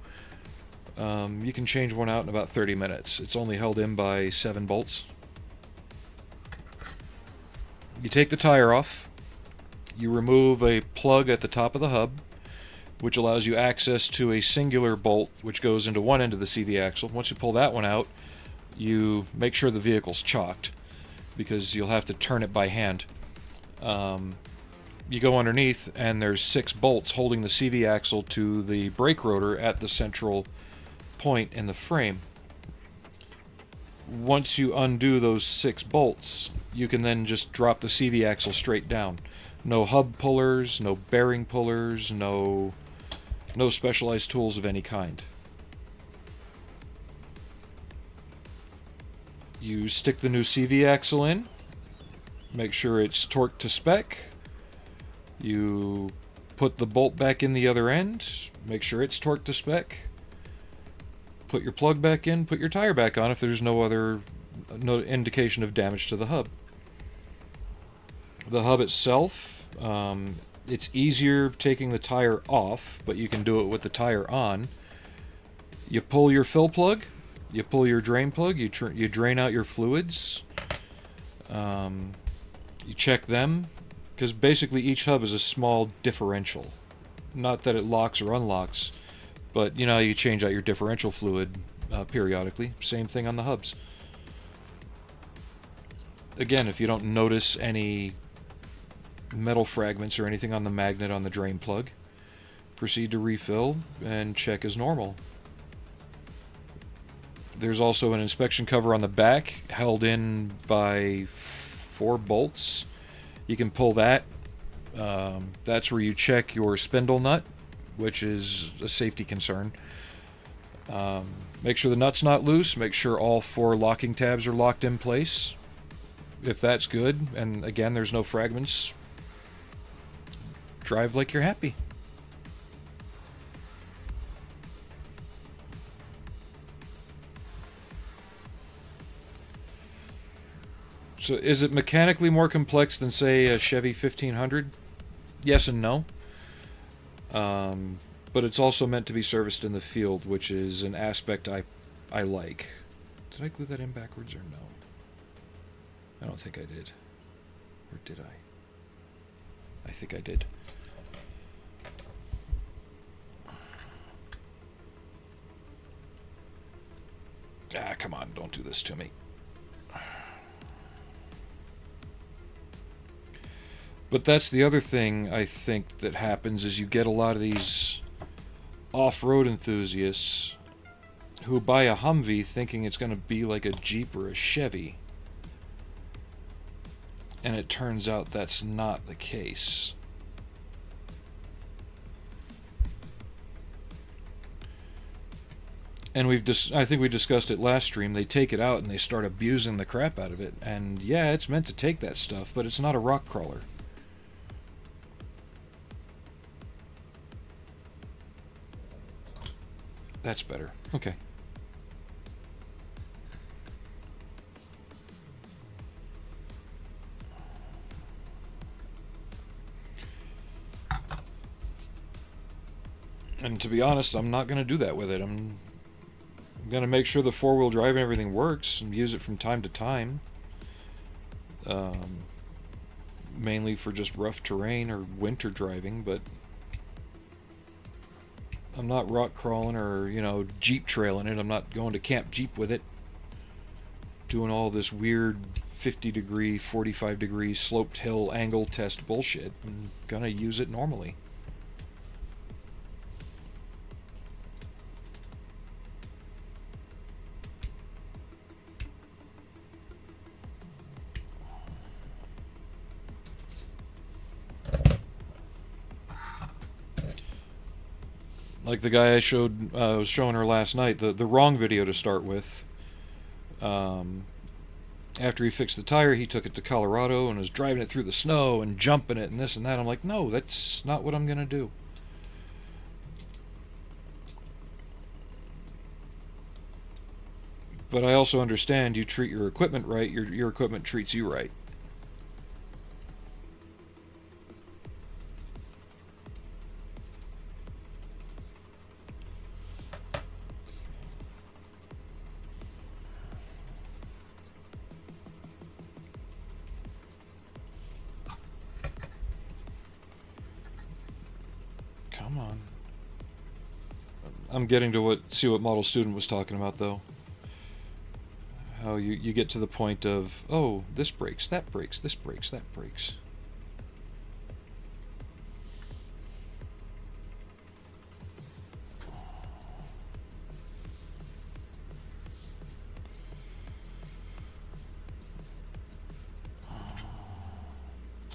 S1: you can change one out in about 30 minutes. It's only held in by 7 bolts. You take the tire off. You remove a plug at the top of the hub, which allows you access to a singular bolt which goes into one end of the CV axle. Once you pull that one out, you make sure the vehicle's chocked, because you'll have to turn it by hand. You go underneath, and there's 6 bolts holding the CV axle to the brake rotor at the central point in the frame. Once you undo those 6 bolts, you can then just drop the CV axle straight down. No hub pullers, no bearing pullers, no specialized tools of any kind. You stick the new CV axle in, make sure it's torqued to spec. You put the bolt back in the other end, make sure it's torqued to spec. Put your plug back in, put your tire back on if there's no indication of damage to the hub. The hub itself, it's easier taking the tire off, but you can do it with the tire on. You pull your fill plug, you pull your drain plug, you drain out your fluids. You check them, because basically each hub is a small differential. Not that it locks or unlocks, but you know, you change out your differential fluid periodically. Same thing on the hubs. Again, if you don't notice any metal fragments or anything on the magnet on the drain plug, proceed to refill and check as normal. There's also an inspection cover on the back held in by 4 bolts. You can pull that. That's where you check your spindle nut, which is a safety concern. Make sure the nut's not loose. Make sure all 4 locking tabs are locked in place. If that's good, and again there's no fragments, drive like you're happy. So is it mechanically more complex than, say, a Chevy 1500? Yes and no. But it's also meant to be serviced in the field, which is an aspect I like. Did I glue that in backwards or no? I don't think I did. Or did I? I think I did. Ah, come on, don't do this to me. But that's the other thing I think that happens, is you get a lot of these off-road enthusiasts who buy a Humvee thinking it's going to be like a Jeep or a Chevy. And it turns out that's not the case. And I think we discussed it last stream. They take it out and they start abusing the crap out of it. And yeah, it's meant to take that stuff, but it's not a rock crawler. That's better. Okay. And to be honest, I'm not going to do that with it. I'm going to make sure the four-wheel drive and everything works and use it from time to time. Mainly for just rough terrain or winter driving, but I'm not rock crawling or, Jeep trailing it. I'm not going to Camp Jeep with it. Doing all this weird 50 degree, 45 degree sloped hill angle test bullshit. I'm gonna use it normally. Like the guy I was showing her last night, the wrong video to start with. After he fixed the tire, he took it to Colorado and was driving it through the snow and jumping it and this and that. I'm like, no, that's not what I'm going to do. But I also understand you treat your equipment right, your equipment treats you right. Come on. I'm getting to see what Model Student was talking about, though. How you get to the point of, oh, this breaks, that breaks, this breaks, that breaks.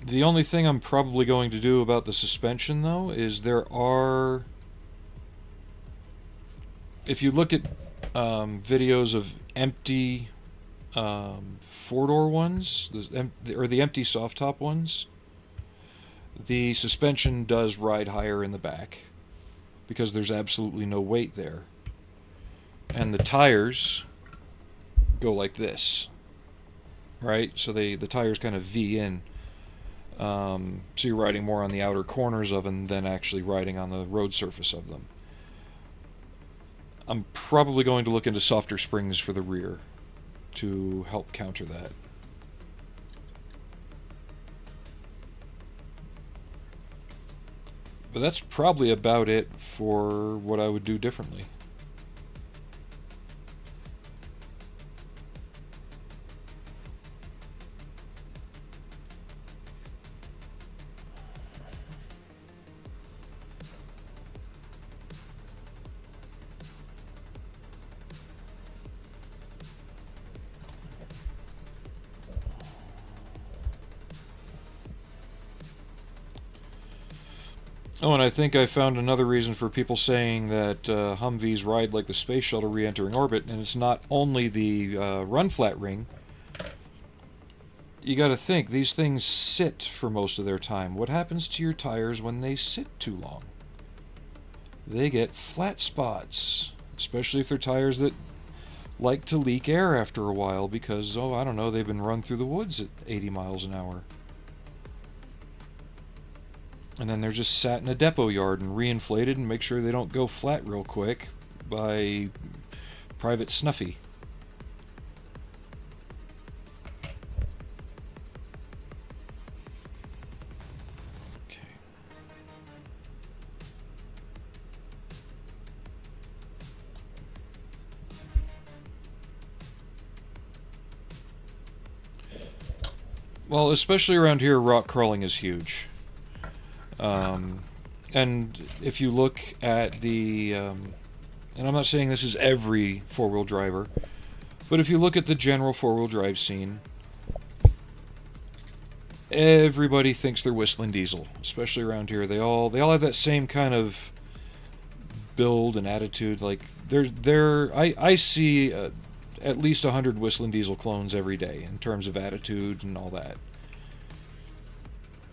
S1: The only thing I'm probably going to do about the suspension, though, is if you look at videos of empty four-door ones, or the empty soft-top ones, the suspension does ride higher in the back because there's absolutely no weight there. And the tires go like this, right? So the tires kind of V in. So you're riding more on the outer corners of them than actually riding on the road surface of them. I'm probably going to look into softer springs for the rear to help counter that. But that's probably about it for what I would do differently. Oh, and I think I found another reason for people saying that Humvees ride like the space shuttle re-entering orbit, and it's not only the run-flat ring. You gotta think, these things sit for most of their time. What happens to your tires when they sit too long? They get flat spots, especially if they're tires that like to leak air after a while because, oh, I don't know, they've been run through the woods at 80 miles an hour. And then they're just sat in a depot yard and reinflated and make sure they don't go flat real quick by Private Snuffy. Okay. Well, especially around here, rock crawling is huge. And if you look at the, and I'm not saying this is every four-wheel driver, but if you look at the general four-wheel drive scene, everybody thinks they're whistling diesel, especially around here. They all have that same kind of build and attitude. Like I see at least 100 whistling diesel clones every day in terms of attitude and all that.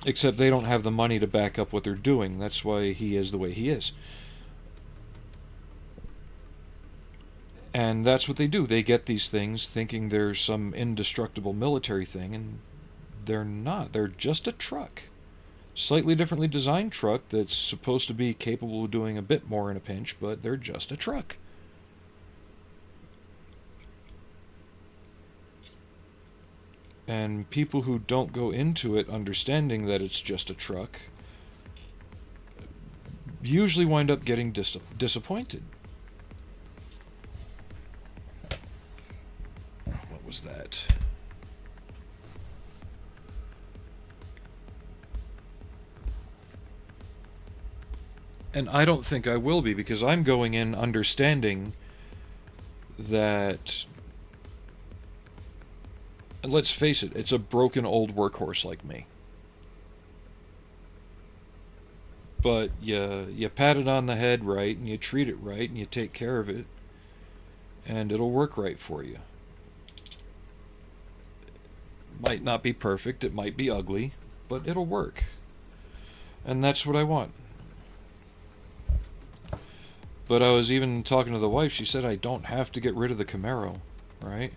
S1: Except they don't have the money to back up what they're doing. That's why he is the way he is. And that's what they do. They get these things thinking they're some indestructible military thing, and they're not. They're just a truck. Slightly differently designed truck that's supposed to be capable of doing a bit more in a pinch, but they're just a truck. And people who don't go into it understanding that it's just a truck usually wind up getting disappointed. What was that? And I don't think I will be, because I'm going in understanding that, and let's face it, it's a broken old workhorse like me. But you pat it on the head right, and you treat it right, and you take care of it, and it'll work right for you. Might not be perfect, it might be ugly, but it'll work. And that's what I want. But I was even talking to the wife, she said I don't have to get rid of the Camaro, right?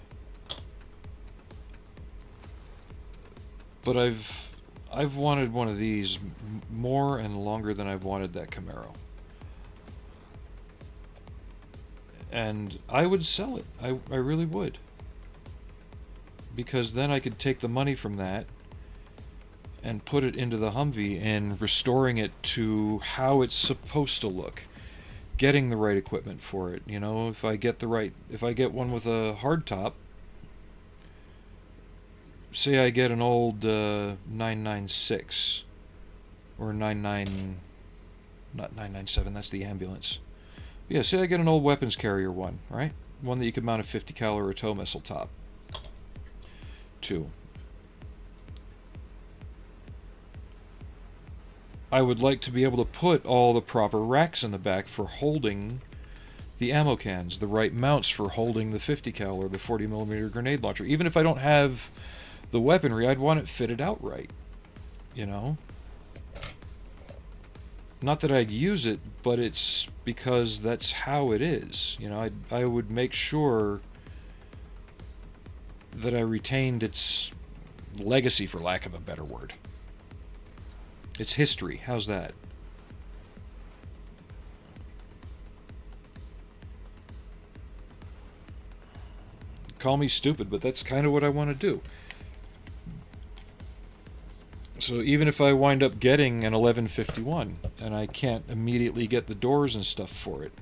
S1: But I've wanted one of these more and longer than I've wanted that Camaro. And I would sell it. I really would. Because then I could take the money from that and put it into the Humvee and restoring it to how it's supposed to look. Getting the right equipment for it. You know, if I get one with a hard top, say I get an old 996 or 99, not 997, that's the ambulance. Yeah, say I get an old weapons carrier one, right? One that you could mount a 50 cal or a tow missile top to. I would like to be able to put all the proper racks in the back for holding the ammo cans, the right mounts for holding the 50 cal or the 40mm grenade launcher. Even if I don't have the weaponry, I'd want it fitted out right, you know? Not that I'd use it, but it's because that's how it is. You know, I would make sure that I retained its legacy, for lack of a better word. Its history. How's that? Call me stupid, but that's kind of what I want to do. So even if I wind up getting an 1151 and I can't immediately get the doors and stuff for it,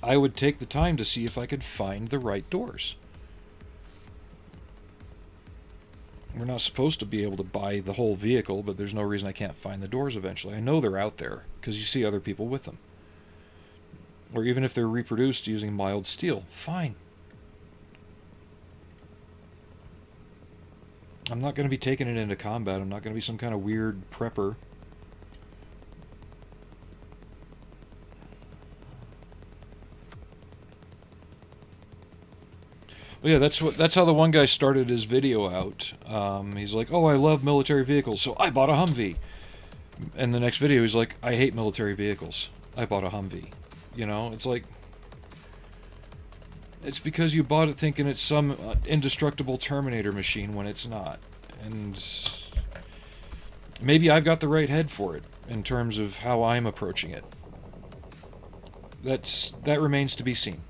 S1: I would take the time to see if I could find the right doors. We're not supposed to be able to buy the whole vehicle, but there's no reason I can't find the doors eventually. I know they're out there because you see other people with them. Or even if they're reproduced using mild steel, fine. I'm not going to be taking it into combat. I'm not going to be some kind of weird prepper. Well, yeah, that's how the one guy started his video out. He's like, "Oh, I love military vehicles, so I bought a Humvee." And the next video, he's like, "I hate military vehicles. I bought a Humvee." You know, it's like, it's because you bought it thinking it's some indestructible Terminator machine when it's not. And maybe I've got the right head for it in terms of how I'm approaching it. That remains to be seen.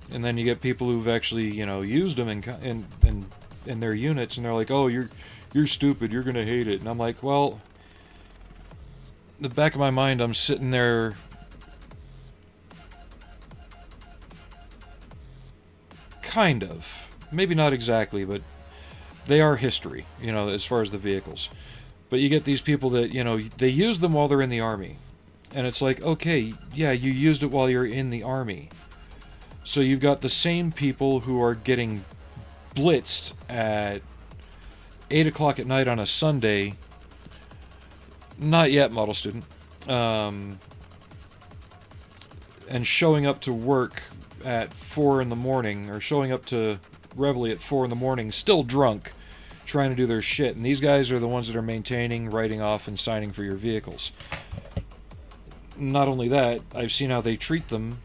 S1: And then you get people who've actually, you know, used them in their units, and they're like, "Oh, you're stupid. You're gonna hate it." And I'm like, well, in the back of my mind, I'm sitting there kind of, maybe not exactly, but they are history, you know, as far as the vehicles. But you get these people that, you know, they use them while they're in the army, and it's like, okay, yeah, you used it while you're in the army. So you've got the same people who are getting blitzed at 8 o'clock at night on a Sunday. Not yet, model student. And showing up to work at 4 in the morning, or showing up to Reveille at 4 in the morning, still drunk, trying to do their shit. And these guys are the ones that are maintaining, writing off, and signing for your vehicles. Not only that, I've seen how they treat them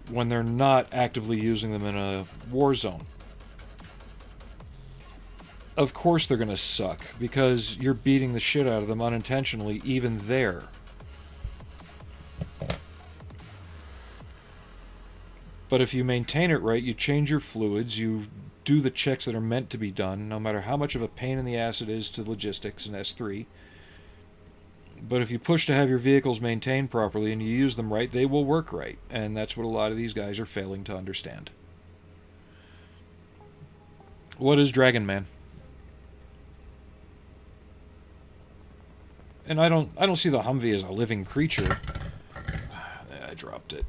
S1: when they're not actively using them in a war zone. Of course they're going to suck, because you're beating the shit out of them unintentionally, even there. But if you maintain it right, you change your fluids, you do the checks that are meant to be done, no matter how much of a pain in the ass it is to logistics in S3. But if you push to have your vehicles maintained properly and you use them right, they will work right. And that's what a lot of these guys are failing to understand. What is Dragon Man? And I don't see the Humvee as a living creature. I dropped it.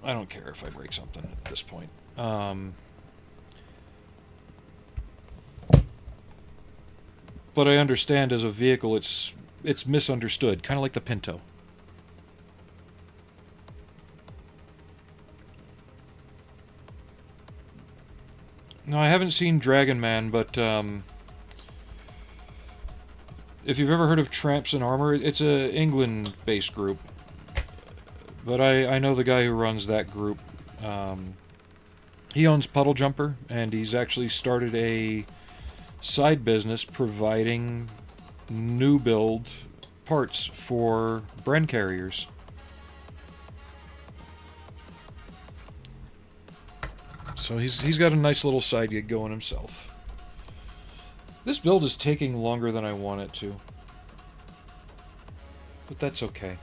S1: I don't care if I break something at this point. But I understand as a vehicle it's misunderstood, kind of like the Pinto. No, I haven't seen Dragon Man, but if you've ever heard of Tramps in Armor, it's a England-based group. But I know the guy who runs that group. He owns Puddle Jumper, and he's actually started a side business providing new build parts for Bren carriers. So he's got a nice little side gig going himself. This build is taking longer than I want it to. But that's okay.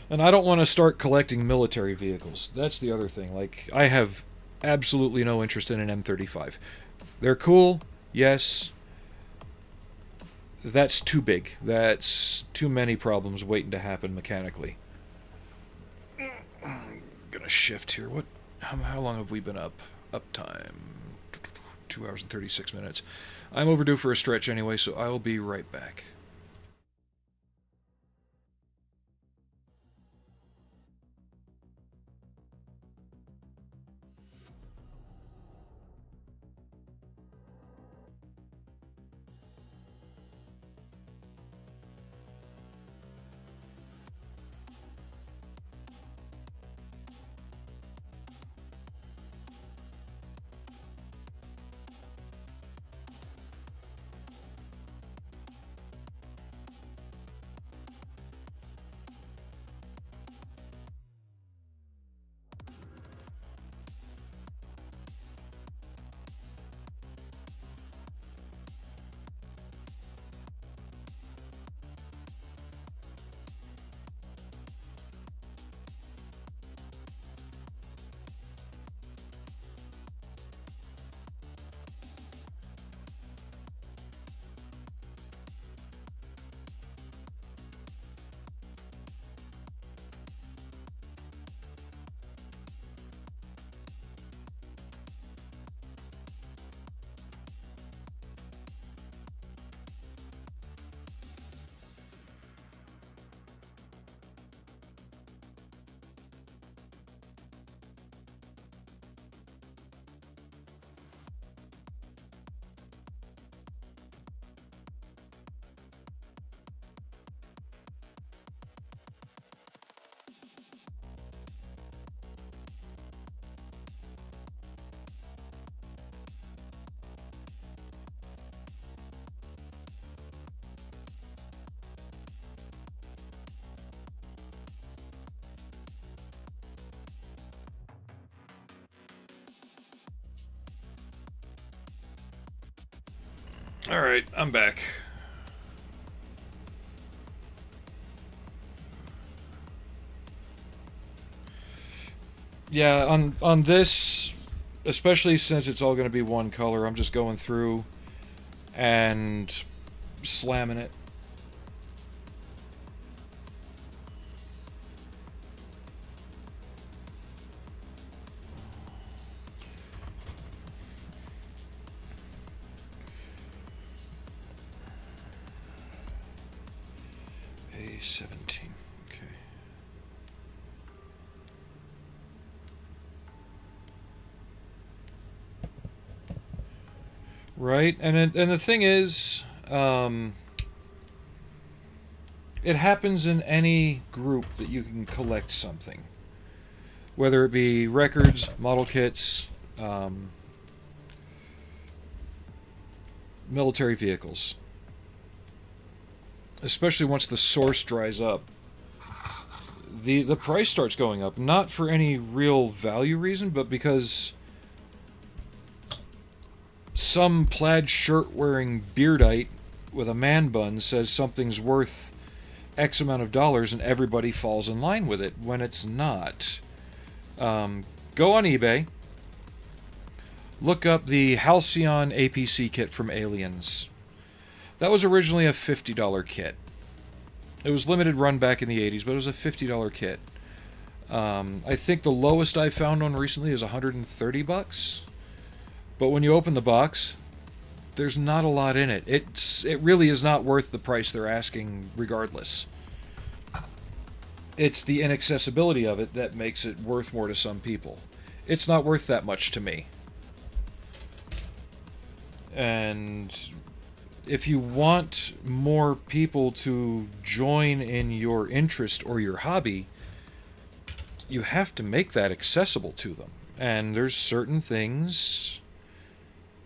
S1: And I don't want to start collecting military vehicles. That's the other thing. Like, I have absolutely no interest in an M35. They're cool, yes. That's too big. That's too many problems waiting to happen mechanically. I'm gonna shift here. How long have we been up? Uptime. 2 hours and 36 minutes. I'm overdue for a stretch anyway, so I'll be right back. Alright, I'm back. Yeah, on this, especially since it's all going to be one color, I'm just going through and slamming it. A17, okay. Right, and the thing is, it happens in any group that you can collect something. Whether it be records, model kits, military vehicles. Especially once the source dries up. the price starts going up, not for any real value reason, but because some plaid shirt wearing beardite with a man bun says something's worth X amount of dollars and everybody falls in line with it when it's not. Go on eBay, look up the Halcyon APC kit from Aliens. That was originally a $50 kit. It was limited run back in the 80s, but it was a $50 kit. I think the lowest I found one recently is $130. But when you open the box, there's not a lot in it. It really is not worth the price they're asking regardless. It's the inaccessibility of it that makes it worth more to some people. It's not worth that much to me. And if you want more people to join in your interest or your hobby, you have to make that accessible to them. And there's certain things,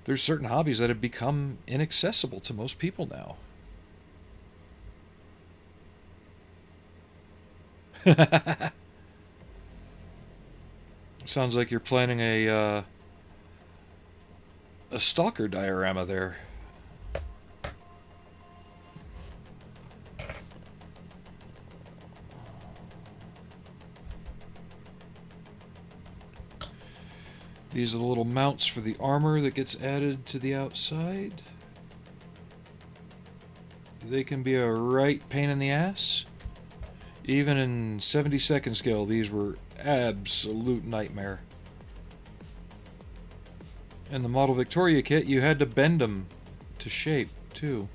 S1: there's certain hobbies that have become inaccessible to most people now. Sounds like you're planning a stalker diorama there. These are the little mounts for the armor that gets added to the outside. They can be a right pain in the ass. Even in 72nd scale, these were absolute nightmare. In the Model Victoria kit, you had to bend them to shape, too.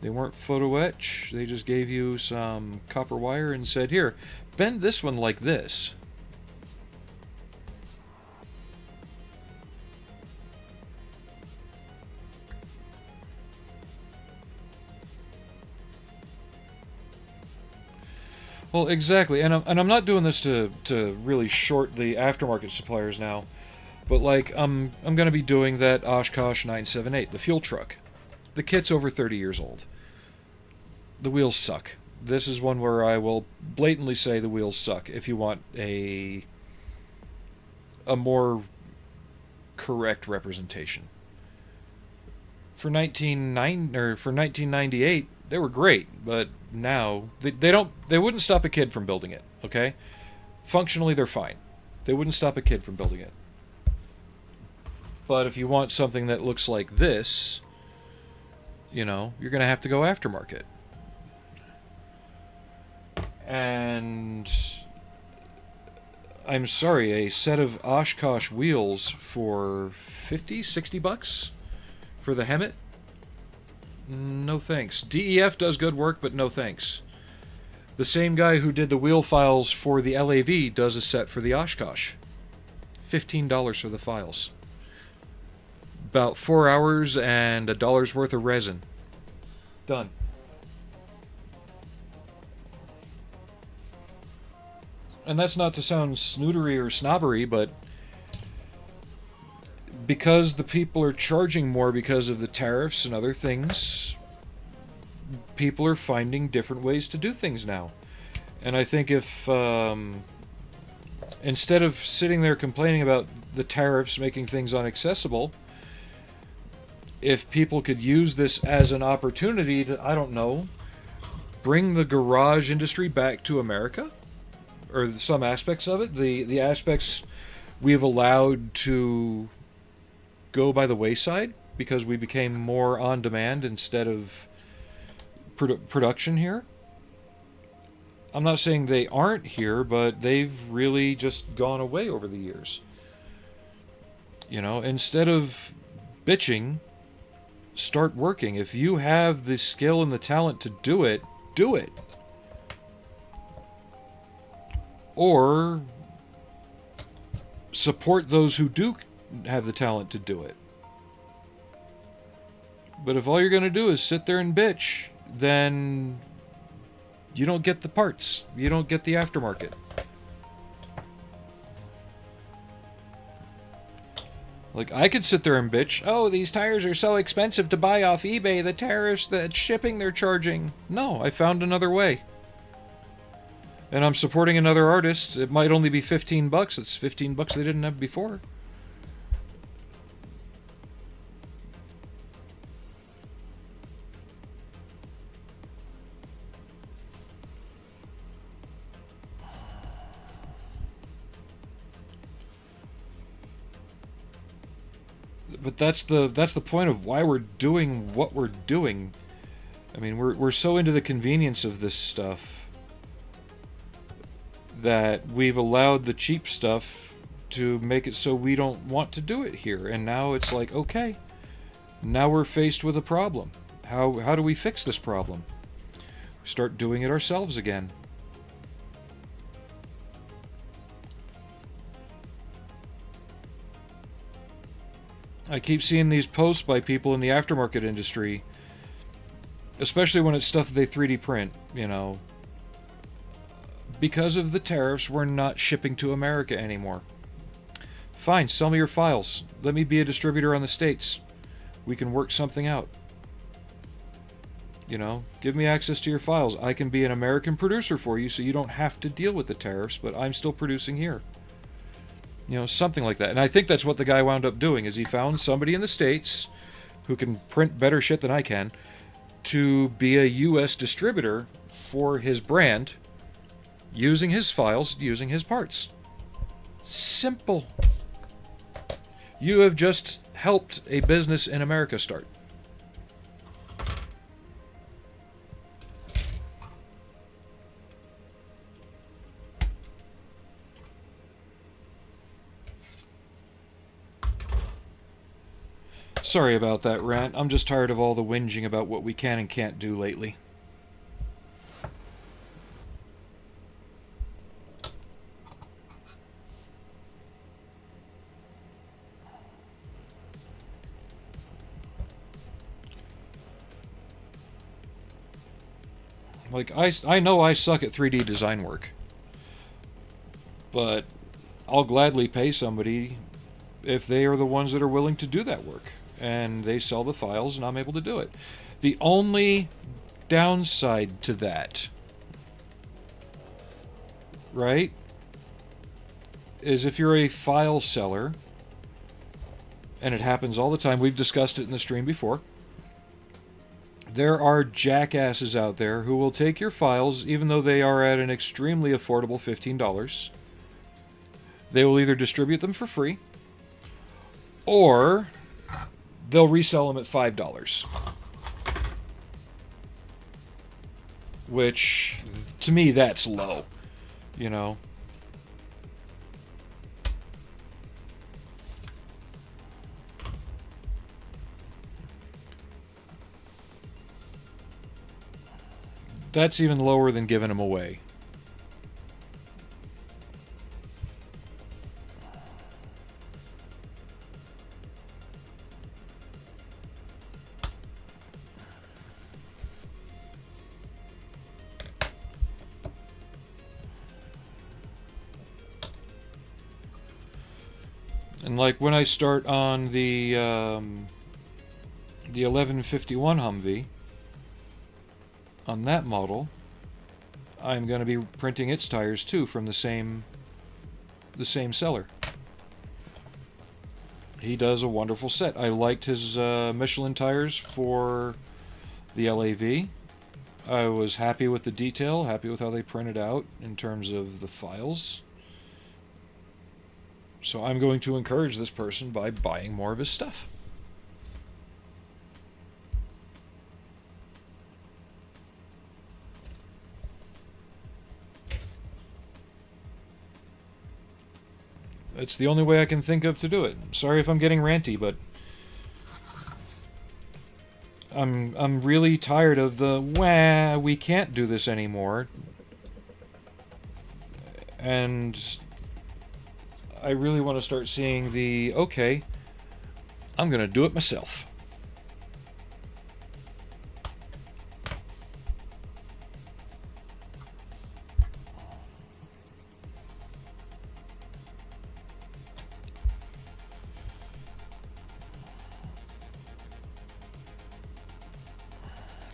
S1: They weren't photo etch. They just gave you some copper wire and said, here, bend this one like this. Well, exactly, and I'm not doing this to really short the aftermarket suppliers now, but like I'm going to be doing that Oshkosh 978, the fuel truck. The kit's over 30 years old. The wheels suck. This is one where I will blatantly say the wheels suck. If you want a more correct representation. For 1998, they were great, but now they wouldn't stop a kid from building it, okay? Functionally they're fine. They wouldn't stop a kid from building it. But if you want something that looks like this, you know, you're going to have to go aftermarket. And I'm sorry, a set of Oshkosh wheels for 50, 60 bucks for the Hemet? No thanks. DEF does good work, but no thanks. The same guy who did the wheel files for the LAV does a set for the Oshkosh. $15 for the files. About 4 hours and $1 worth of resin. Done. And that's not to sound snootery or snobbery, but because the people are charging more because of the tariffs and other things, people are finding different ways to do things now. And I think if instead of sitting there complaining about the tariffs making things inaccessible, if people could use this as an opportunity to, I don't know, bring the garage industry back to America, or some aspects of it, the aspects we've allowed to go by the wayside because we became more on demand instead of production here. I'm not saying they aren't here, but they've really just gone away over the years. You know, instead of bitching, start working. If you have the skill and the talent to do it, do it. Or support those who do have the talent to do it. But if all you're going to do is sit there and bitch, then you don't get the parts. You don't get the aftermarket. Like, I could sit there and bitch, oh, these tires are so expensive to buy off eBay, the tariffs, the shipping they're charging. No, I found another way. And I'm supporting another artist. It might only be 15 bucks. It's 15 bucks they didn't have before. But that's the point of why we're doing what we're doing. I mean, we're so into the convenience of this stuff that we've allowed the cheap stuff to make it so we don't want to do it here. And now it's like, okay, now we're faced with a problem. How do we fix this problem? Start doing it ourselves again. I keep seeing these posts by people in the aftermarket industry, especially when it's stuff that they 3D print, you know. Because of the tariffs, we're not shipping to America anymore. Fine, sell me your files. Let me be a distributor on the States. We can work something out. You know, give me access to your files. I can be an American producer for you so you don't have to deal with the tariffs, but I'm still producing here. You know, something like that. And I think that's what the guy wound up doing, is he found somebody in the States who can print better shit than I can to be a U.S. distributor for his brand, using his files, using his parts. Simple. You have just helped a business in America start. Sorry about that rant. I'm just tired of all the whinging about what we can and can't do lately. Like, I know I suck at 3D design work, but I'll gladly pay somebody if they are the ones that are willing to do that work. And they sell the files and I'm able to do it. The only downside to that, right, is if you're a file seller, and it happens all the time, we've discussed it in the stream before, there are jackasses out there who will take your files, even though they are at an extremely affordable $15. They will either distribute them for free, or they'll resell them at $5. Which, to me, that's low. You know? That's even lower than giving them away. And like when I start on the 1151 Humvee, on that model, I'm going to be printing its tires too from the same seller. He does a wonderful set. I liked his Michelin tires for the LAV. I was happy with the detail, happy with how they printed out in terms of the files. So I'm going to encourage this person by buying more of his stuff. It's the only way I can think of to do it. Sorry if I'm getting ranty, but I'm really tired of the wah, we can't do this anymore. And I really want to start seeing the, okay, I'm going to do it myself.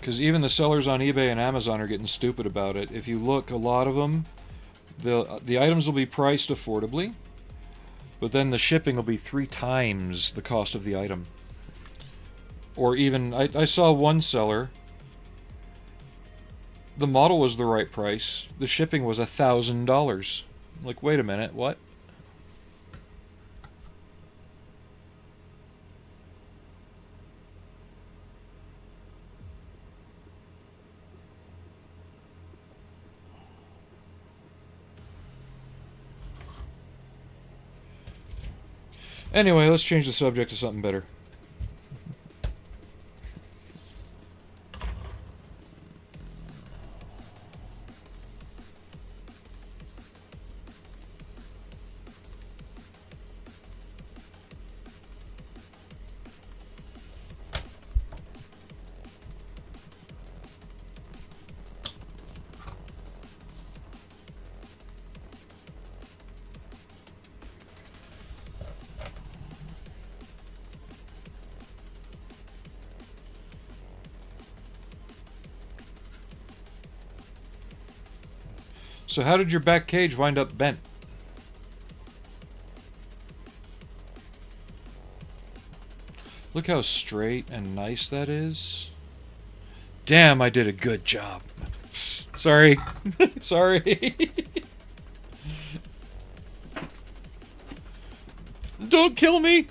S1: Because even the sellers on eBay and Amazon are getting stupid about it. If you look, a lot of them, The items will be priced affordably, but then the shipping will be 3 times the cost of the item. Or even, I saw one seller, the model was the right price, the shipping was $1,000. Like, wait a minute, what? Anyway, let's change the subject to something better. So how did your back cage wind up bent? Look how straight and nice that is. Damn, I did a good job. Sorry. Sorry. Don't kill me.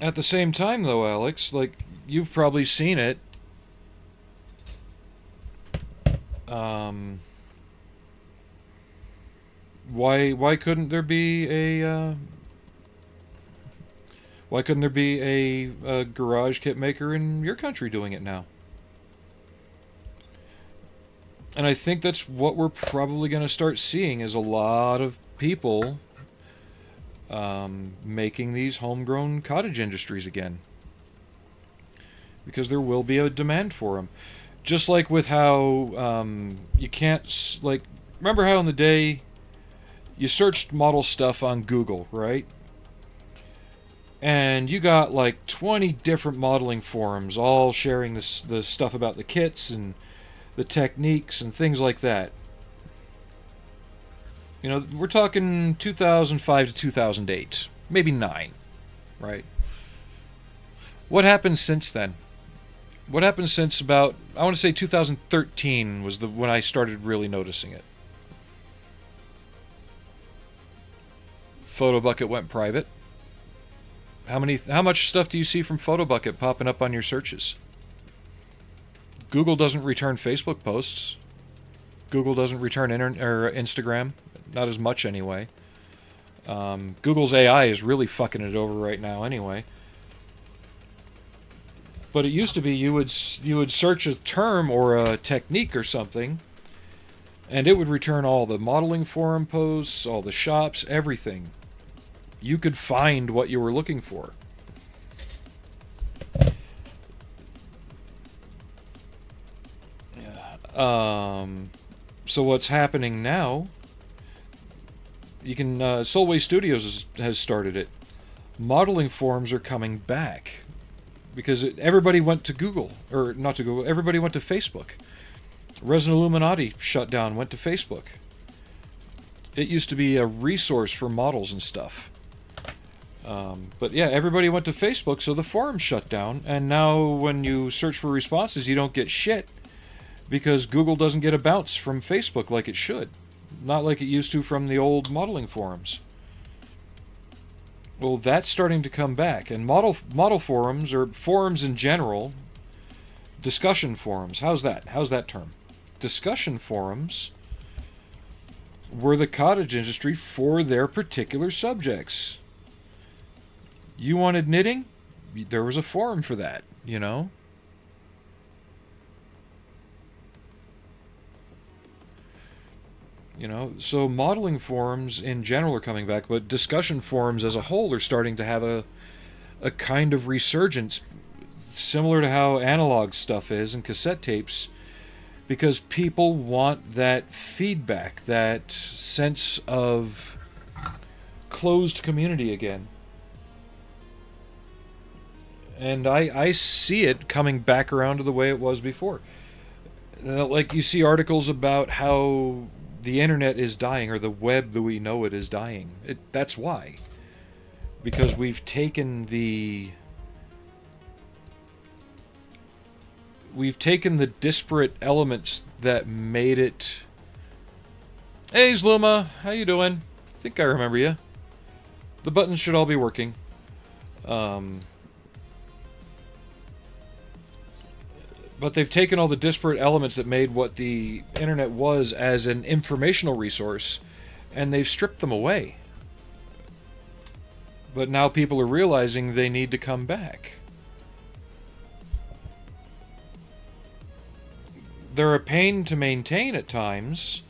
S1: At the same time, though, Alex, like, you've probably seen it. Why couldn't there be a why couldn't there be a garage kit maker in your country doing it now? And I think that's what we're probably going to start seeing, is a lot of people making these homegrown cottage industries again, because there will be a demand for them. Just like with how you can't, like, remember how in the day you searched model stuff on Google, right? And you got like 20 different modeling forums all sharing the stuff about the kits and the techniques and things like that. You know, we're talking 2005 to 2008, maybe 9, right? What happened since then? What happened since about, I want to say 2013 was when I started really noticing it. PhotoBucket went private. How much stuff do you see from PhotoBucket popping up on your searches? Google doesn't return Facebook posts. Google doesn't return Instagram. Not as much anyway. Google's AI is really fucking it over right now anyway. But it used to be you would search a term or a technique or something, and it would return all the modeling forum posts, all the shops, everything. You could find what you were looking for. Yeah. So what's happening now? You can Solway Studios has started it. Modeling forums are coming back because everybody went to Google, or not to Google. Everybody went to Facebook. Resident Illuminati shut down, went to Facebook. It used to be a resource for models and stuff. But yeah, everybody went to Facebook, so the forum shut down, and now when you search for responses, you don't get shit because Google doesn't get a bounce from Facebook like it should. Not like it used to from the old modeling forums. Well, that's starting to come back, and model forums, or forums in general, discussion forums, how's that term? Discussion forums were the cottage industry for their particular subjects. You wanted knitting? There was a forum for that, you know? You know, so modeling forums in general are coming back, but discussion forums as a whole are starting to have a kind of resurgence, similar to how analog stuff is and cassette tapes, because people want that feedback, that sense of closed community again. And I see it coming back around to the way it was before. Like, you see articles about how the internet is dying, or the web that we know it is dying. That's why. Because we've taken the disparate elements that made it. Hey, Zluma, how you doing? I think I remember you. The buttons should all be working. But they've taken all the disparate elements that made what the internet was as an informational resource, and they've stripped them away. But now people are realizing they need to come back. They're a pain to maintain at times,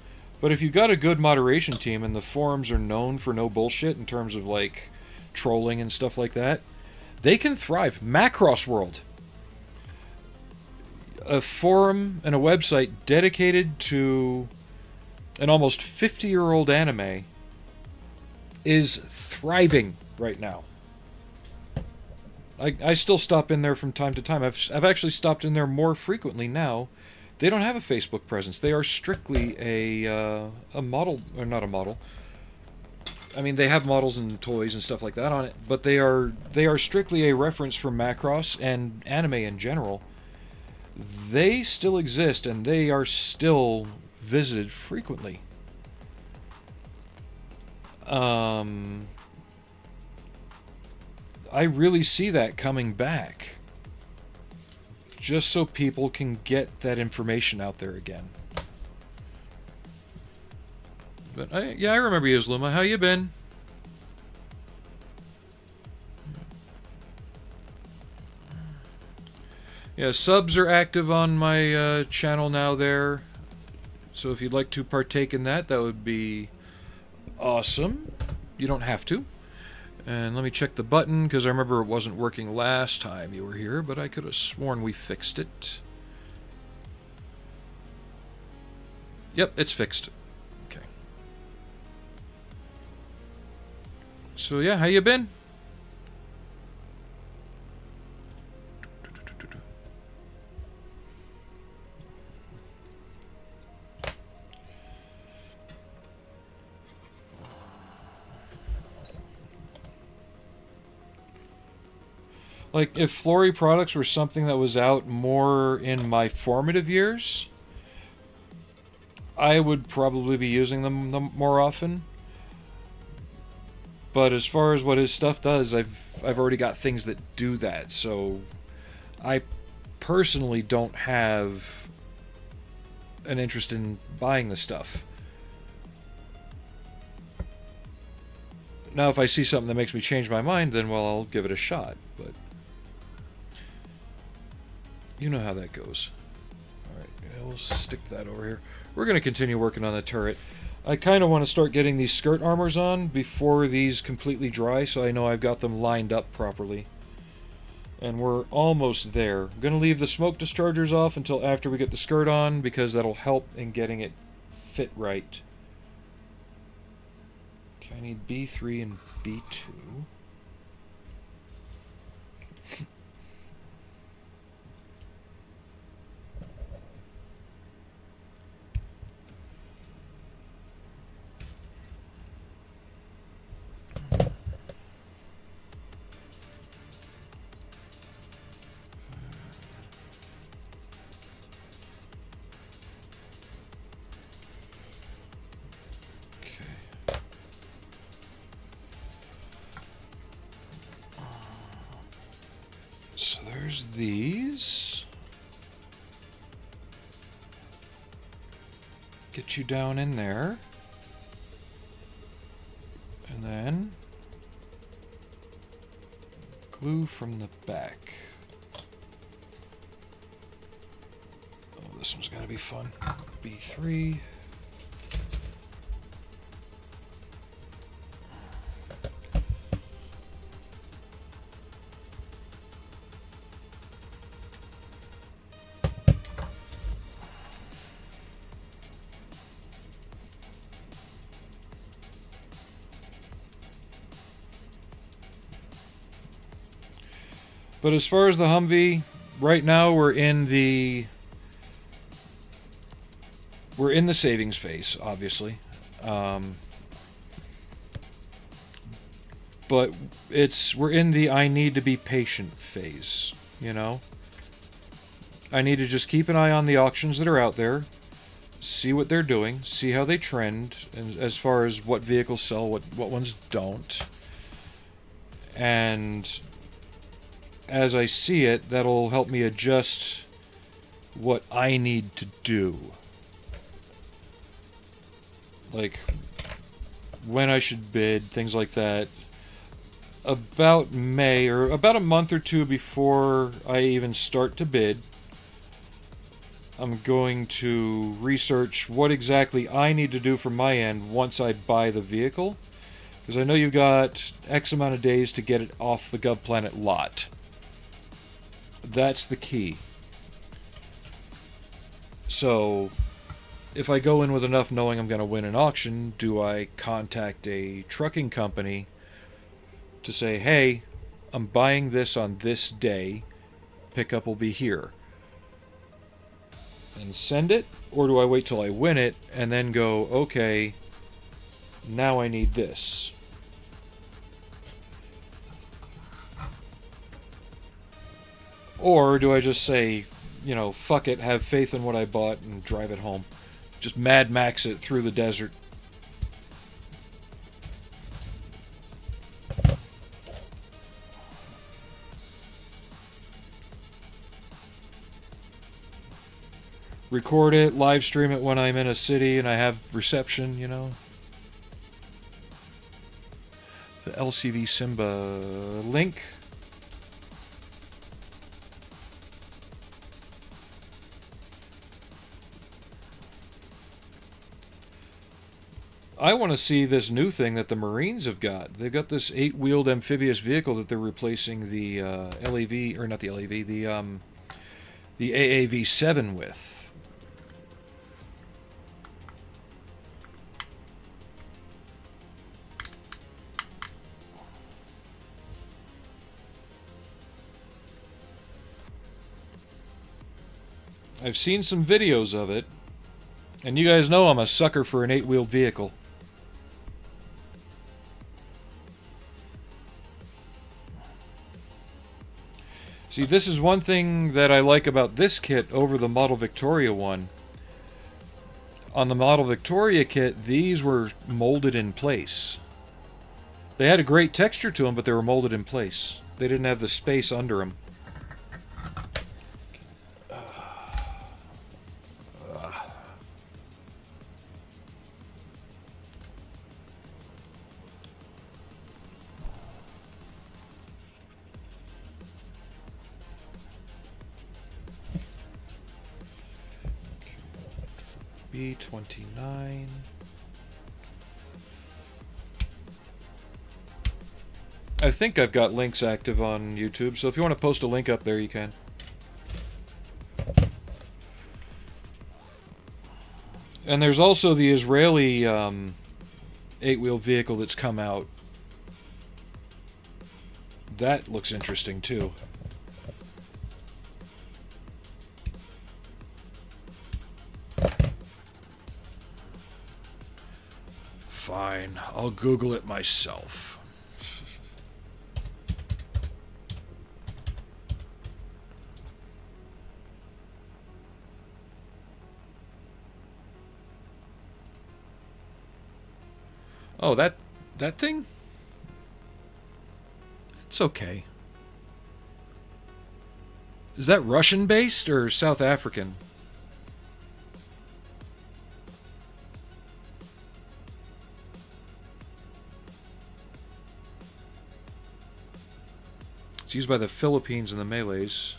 S1: but if you've got a good moderation team, and the forums are known for no bullshit in terms of, like, trolling and stuff like that, they can thrive. Macross World, a forum and a website dedicated to an almost 50-year-old anime, is thriving right now. I still stop in there from time to time. I've actually stopped in there more frequently now. They don't have a Facebook presence. They are strictly a model, or not a model. I mean, they have models and toys and stuff like that on it, but they are strictly a reference for Macross and anime in general. They still exist, and they are still visited frequently. I really see that coming back, just so people can get that information out there again. But I remember you, Zluma. How you been? Yeah, subs are active on my channel now there. So if you'd like to partake in that, that would be awesome. You don't have to. And let me check the button, because I remember it wasn't working last time you were here, but I could have sworn we fixed it. Yep, it's fixed. Okay. So yeah, how you been? Like, if Flory products were something that was out more in my formative years, I would probably be using them more often. But as far as what his stuff does, I've already got things that do that, so I personally don't have an interest in buying the stuff. Now, if I see something that makes me change my mind, then, well, I'll give it a shot, but you know how that goes. Alright, we'll stick that over here. We're going to continue working on the turret. I kind of want to start getting these skirt armors on before these completely dry, so I know I've got them lined up properly. And we're almost there. I'm going to leave the smoke dischargers off until after we get the skirt on, because that'll help in getting it fit right. Okay, I need B3 and B2. So there's these. Get you down in there. And then glue from the back. Oh, this one's gonna be fun. B3. But as far as the Humvee, right now we're in the savings phase, obviously. But we're in the I need to be patient phase, you know? I need to just keep an eye on the auctions that are out there, see what they're doing, see how they trend, and as far as what vehicles sell, what ones don't. And as I see it, that'll help me adjust what I need to do. Like, when I should bid, things like that. About May, or about a month or two before I even start to bid, I'm going to research what exactly I need to do from my end once I buy the vehicle. Because I know you've got X amount of days to get it off the GovPlanet lot. That's the key. So, if I go in with enough knowing I'm going to win an auction, do I contact a trucking company to say, hey, I'm buying this on this day, pickup will be here, and send it? Or do I wait till I win it and then go, okay, now I need this? Or do I just say, you know, fuck it, have faith in what I bought and drive it home? Just Mad Max it through the desert. Record it, live stream it when I'm in a city and I have reception, you know. The LCV Simba link. I want to see this new thing that the Marines have got. They've got this 8-wheeled amphibious vehicle that they're replacing the LAV, or not the LAV, the AAV-7 with. I've seen some videos of it, and you guys know I'm a sucker for an 8-wheeled vehicle. See, this is one thing that I like about this kit over the Model Victoria one. On the Model Victoria kit, these were molded in place. They had a great texture to them, but they were molded in place. They didn't have the space under them. B29. I think I've got links active on YouTube, so if you want to post a link up there, you can. And there's also the Israeli 8-wheel vehicle that's come out. That looks interesting, too. Fine, I'll Google it myself. Oh, that thing? It's okay. Is that Russian-based or South African? It's used by the Philippines and the Malays.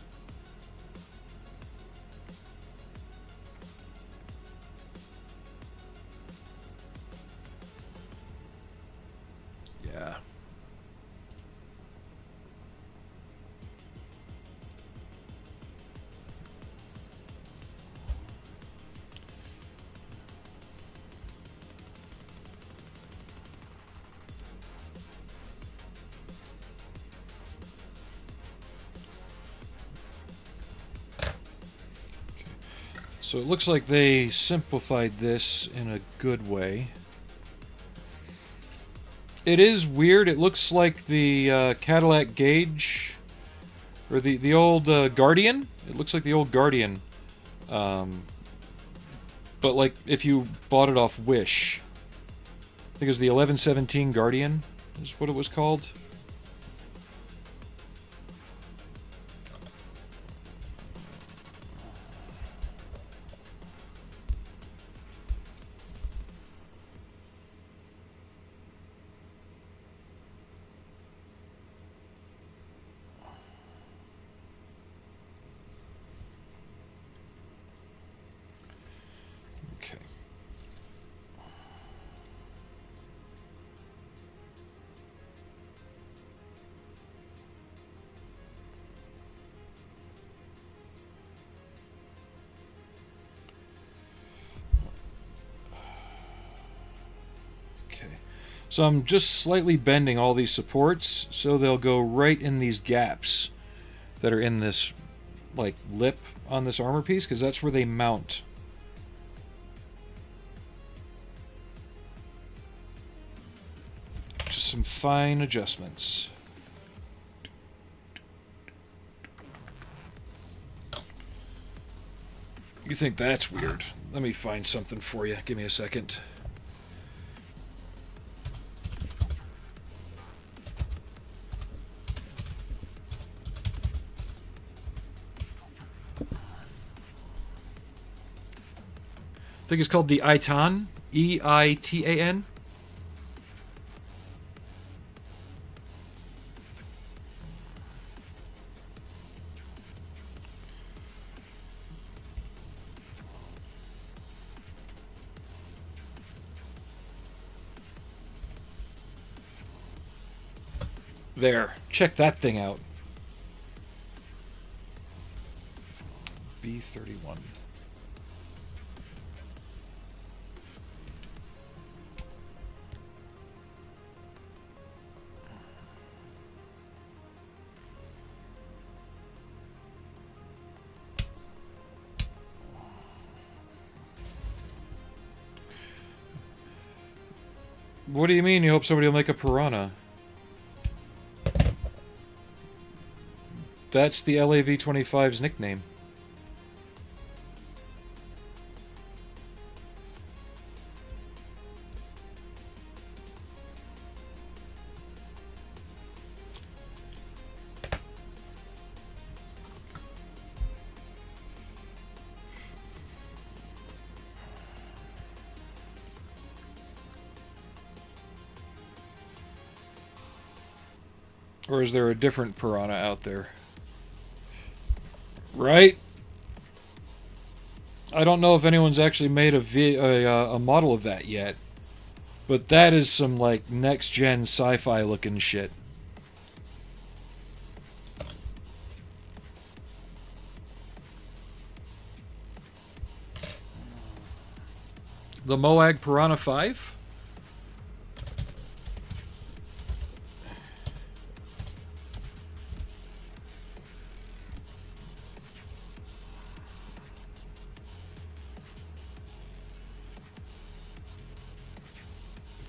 S1: Yeah. So it looks like they simplified this in a good way. It is weird. It looks like the Cadillac Gauge, or the old Guardian. It looks like the old Guardian, but like if you bought it off Wish. I think it was the 1117 Guardian is what it was called. Okay. So I'm just slightly bending all these supports so they'll go right in these gaps that are in this like lip on this armor piece, because that's where they mount. Just some fine adjustments. You think that's weird? Let me find something for you. Give me a second. I think it's called the Eitan. E-I-T-A-N. There. Check that thing out. B31. What do you mean you hope somebody will make a piranha? That's the LAV-25's nickname. Or is there a different piranha out there? Right? I don't know if anyone's actually made a model of that yet. But that is some, like, next-gen sci-fi looking shit. The Moag Piranha 5?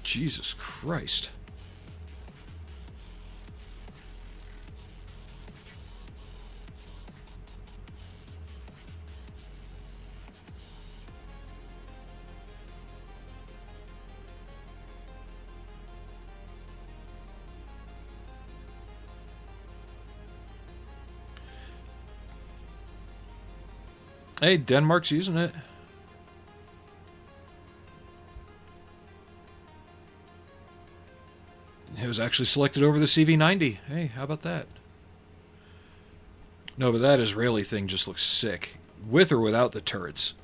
S1: Jesus Christ. Hey, Denmark's using it. It was actually selected over the CV90. Hey, how about that? No, but that Israeli thing just looks sick. With or without the turrets.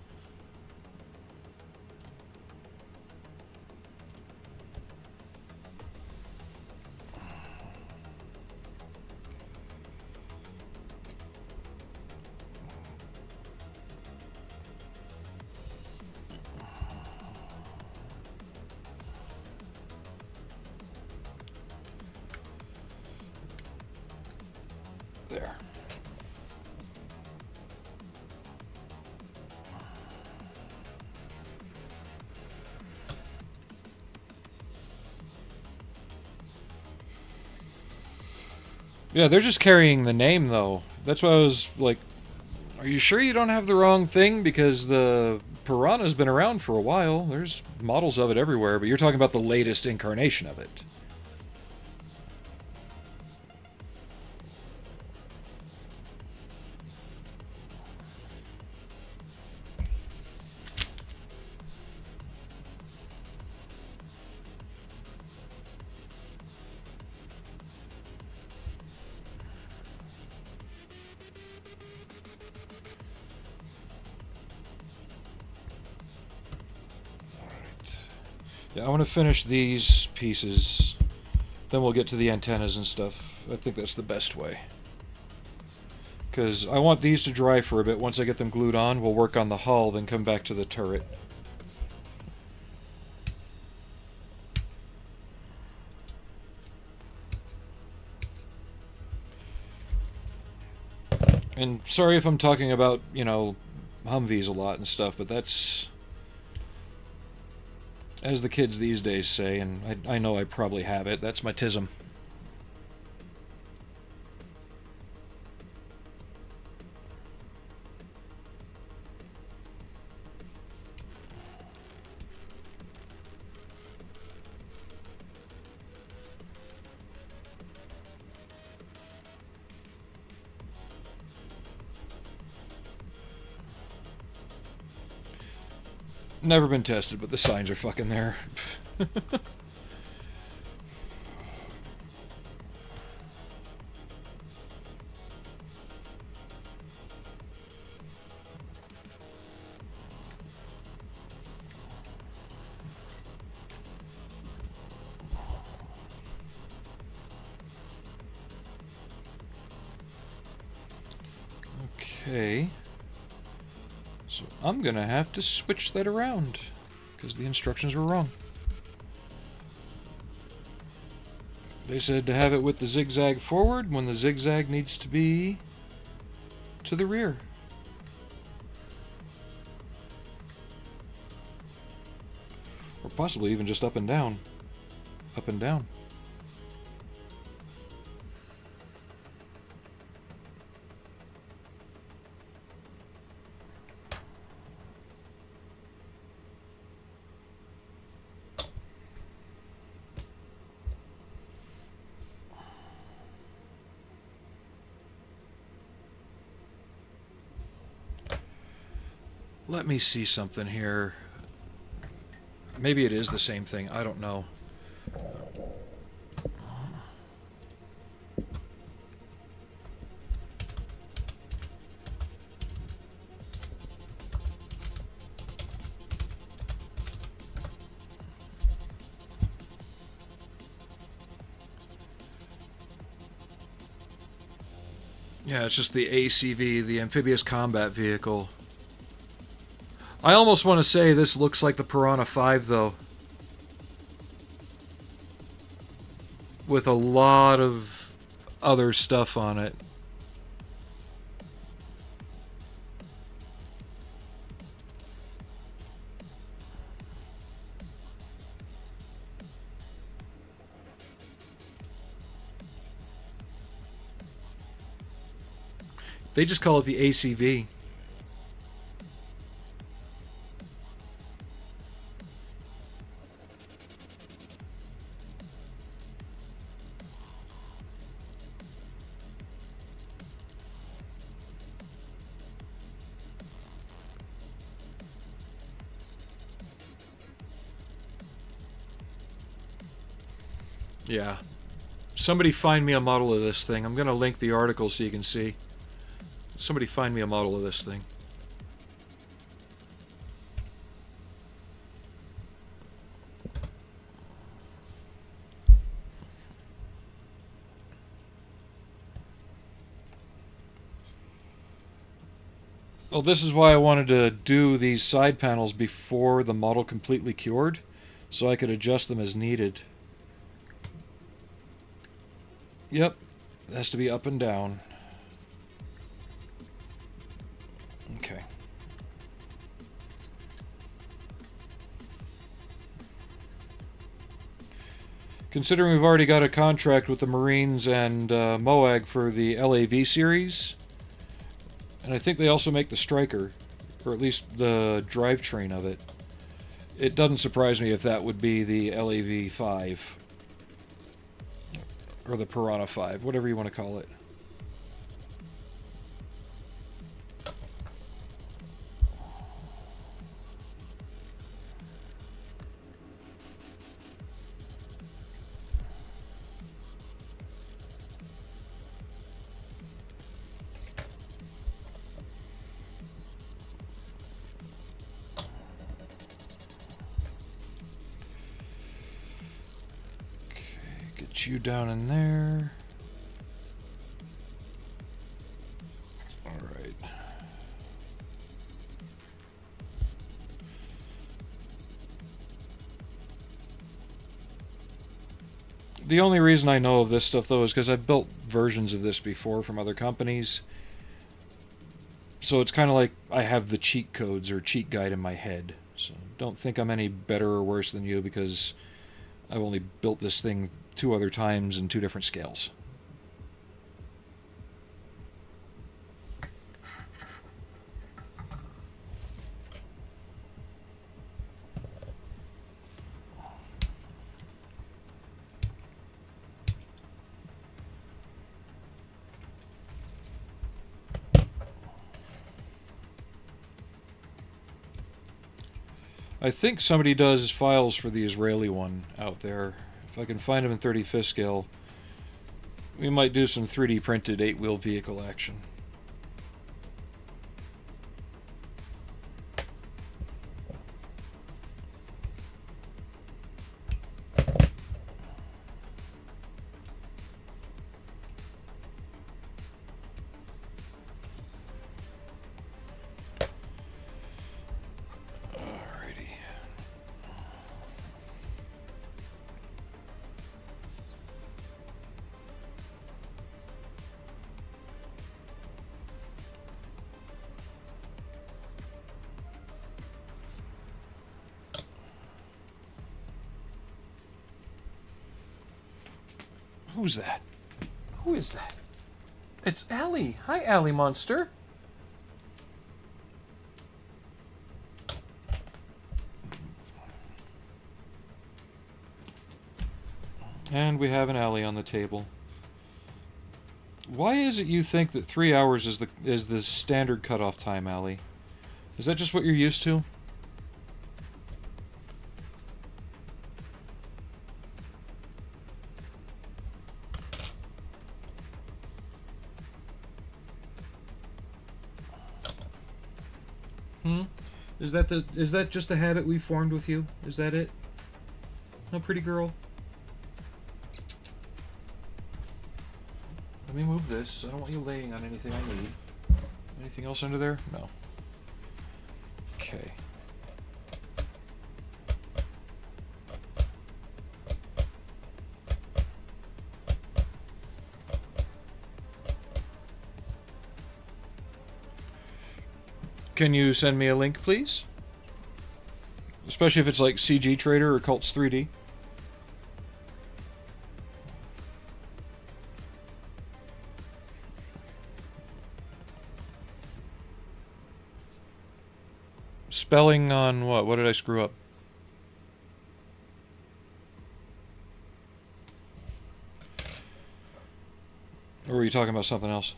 S1: There. Yeah, they're just carrying the name, though. That's why I was like, are you sure you don't have the wrong thing? Because the Piranha's been around for a while. There's models of it everywhere, but you're talking about the latest incarnation of it. Yeah, I want to finish these pieces. Then we'll get to the antennas and stuff. I think that's the best way. Because I want these to dry for a bit. Once I get them glued on, we'll work on the hull, then come back to the turret. And sorry if I'm talking about, Humvees a lot and stuff, but that's, as the kids these days say, and I know I probably have it, that's my tism. Never been tested, but the signs are fucking there. Okay. So I'm gonna have to switch that around because the instructions were wrong. They said to have it with the zigzag forward when the zigzag needs to be to the rear. Or possibly even just up and down. Up and down. Let me see something here. Maybe it is the same thing. I don't know. Yeah, it's just the ACV, the Amphibious Combat Vehicle. I almost want to say this looks like the Piranha 5, though. With a lot of other stuff on it. They just call it the ACV. Yeah. Somebody find me a model of this thing. I'm going to link the article so you can see. Somebody find me a model of this thing. Well, this is why I wanted to do these side panels before the model completely cured, so I could adjust them as needed. Yep, it has to be up and down. Okay. Considering we've already got a contract with the Marines and MOAG for the LAV series, and I think they also make the Striker, or at least the drivetrain of it, it doesn't surprise me if that would be the LAV 5. Or the Piranha 5, whatever you want to call it. You down in there. All right. The only reason I know of this stuff, though, is because I've built versions of this before from other companies. So it's kind of like I have the cheat codes or cheat guide in my head. So don't think I'm any better or worse than you because I've only built this thing 2 other times in 2 different scales. I think somebody does files for the Israeli one out there. If I can find them in 35th scale, we might do some 3D printed 8-wheel vehicle action. Who's that? Who is that? It's Allie. Hi, Allie Monster. And we have an Allie on the table. Why is it you think that 3 hours is the standard cutoff time, Allie? Is that just what you're used to? Is that just a habit we formed with you? Is that it? No, pretty girl. Let me move this. I don't want you laying on anything I need. Anything else under there? No. Okay. Can you send me a link, please? Especially if it's like CG Trader or Cults 3D. Spelling on what? What did I screw up? Or were you talking about something else?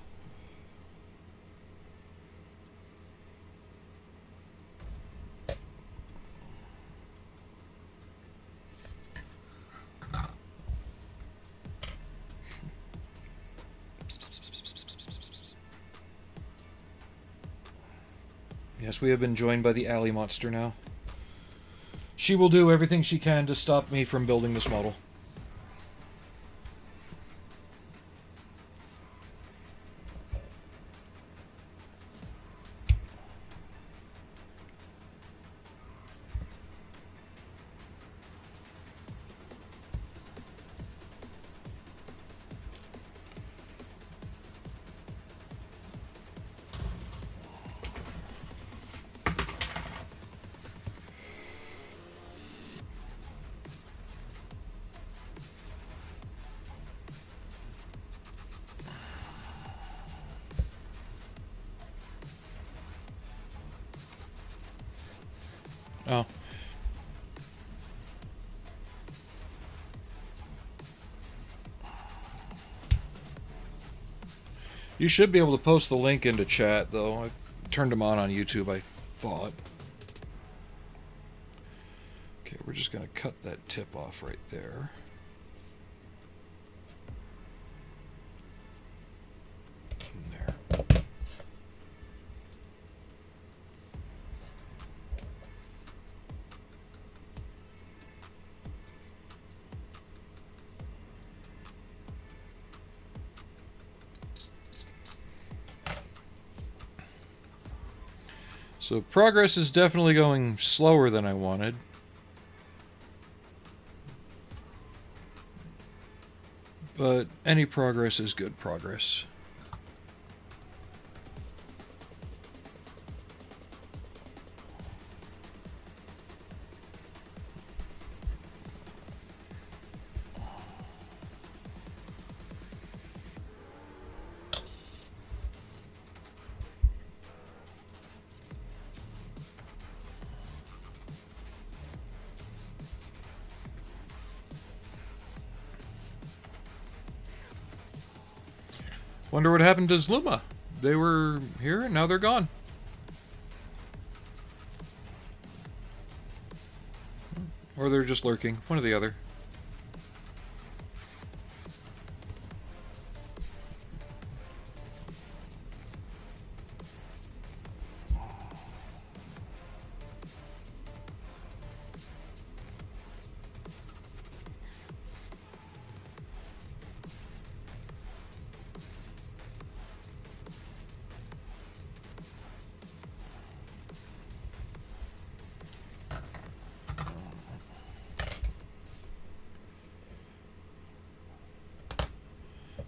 S1: Yes, we have been joined by the Alley Monster now. She will do everything she can to stop me from building this model. Oh. You should be able to post the link into chat, though. I turned them on YouTube, I thought. Okay, we're just going to cut that tip off right there. There. So progress is definitely going slower than I wanted. But any progress is good progress. Wonder what happened to Zluma. They were here and now they're gone. Or they're just lurking. One or the other.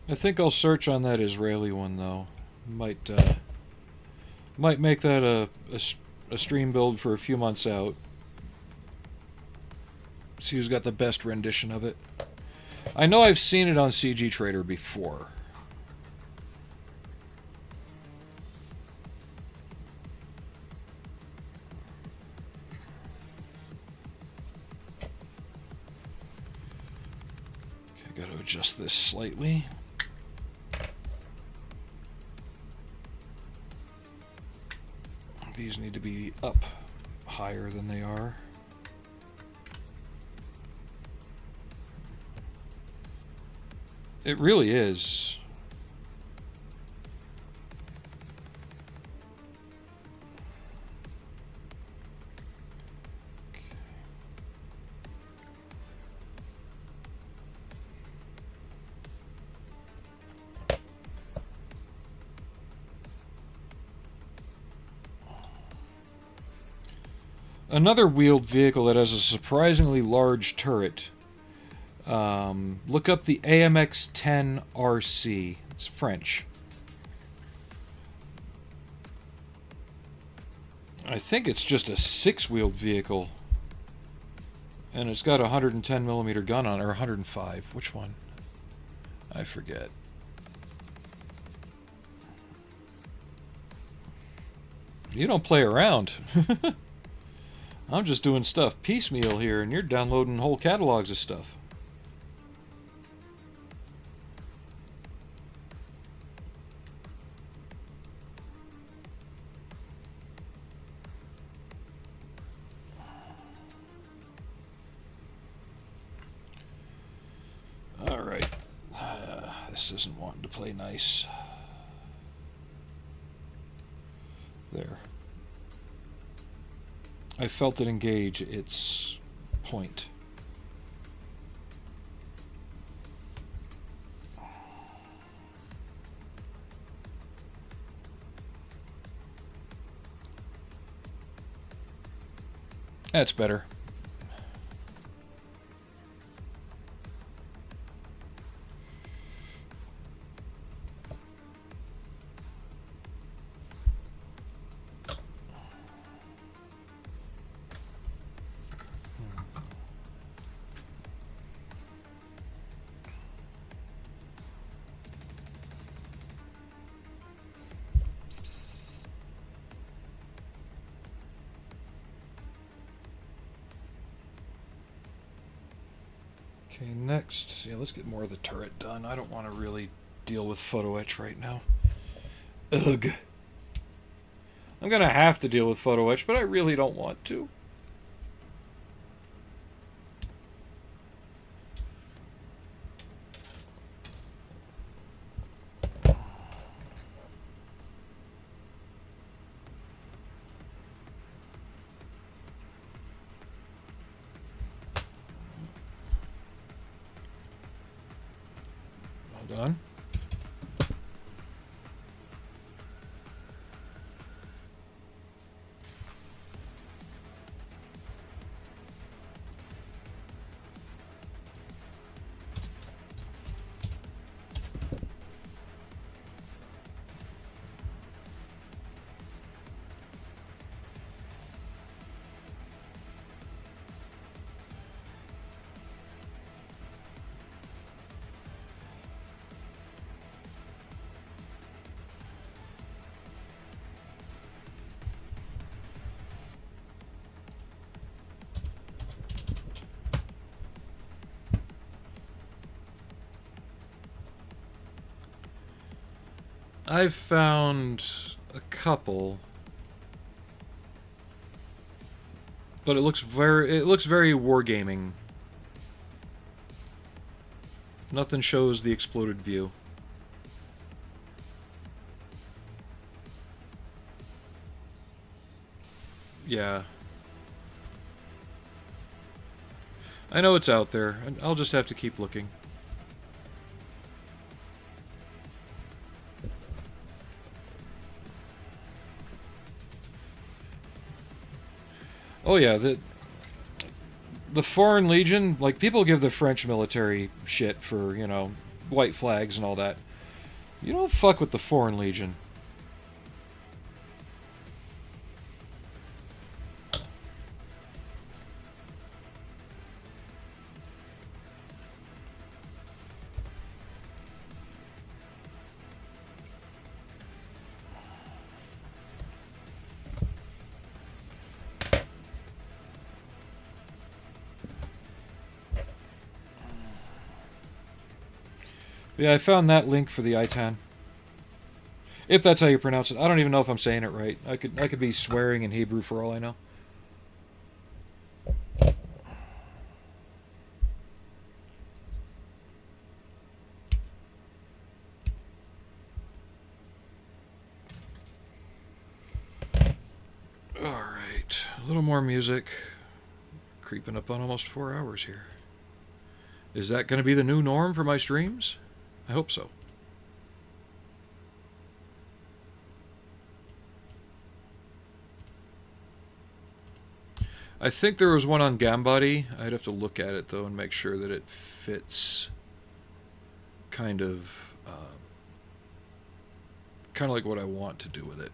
S1: I think I'll search on that Israeli one though. Might make that a stream build for a few months out. See who's got the best rendition of it. I know I've seen it on CG Trader before. Okay, got to adjust this slightly. These need to be up higher than they are. It really is. Another wheeled vehicle that has a surprisingly large turret. Look up the AMX-10 RC. It's French. I think it's just a 6-wheeled vehicle. And it's got a 110mm gun on it, or 105. Which one? I forget. You don't play around. I'm just doing stuff piecemeal here, and you're downloading whole catalogs of stuff. Alright. This isn't wanting to play nice. There. I felt it engage its point. That's better. Okay, next, yeah, let's get more of the turret done. I don't want to really deal with photo etch right now. Ugh. I'm gonna have to deal with photo etch, but I really don't want to. Well done. I've found a couple, but it looks very wargaming. Nothing shows the exploded view. Yeah. I know it's out there, and I'll just have to keep looking. Oh yeah, the Foreign Legion, like, people give the French military shit for, you know, white flags and all that. You don't fuck with the Foreign Legion. Yeah, I found that link for the ITAN. If that's how you pronounce it. I don't even know if I'm saying it right. I could be swearing in Hebrew for all I know. Alright, a little more music. Creeping up on almost 4 hours here. Is that going to be the new norm for my streams? I hope so. I think there was one on Gambody. I'd have to look at it, though, and make sure that it fits kind of like what I want to do with it.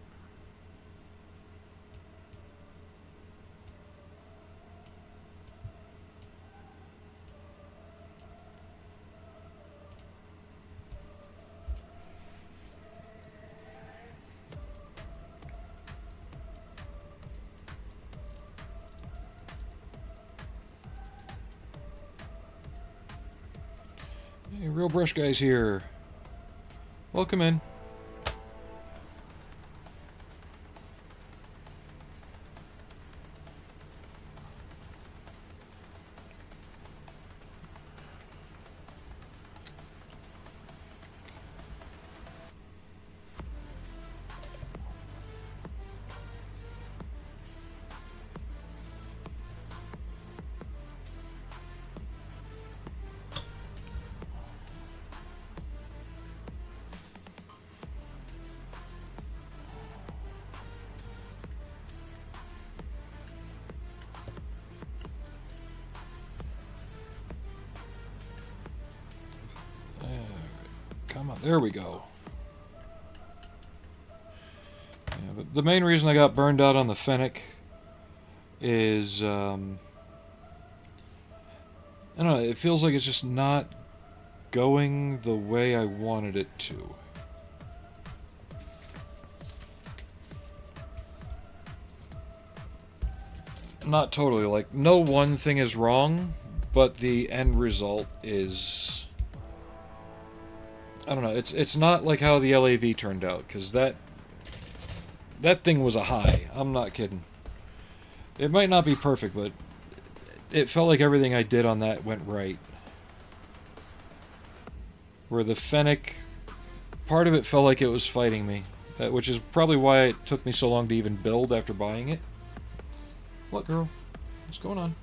S1: Hey, Real Brush Guy's here. Welcome in. Come on, there we go. Yeah, but the main reason I got burned out on the Fennec is, I don't know, it feels like it's just not going the way I wanted it to. Not totally, like, no one thing is wrong, but the end result is, I don't know, it's not like how the LAV turned out, because that thing was a high. I'm not kidding. It might not be perfect, but it felt like everything I did on that went right. Where the Fennec, part of it felt like it was fighting me, which is probably why it took me so long to even build after buying it. What, girl? What's going on?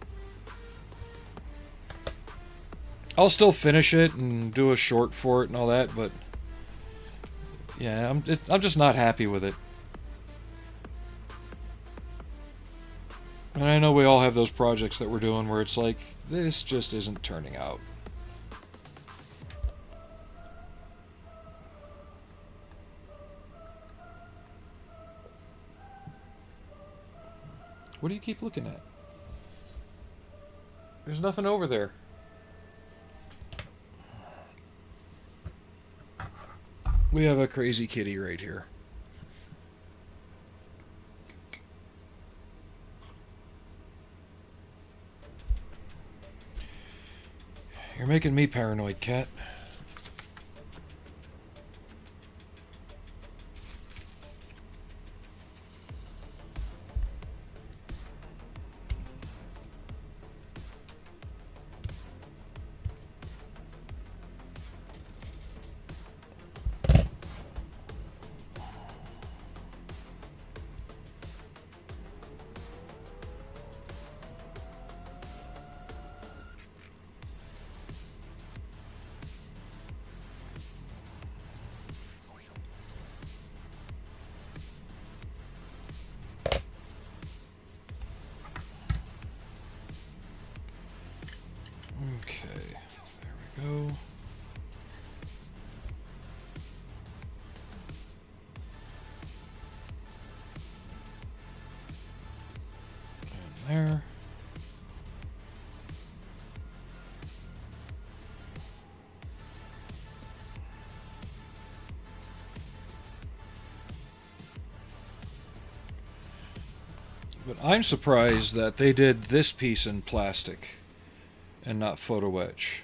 S1: I'll still finish it and do a short for it and all that, but yeah, I'm just not happy with it. And I know we all have those projects that we're doing where it's like, this just isn't turning out. What do you keep looking at? There's nothing over there. We have a crazy kitty right here. You're making me paranoid, cat. Okay, there we go. And there. But I'm surprised that they did this piece in plastic and not photo etch.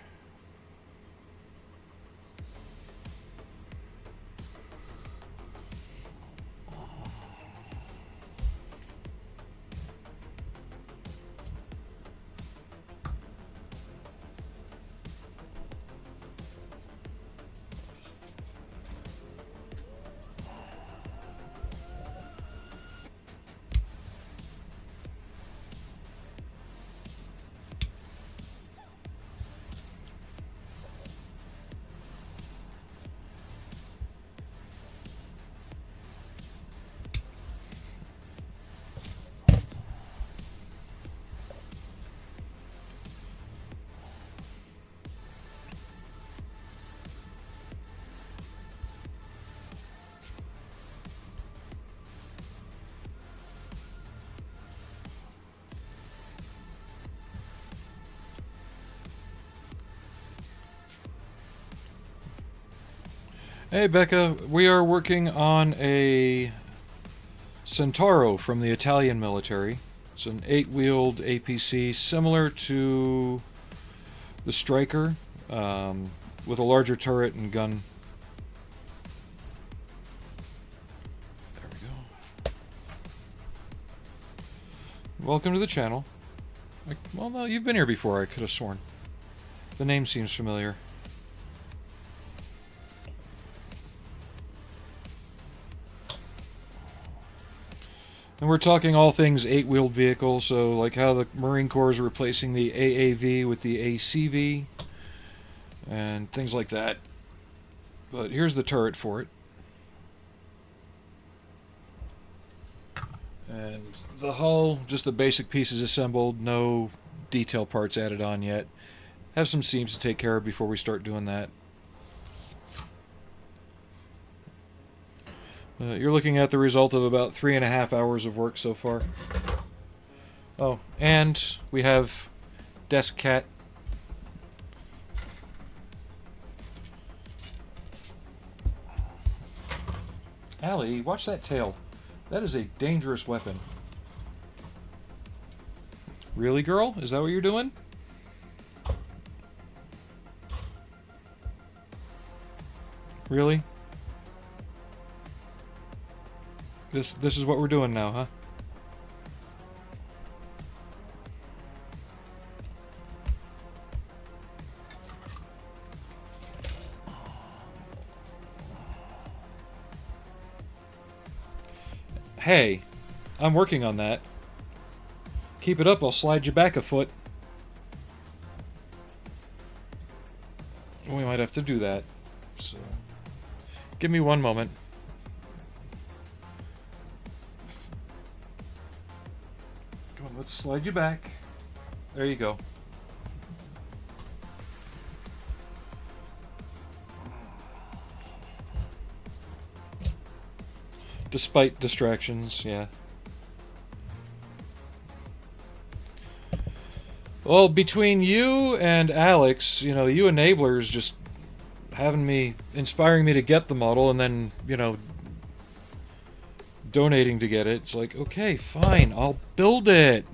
S1: Hey Becca, we are working on a Centauro from the Italian military. It's an 8-wheeled APC similar to the Striker, with a larger turret and gun. There we go. Welcome to the channel. Well, no, you've been here before, I could have sworn. The name seems familiar. And we're talking all things 8-wheeled vehicle, so like how the Marine Corps is replacing the AAV with the ACV, and things like that. But here's the turret for it. And the hull, just the basic pieces assembled, no detail parts added on yet. Have some seams to take care of before we start doing that. You're looking at the result of about 3.5 hours of work so far. Oh, and we have Desk Cat. Allie, watch that tail. That is a dangerous weapon. Really, girl? Is that what you're doing? Really? This is what we're doing now, huh? Hey, I'm working on that. Keep it up, I'll slide you back a foot. We might have to do that. So, give me one moment. Come on, let's slide you back. There you go. Despite distractions, yeah. Well, between you and Alex, you know, you enablers just inspiring me to get the model and then, you know, donating to get it. It's like, okay, fine, I'll build it.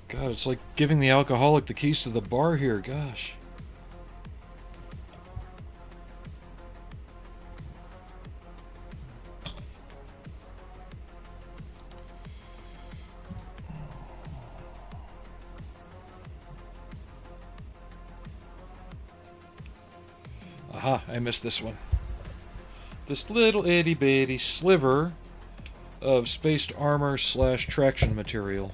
S1: God, it's like giving the alcoholic the keys to the bar here, gosh. Aha, I missed this one. This little itty bitty sliver of spaced armor / traction material.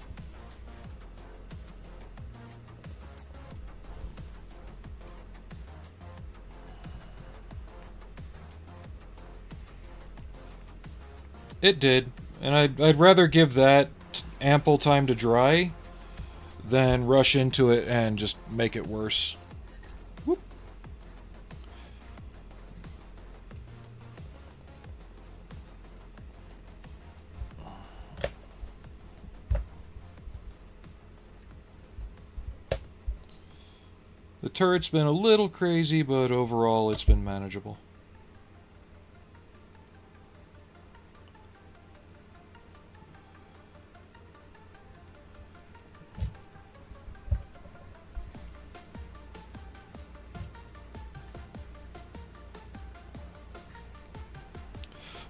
S1: It did, and I'd rather give that ample time to dry than rush into it and just make it worse. Whoop. The turret's been a little crazy, but overall it's been manageable.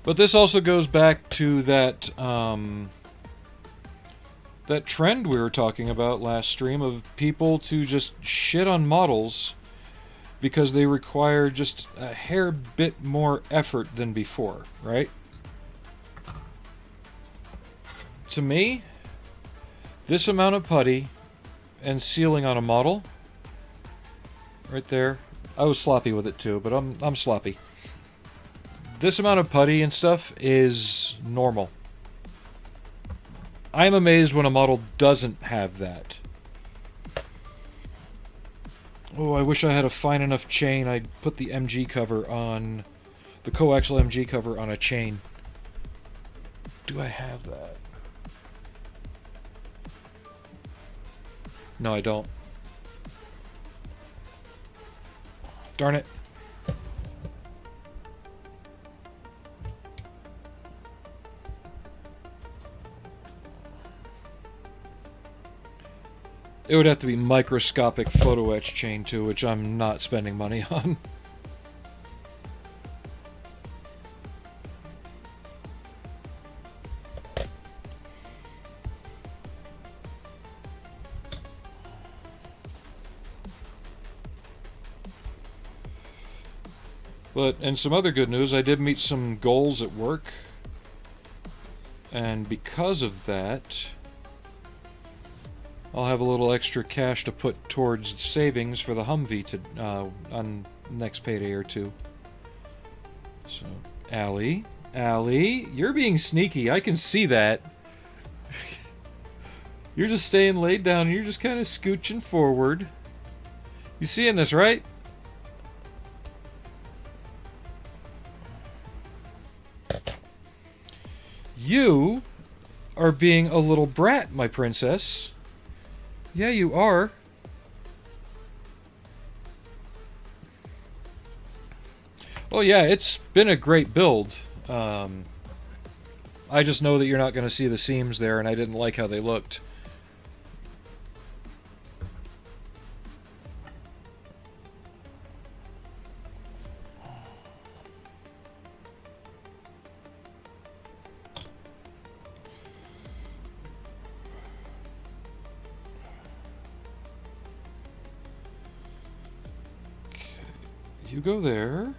S1: But this also goes back to that that trend we were talking about last stream of people to just shit on models because they require just a hair bit more effort than before, right? To me, this amount of putty and sealing on a model, right there, I was sloppy with it too, but I'm sloppy. This amount of putty and stuff is normal. I'm amazed when a model doesn't have that. Oh, I wish I had a fine enough chain. I'd put the MG cover on... the coaxial MG cover on a chain. Do I have that? No, I don't. Darn it. It would have to be microscopic photo etch chain too, which I'm not spending money on. But, and some other good news, I did meet some goals at work. And because of that, I'll have a little extra cash to put towards savings for the Humvee to, on next payday or two. So, Allie, you're being sneaky. I can see that. You're just staying laid down and you're just kind of scooching forward. You seeing this, right? You are being a little brat, my princess. Yeah, you are. Oh yeah, it's been a great build. I just know that you're not going to see the seams there, and I didn't like how they looked. You go there.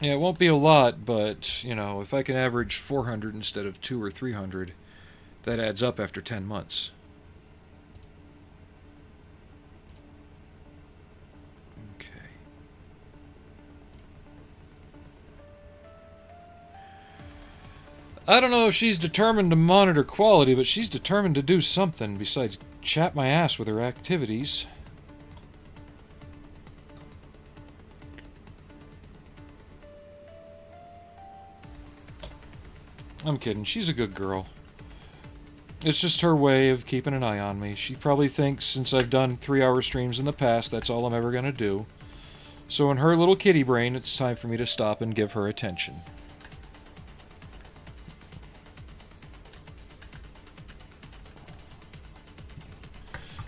S1: Yeah, it won't be a lot, but, you know, if I can average 400 instead of 200 or 300, that adds up after 10 months. Okay. I don't know if she's determined to monitor quality, but she's determined to do something besides chat my ass with her activities. I'm kidding. She's a good girl. It's just her way of keeping an eye on me. She probably thinks since I've done 3-hour streams in the past, that's all I'm ever going to do. So in her little kitty brain, it's time for me to stop and give her attention.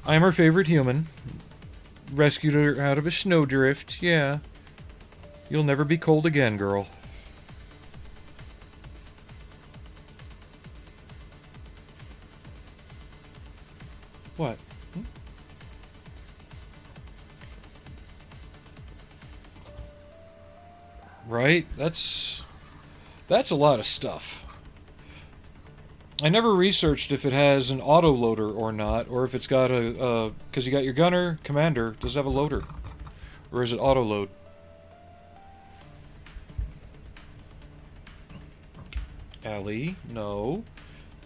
S1: I am her favorite human. Rescued her out of a snowdrift, yeah. You'll never be cold again, girl. What? Right? That's a lot of stuff. I never researched if it has an auto loader or not, or if it's got a because you got your gunner commander. Does it have a loader, or is it auto load? Allie, no.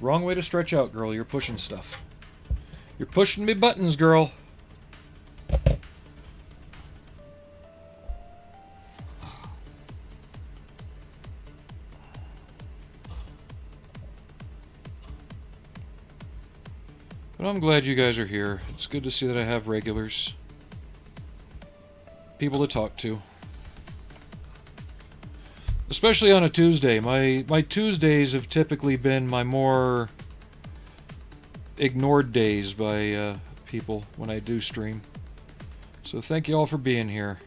S1: Wrong way to stretch out, girl. You're pushing stuff. You're pushing me buttons, girl. But I'm glad you guys are here. It's good to see that I have regulars. People to talk to. Especially on a Tuesday. My Tuesdays have typically been my more ignored days by people when I do stream. So thank you all for being here.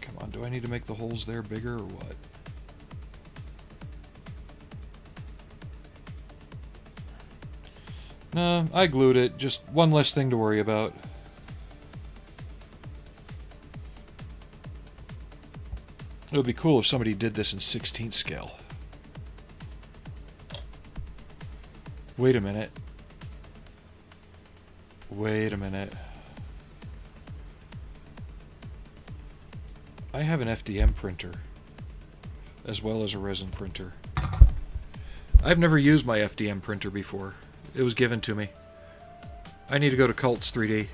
S1: Come on, do I need to make the holes there bigger or what? No, I glued it. Just one less thing to worry about. It would be cool if somebody did this in 16th scale. Wait a minute. Wait a minute. I have an FDM printer, as well as a resin printer. I've never used my FDM printer before. It was given to me. I need to go to Cults 3D.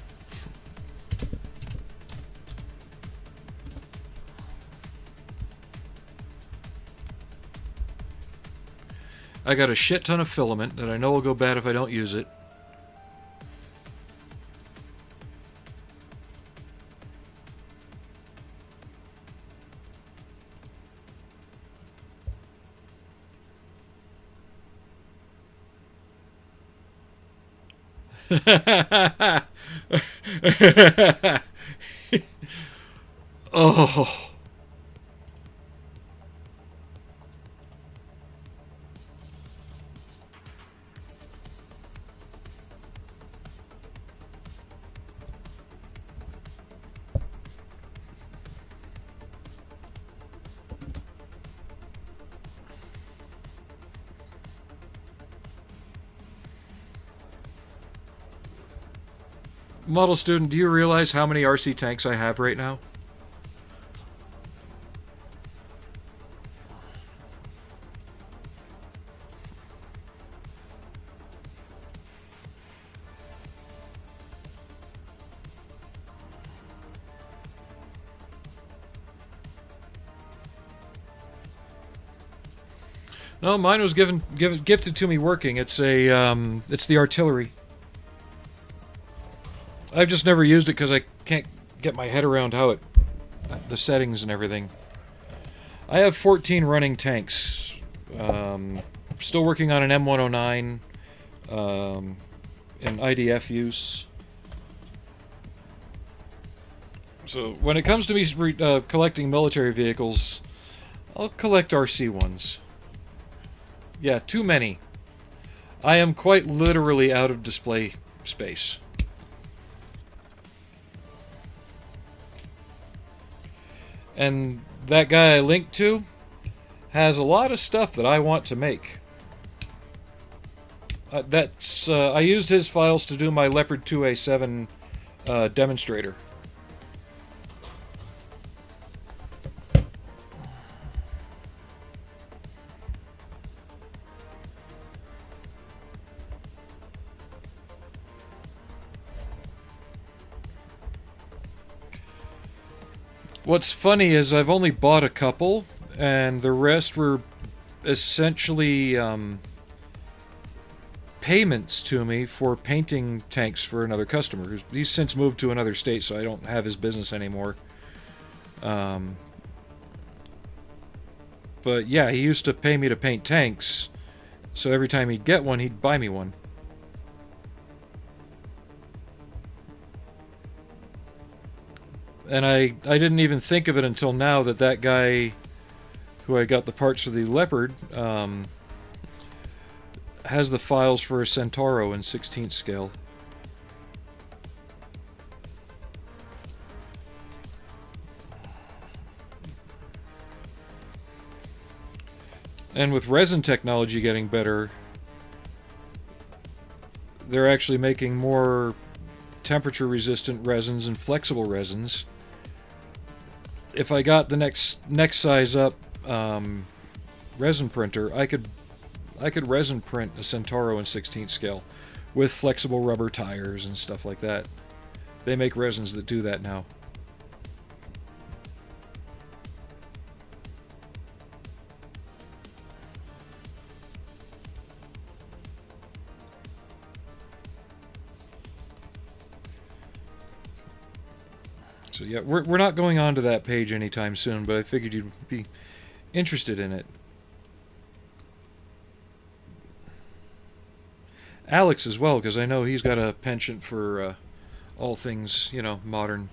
S1: I got a shit ton of filament that I know will go bad if I don't use it. Oh. Model student, do you realize how many RC tanks I have right now? No, mine was gifted to me working. It's it's the artillery. I've just never used it because I can't get my head around how the settings and everything. I have 14 running tanks. Still working on an M109 in IDF use. So when it comes to me collecting military vehicles, I'll collect RC ones. Yeah, too many. I am quite literally out of display space. And that guy I linked to has a lot of stuff that I want to make. I used his files to do my Leopard 2A7 demonstrator. What's funny is I've only bought a couple, and the rest were essentially payments to me for painting tanks for another customer. He's since moved to another state, so I don't have his business anymore. But yeah, he used to pay me to paint tanks, so every time he'd get one, he'd buy me one. And I didn't even think of it until now that that guy who I got the parts for the Leopard has the files for a Centauro in 16th scale. And with resin technology getting better, they're actually making more temperature resistant resins and flexible resins. If I got the next size up resin printer, I could resin print a Centauro in 16th scale with flexible rubber tires and stuff like that. They make resins that do that now. So yeah, we're not going on to that page anytime soon, but I figured you'd be interested in it. Alex as well, because I know he's got a penchant for all things, you know, modern.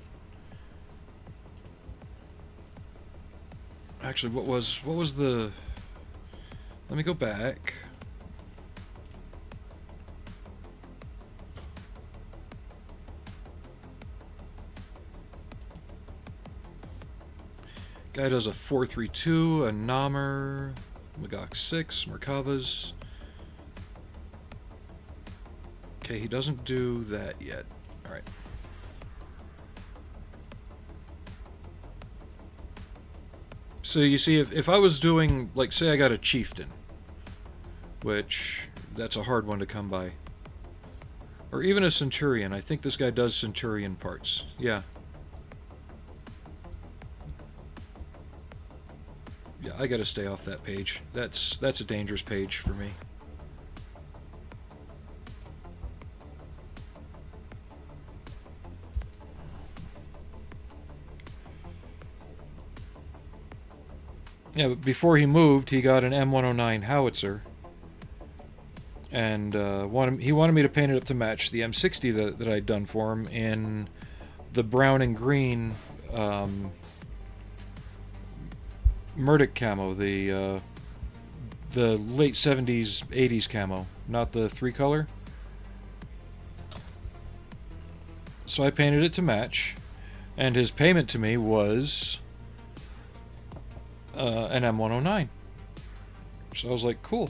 S1: Actually, what was the... Let me go back. Guy does a 432, a Namer, Magok 6, Merkavas. Okay, he doesn't do that yet. Alright. So you see, if I was doing, like, say I got a Chieftain, which, that's a hard one to come by. Or even a Centurion. I think this guy does Centurion parts. Yeah. Yeah, I gotta stay off that page. That's a dangerous page for me. Yeah, but before he moved, he got an M109 howitzer. And he wanted me to paint it up to match the M60 that I'd done for him in the brown and green Murdoch camo, the late 70s, 80s camo, not the 3-color. So I painted it to match, and his payment to me was an M109. So I was like, cool.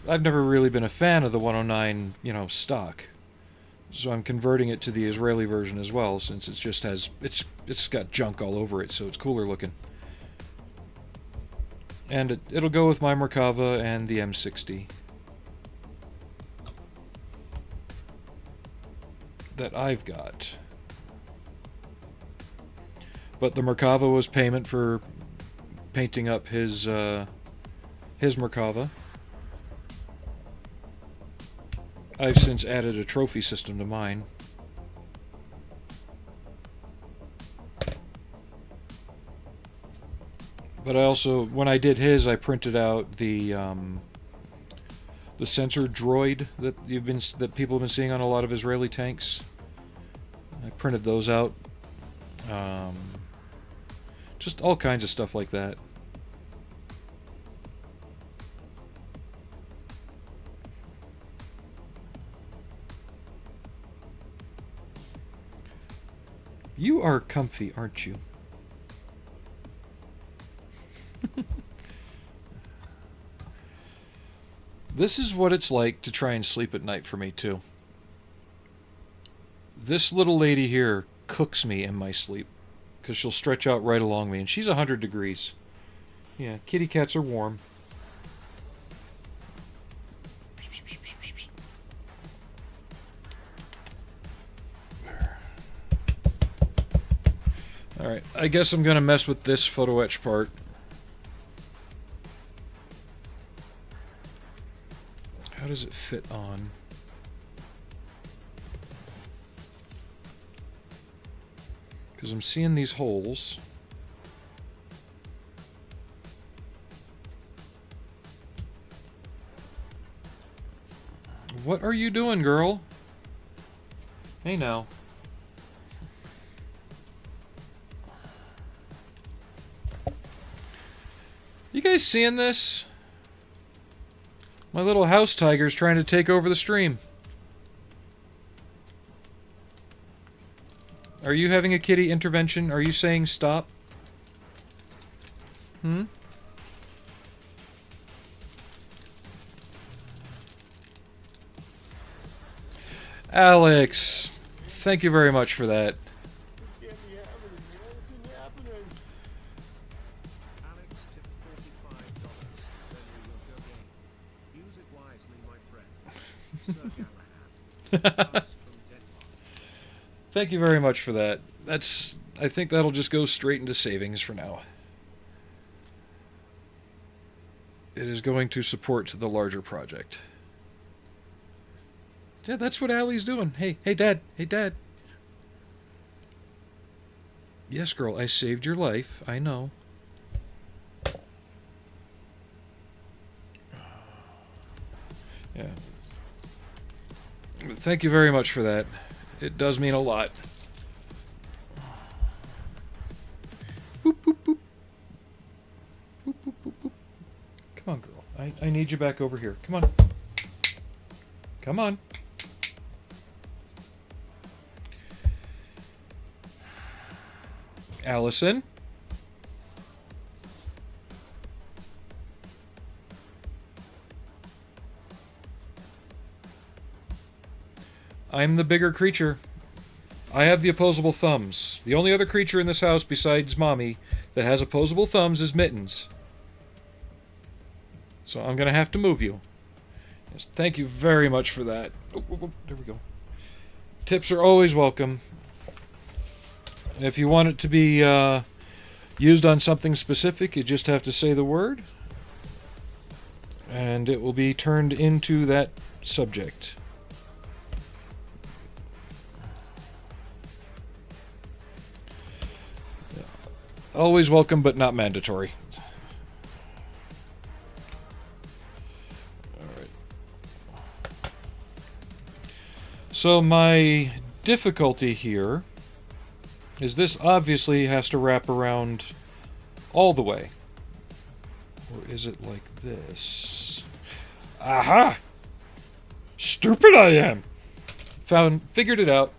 S1: I've never really been a fan of the 109, you know, stock. So I'm converting it to the Israeli version as well, since it just has it's got junk all over it, so it's cooler looking. And it'll go with my Merkava and the M60 that I've got. But the Merkava was payment for painting up his his Merkava. I've since added a trophy system to mine. But I also, when I did his, I printed out the sensor droid that people have been seeing on a lot of Israeli tanks. I printed those out. Just all kinds of stuff like that. You are comfy, aren't you? This is what it's like to try and sleep at night for me, too. This little lady here cooks me in my sleep, because she'll stretch out right along me, and she's 100 degrees. Yeah, kitty cats are warm. Alright, I guess I'm going to mess with this photo etch part. How does it fit on? Because I'm seeing these holes. What are you doing, girl? Hey now. You guys seeing this? My little house tiger's trying to take over the stream. Are you having a kitty intervention? Are you saying stop? Alex, thank you very much for that. Thank you very much for that. I think that'll just go straight into savings for now. It is going to support the larger project. Yeah, that's what Allie's doing. Hey, Dad. Hey, Dad. Yes, girl, I saved your life. I know. Yeah. Thank you very much for that. It does mean a lot. Boop, boop, boop. Boop, boop, boop, boop. Come on, girl. I need you back over here. Come on. Come on. Allison? I'm the bigger creature. I have the opposable thumbs. The only other creature in this house besides Mommy that has opposable thumbs is Mittens. So I'm going to have to move you. Yes, thank you very much for that. Oh, there we go. Tips are always welcome. If you want it to be used on something specific, you just have to say the word. And it will be turned into that subject. Always welcome, but not mandatory. Alright. So my difficulty here is this obviously has to wrap around all the way. Or is it like this? Aha! Stupid I am! Figured it out.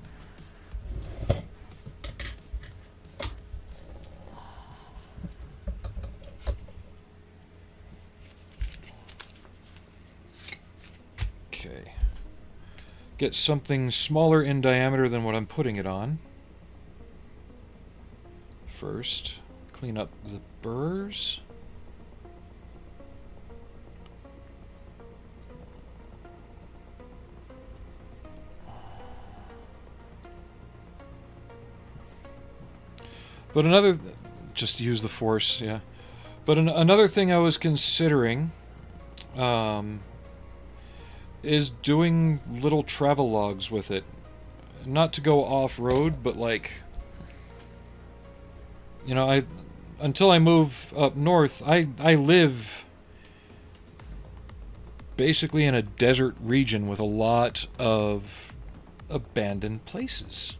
S1: Get something smaller in diameter than what I'm putting it on. First, clean up the burrs. But just use the force, yeah. But another thing I was considering um, is doing little travel logs with it. Not to go off-road, but like, you know, until I move up north, I live basically in a desert region with a lot of abandoned places.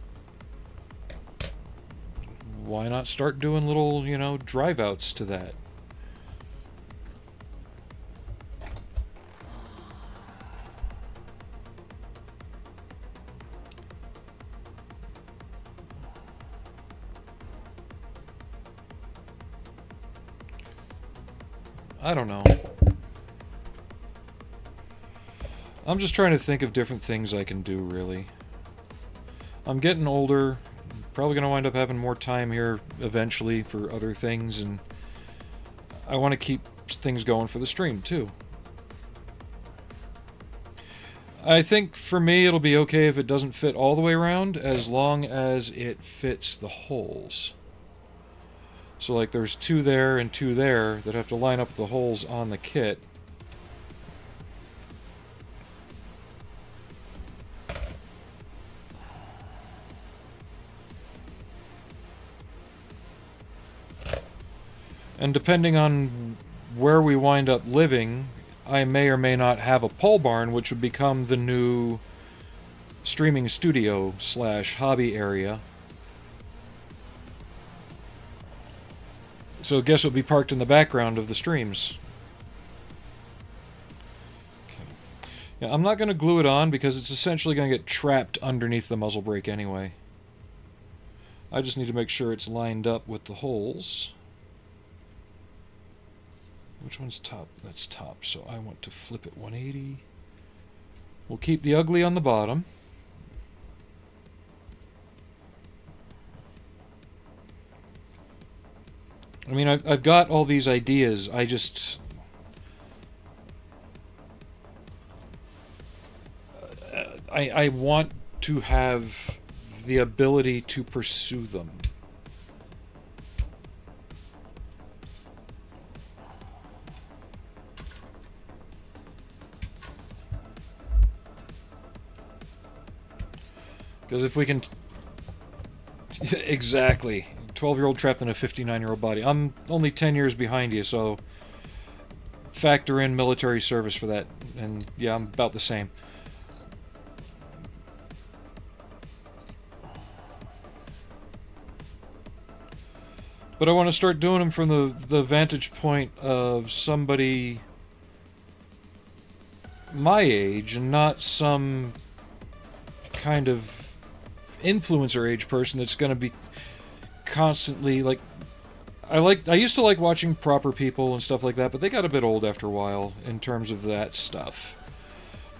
S1: Why not start doing little, you know, drive-outs to that? I don't know. I'm just trying to think of different things I can do, really. I'm getting older. Probably going to wind up having more time here eventually for other things, and I want to keep things going for the stream, too. I think for me it'll be okay if it doesn't fit all the way around, as long as it fits the holes. So like there's 2 there and 2 there that have to line up with the holes on the kit. And depending on where we wind up living, I may or may not have a pole barn, which would become the new streaming studio / hobby area. So guess what would be parked in the background of the streams. Okay. Yeah, I'm not going to glue it on because it's essentially going to get trapped underneath the muzzle brake anyway. I just need to make sure it's lined up with the holes. Which one's top? That's top, so I want to flip it 180. We'll keep the ugly on the bottom. I mean, I've got all these ideas, I just... I want to have the ability to pursue them. Because if we can... Exactly. 12-year-old trapped in a 59-year-old body. I'm only 10 years behind you, so... Factor in military service for that. And yeah, I'm about the same. But I want to start doing them from the vantage point of somebody my age, and not some kind of influencer age person that's going to be constantly like... I used to like watching Proper People and stuff like that, but they got a bit old after a while in terms of that stuff.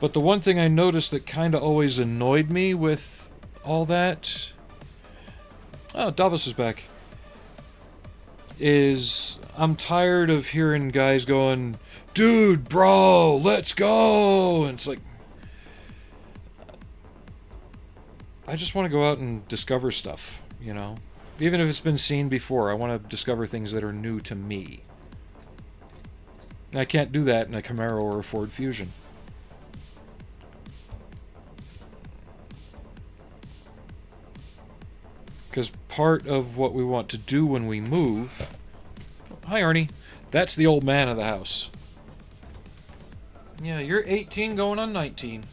S1: But the one thing I noticed that kind of always annoyed me with all that... Oh, Davos is back. Is I'm tired of hearing guys going, dude, bro, let's go! And it's like... I just want to go out and discover stuff, you know? Even if it's been seen before, I want to discover things that are new to me. And I can't do that in a Camaro or a Ford Fusion. Because part of what we want to do when we move... Hi, Arnie. That's the old man of the house. Yeah, you're 18 going on 19.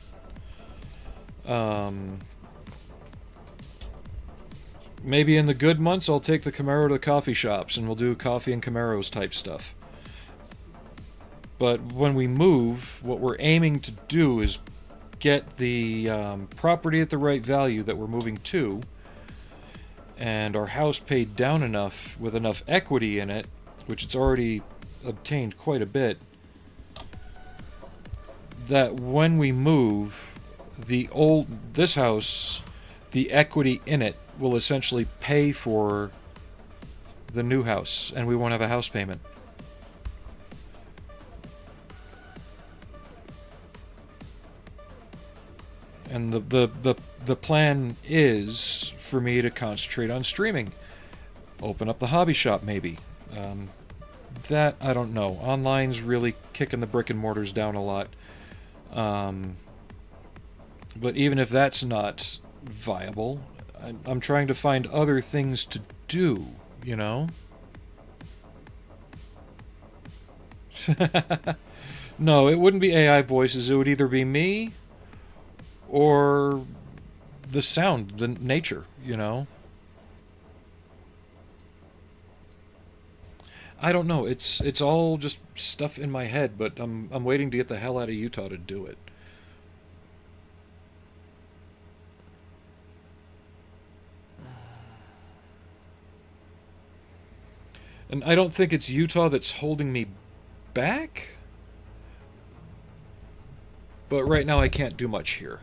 S1: Maybe in the good months I'll take the Camaro to coffee shops and we'll do coffee and Camaros type stuff. But when we move, what we're aiming to do is get the property at the right value that we're moving to, and our house paid down enough with enough equity in it, which it's already obtained quite a bit, that when we move, this house, the equity in it will essentially pay for the new house, and we won't have a house payment. And the plan is for me to concentrate on streaming. Open up the hobby shop, maybe. That, I don't know. Online's really kicking the brick and mortars down a lot. But even if that's not viable, I'm trying to find other things to do, you know? No, it wouldn't be AI voices. It would either be me or the sound, the nature, you know? I don't know. It's all just stuff in my head, but I'm waiting to get the hell out of Utah to do it. And I don't think it's Utah that's holding me back. But right now I can't do much here.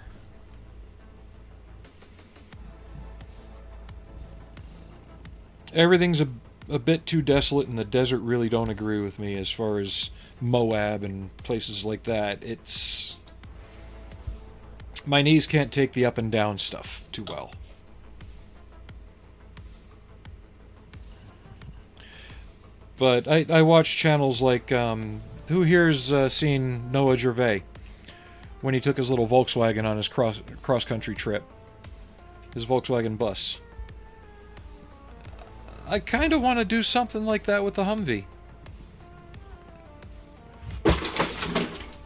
S1: Everything's a bit too desolate, and the desert really don't agree with me as far as Moab and places like that. It's... my knees can't take the up and down stuff too well. But I watch channels like, who here's seen Noah Gervais when he took his little Volkswagen on his cross-country trip? His Volkswagen bus. I kind of want to do something like that with the Humvee.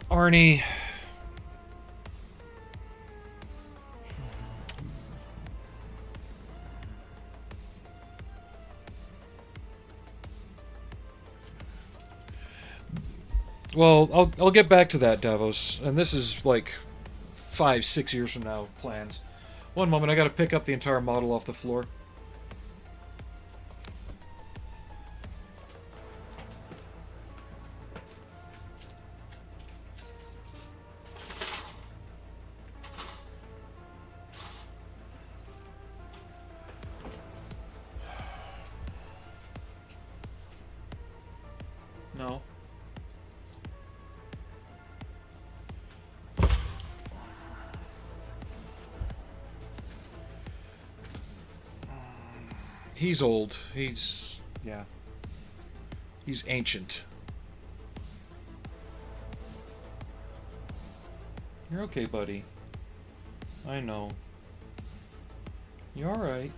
S1: Arnie... Well, I'll get back to that, Davos. And this is like 5-6 years from now, plans. One moment, I gotta pick up the entire model off the floor. No. He's old. He's... yeah. He's ancient. You're okay, buddy. I know. You're alright.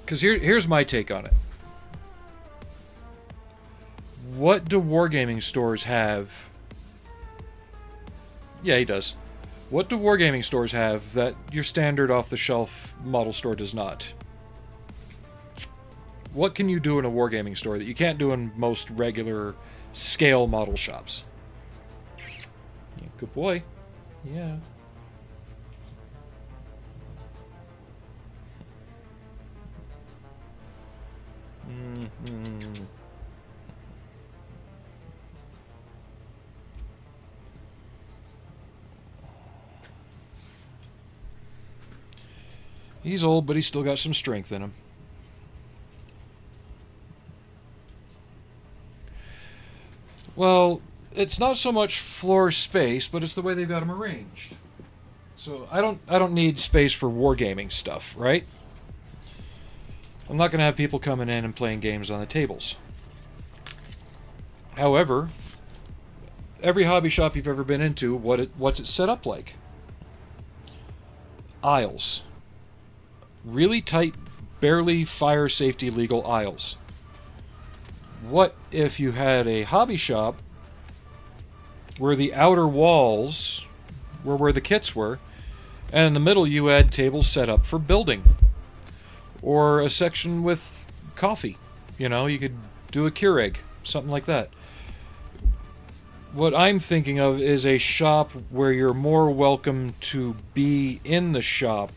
S1: Because here's my take on it. What do wargaming stores have? Yeah, he does. What do wargaming stores have that your standard off-the-shelf model store does not? What can you do in a wargaming store that you can't do in most regular scale model shops? Yeah, good boy. Yeah. Mm-hmm. He's old, but he's still got some strength in him. Well, it's not so much floor space, but it's the way they've got them arranged. So I don't need space for wargaming stuff, right? I'm not going to have people coming in and playing games on the tables. However, every hobby shop you've ever been into, what's it set up like? Aisles. Really tight, barely fire safety legal aisles. What if you had a hobby shop where the outer walls were where the kits were, and in the middle you had tables set up for building? Or a section with coffee. You know, you could do a Keurig, something like that. What I'm thinking of is a shop where you're more welcome to be in the shop,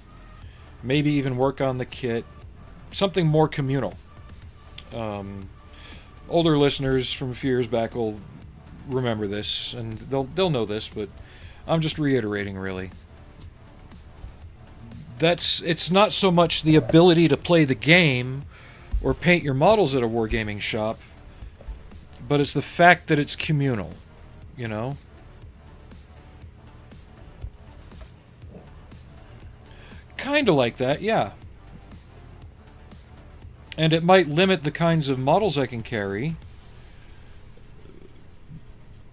S1: maybe even work on the kit, something more communal. Older listeners from a few years back will remember this, and they'll know this, but I'm just reiterating, really. It's not so much the ability to play the game or paint your models at a wargaming shop, but it's the fact that it's communal, you know? Kinda like that, yeah. And it might limit the kinds of models I can carry.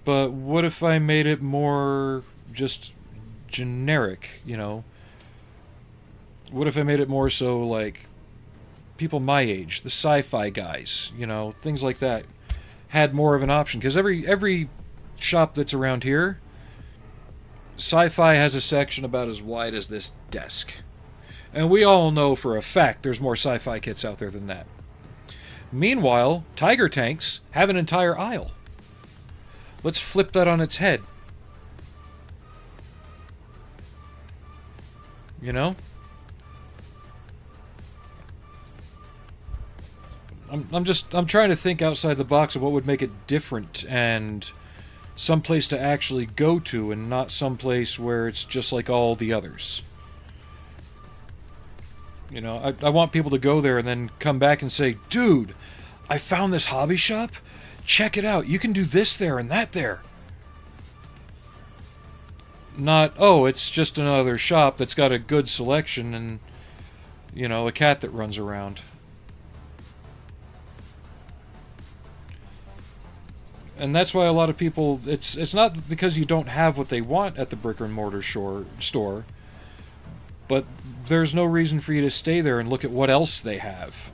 S1: But what if I made it more just generic, you know? What if I made it more so like people my age, the sci-fi guys, you know, things like that, had more of an option? Because every shop that's around here, sci-fi has a section about as wide as this desk. And we all know for a fact there's more sci-fi kits out there than that. Meanwhile, Tiger tanks have an entire aisle. Let's flip that on its head. You know? I'm trying to think outside the box of what would make it different and someplace to actually go to and not someplace where it's just like all the others. You know, I want people to go there and then come back and say, dude, I found this hobby shop. Check it out. You can do this there and that there. Not, oh, it's just another shop that's got a good selection and, you know, a cat that runs around. And that's why a lot of people, it's not because you don't have what they want at the brick and mortar store, but there's no reason for you to stay there and look at what else they have.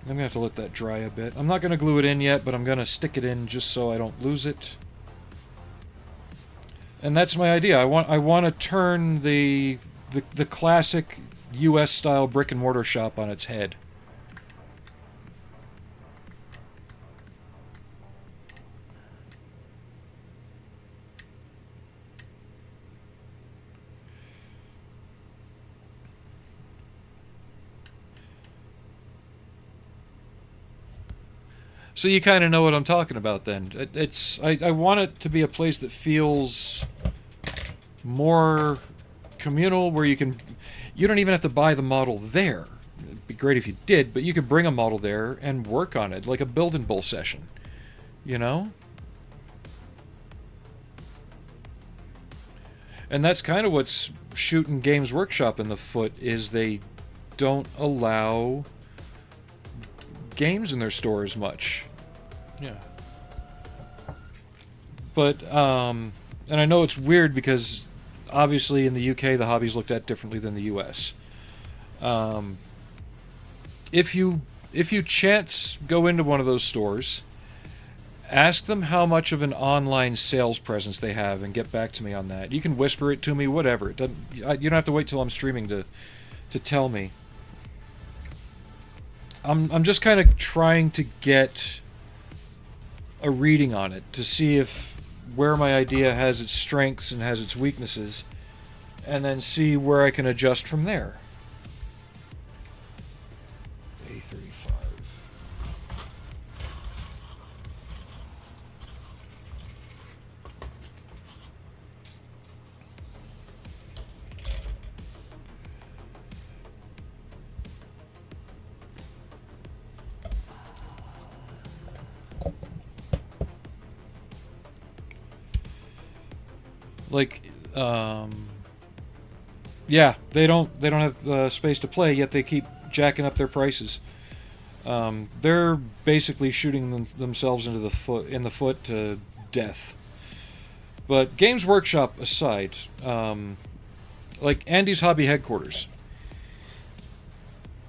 S1: I'm going to have to let that dry a bit. I'm not going to glue it in yet, but I'm going to stick it in just so I don't lose it. And that's my idea. I want to turn the classic US style brick and mortar shop on its head. So you kind of know what I'm talking about then. I want it to be a place that feels more communal, where you don't even have to buy the model there. It'd be great if you did, but you could bring a model there and work on it, like a build and bull session. You know? And that's kind of what's shooting Games Workshop in the foot, is they don't allow games in their store as much. Yeah. But, and I know it's weird because obviously in the UK the hobby's looked at differently than the US. If you chance go into one of those stores, ask them how much of an online sales presence they have and get back to me on that. You can whisper it to me, whatever. You don't have to wait till I'm streaming to tell me. I'm just kind of trying to get a reading on it to see where my idea has its strengths and has its weaknesses, and then see where I can adjust from there. A35. Like, yeah, they don't have space to play, yet they keep jacking up their prices. They're basically shooting themselves in the foot to death. But Games Workshop aside, like Andy's Hobby Headquarters,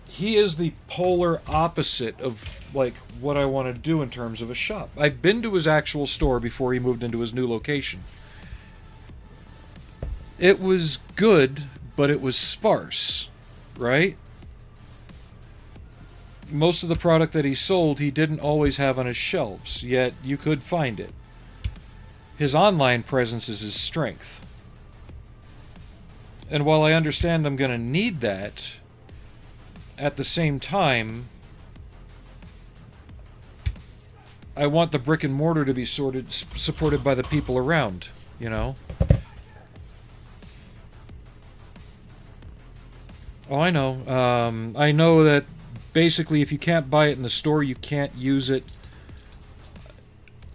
S1: he is the polar opposite of like what I want to do in terms of a shop. I've been to his actual store before he moved into his new location. It was good, but it was sparse, right? Most of the product that he sold, he didn't always have on his shelves, yet you could find it. His online presence is his strength. And while I understand I'm going to need that, at the same time, I want the brick and mortar to be supported by the people around, you know? Oh, I know. I know that basically if you can't buy it in the store, you can't use it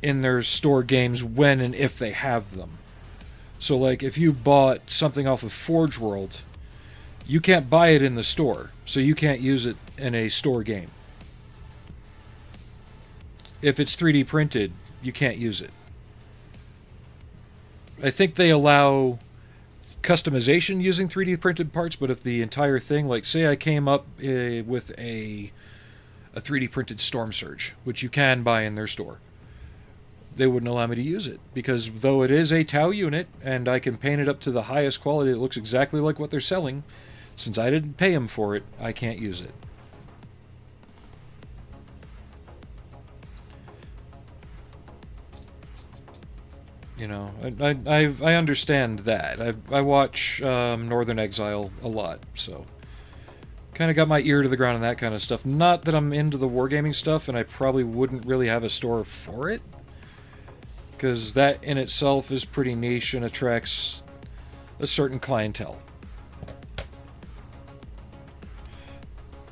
S1: in their store games when and if they have them. So, like, if you bought something off of Forge World You can't buy it in the store, so you can't use it in a store game. If it's 3D printed, you can't use it. I think they allow customization using 3D printed parts, but if the entire thing, like say I came up with a 3D printed Storm Surge, which you can buy in their store, they wouldn't allow me to use it, because though it is a Tau unit and I can paint it up to the highest quality that looks exactly like what they're selling, since I didn't pay them for it, I can't use it. You know, I understand that. I watch Northern Exile a lot, so kind of got my ear to the ground on that kind of stuff. Not that I'm into the wargaming stuff, and I probably wouldn't really have a store for it, because that in itself is pretty niche and attracts a certain clientele.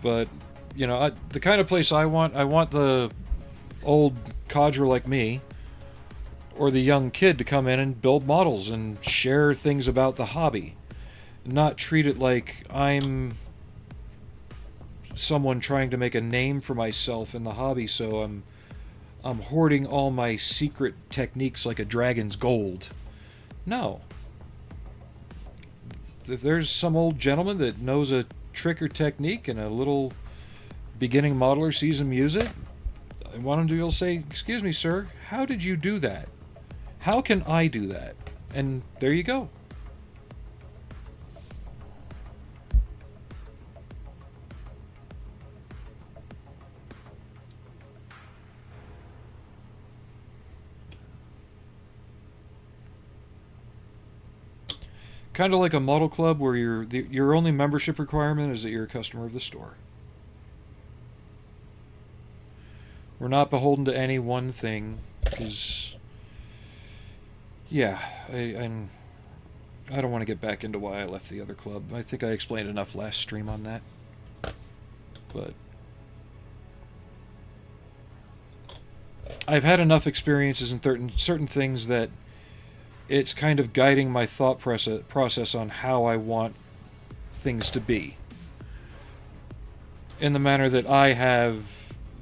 S1: But, you know, the kind of place I want the old codger like me, or the young kid, to come in and build models and share things about the hobby. Not treat it like I'm someone trying to make a name for myself in the hobby, so I'm hoarding all my secret techniques like a dragon's gold. No. If there's some old gentleman that knows a trick or technique and a little beginning modeler sees him use it, I want him to be able to say, "Excuse me, sir, how did you do that? How can I do that?" And there you go. Kind of like a model club where your only membership requirement is that you're a customer of the store. We're not beholden to any one thing, because yeah, I don't want to get back into why I left the other club. I think I explained enough last stream on that. But I've had enough experiences in certain things that it's kind of guiding my thought process on how I want things to be, in the manner that I have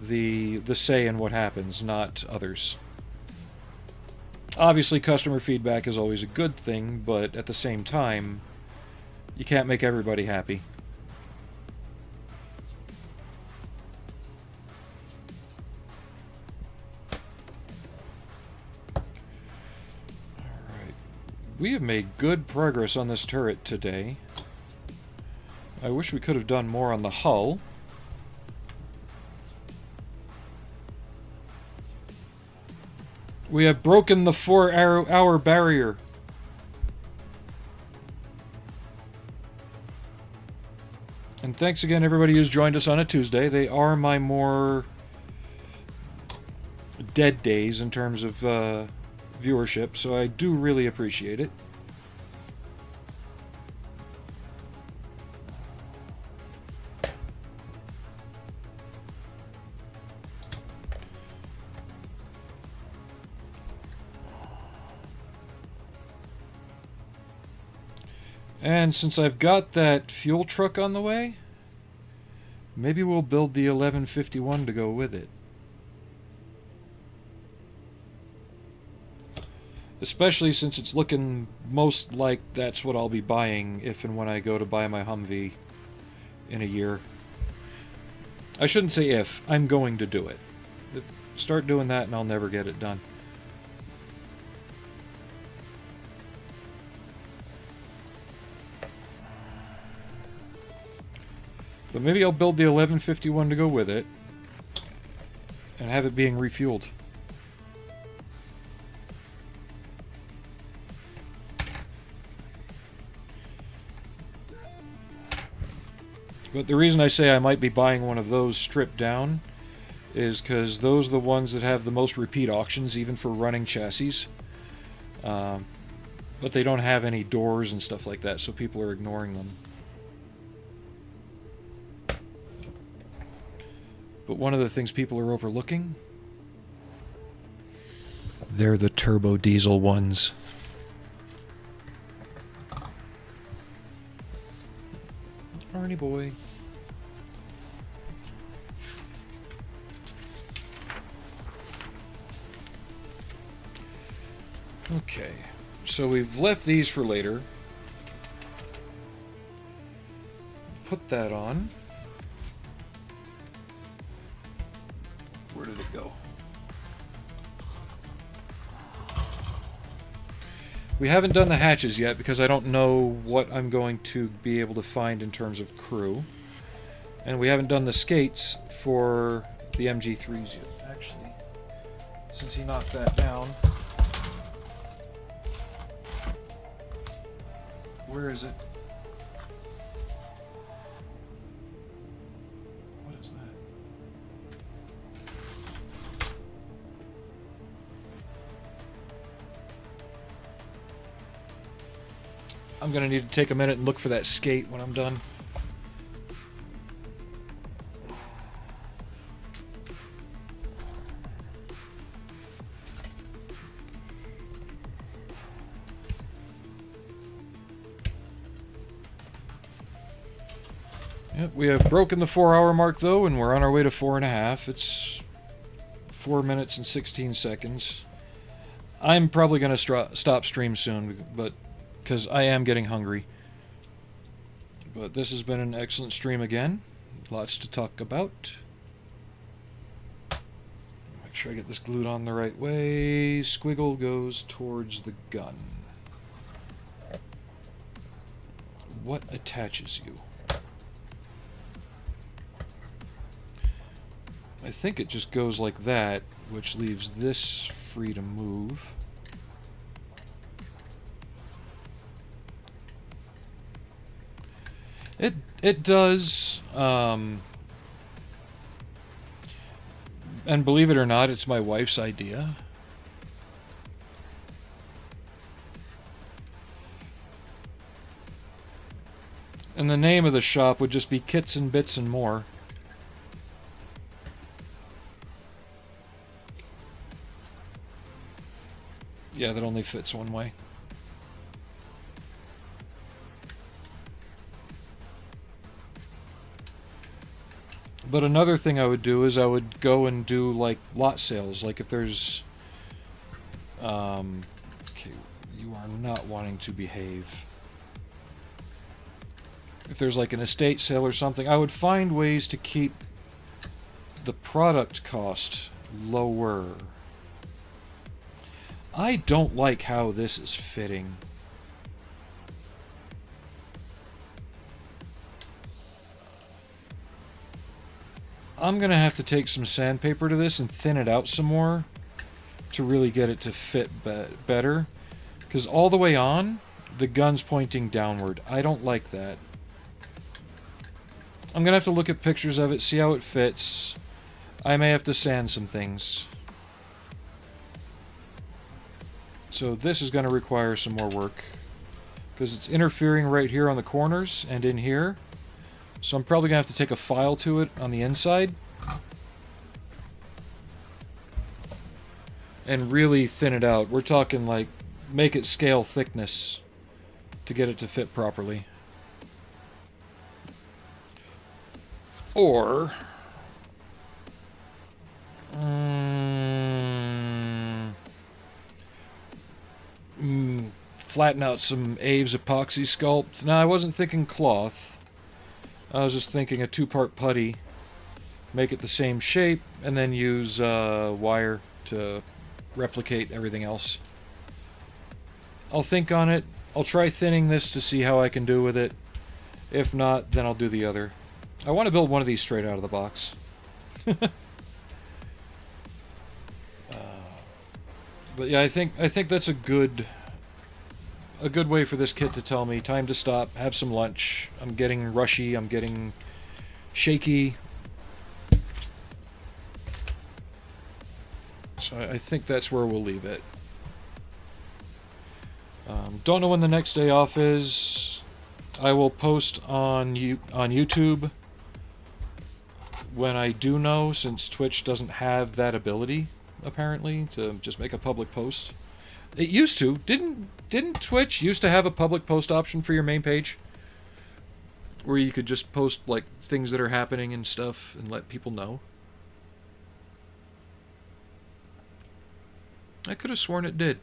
S1: the say in what happens, not others. Obviously, customer feedback is always a good thing, but at the same time, you can't make everybody happy. Alright. We have made good progress on this turret today. I wish we could have done more on the hull. We have broken the 4-hour barrier. And thanks again everybody who's joined us on a Tuesday. They are my more dead days in terms of viewership, so I do really appreciate it. And since I've got that fuel truck on the way, maybe we'll build the 1151 to go with it. Especially since it's looking most like that's what I'll be buying if and when I go to buy my Humvee in a year. I shouldn't say if, I'm going to do it. Start doing that and I'll never get it done. But maybe I'll build the 1151 to go with it and have it being refueled. But the reason I say I might be buying one of those stripped down is because those are the ones that have the most repeat auctions, even for running chassis. But they don't have any doors and stuff like that, so people are ignoring them. But one of the things people are overlooking, they're the turbo diesel ones. Barney boy. Okay, so we've left these for later. Put that on. Where did it go? We haven't done the hatches yet because I don't know what I'm going to be able to find in terms of crew. And we haven't done the skates for the MG3s yet. Actually, since he knocked that down... Where is it? What is that? I'm gonna need to take a minute and look for that skate when I'm done. Yep, we have broken the 4-hour mark though, and we're on our way to 4.5. It's 4 minutes and 16 seconds. I'm probably going to stop stream soon, but because I am getting hungry. But this has been an excellent stream again. Lots to talk about. Make sure I get this glued on the right way. Squiggle goes towards the gun. What attaches you? I think it just goes like that, which leaves this free to move. It does, and believe it or not, it's my wife's idea. And the name of the shop would just be Kits and Bits and More. Yeah, that only fits one way. But another thing I would do is I would go and do like lot sales. Like if there's... okay, you are not wanting to behave. If there's like an estate sale or something, I would find ways to keep the product cost lower. I don't like how this is fitting. I'm gonna have to take some sandpaper to this and thin it out some more to really get it to fit better. Because all the way on, the gun's pointing downward. I don't like that. I'm gonna have to look at pictures of it, see how it fits. I may have to sand some things. So this is going to require some more work because it's interfering right here on the corners and in here. So I'm probably going to have to take a file to it on the inside and really thin it out. We're talking like make it scale thickness to get it to fit properly. Or flatten out some Aves epoxy sculpt. No, I wasn't thinking cloth. I was just thinking a 2-part putty. Make it the same shape, and then use wire to replicate everything else. I'll think on it. I'll try thinning this to see how I can do with it. If not, then I'll do the other. I want to build one of these straight out of the box. But yeah, I think that's a good way for this kit to tell me time to stop, have some lunch. I'm getting rushy, I'm getting shaky. So I think that's where we'll leave it. Don't know when the next day off is. I will post on YouTube when I do know, since Twitch doesn't have that ability apparently to just make a public post. It used to. Didn't Twitch used to have a public post option for your main page? where you could just post like things that are happening and stuff and let people know? I could have sworn it did.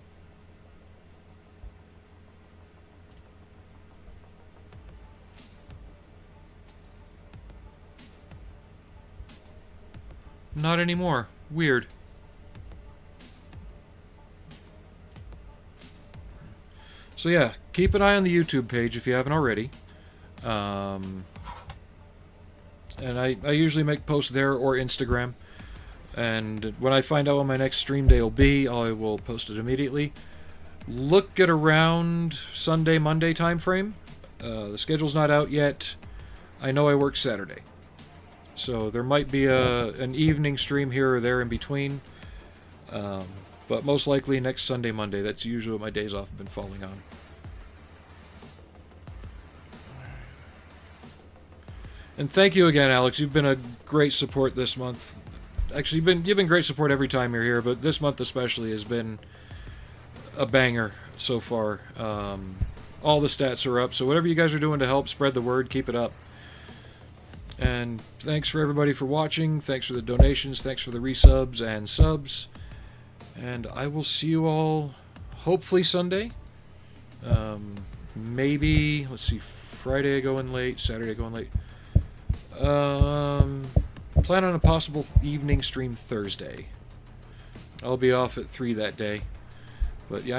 S1: Not anymore. Weird. So yeah, keep an eye on the YouTube page if you haven't already. And I usually make posts there or Instagram. And when I find out when my next stream day will be, I will post it immediately. Look at around Sunday, Monday time frame. The schedule's not out yet. I know I work Saturday. So there might be an evening stream here or there in between. But most likely next Sunday, Monday. That's usually what my days off have been falling on. And thank you again, Alex. You've been a great support this month. Actually, you've been great support every time you're here, but this month especially has been a banger so far. All the stats are up, so whatever you guys are doing to help spread the word, keep it up. And thanks for everybody for watching. Thanks for the donations. Thanks for the resubs and subs. And I will see you all hopefully Sunday. Maybe, let's see, Friday I go in late, Saturday I go in late. Plan on a possible evening stream Thursday. I'll be off at 3 that day. But yeah,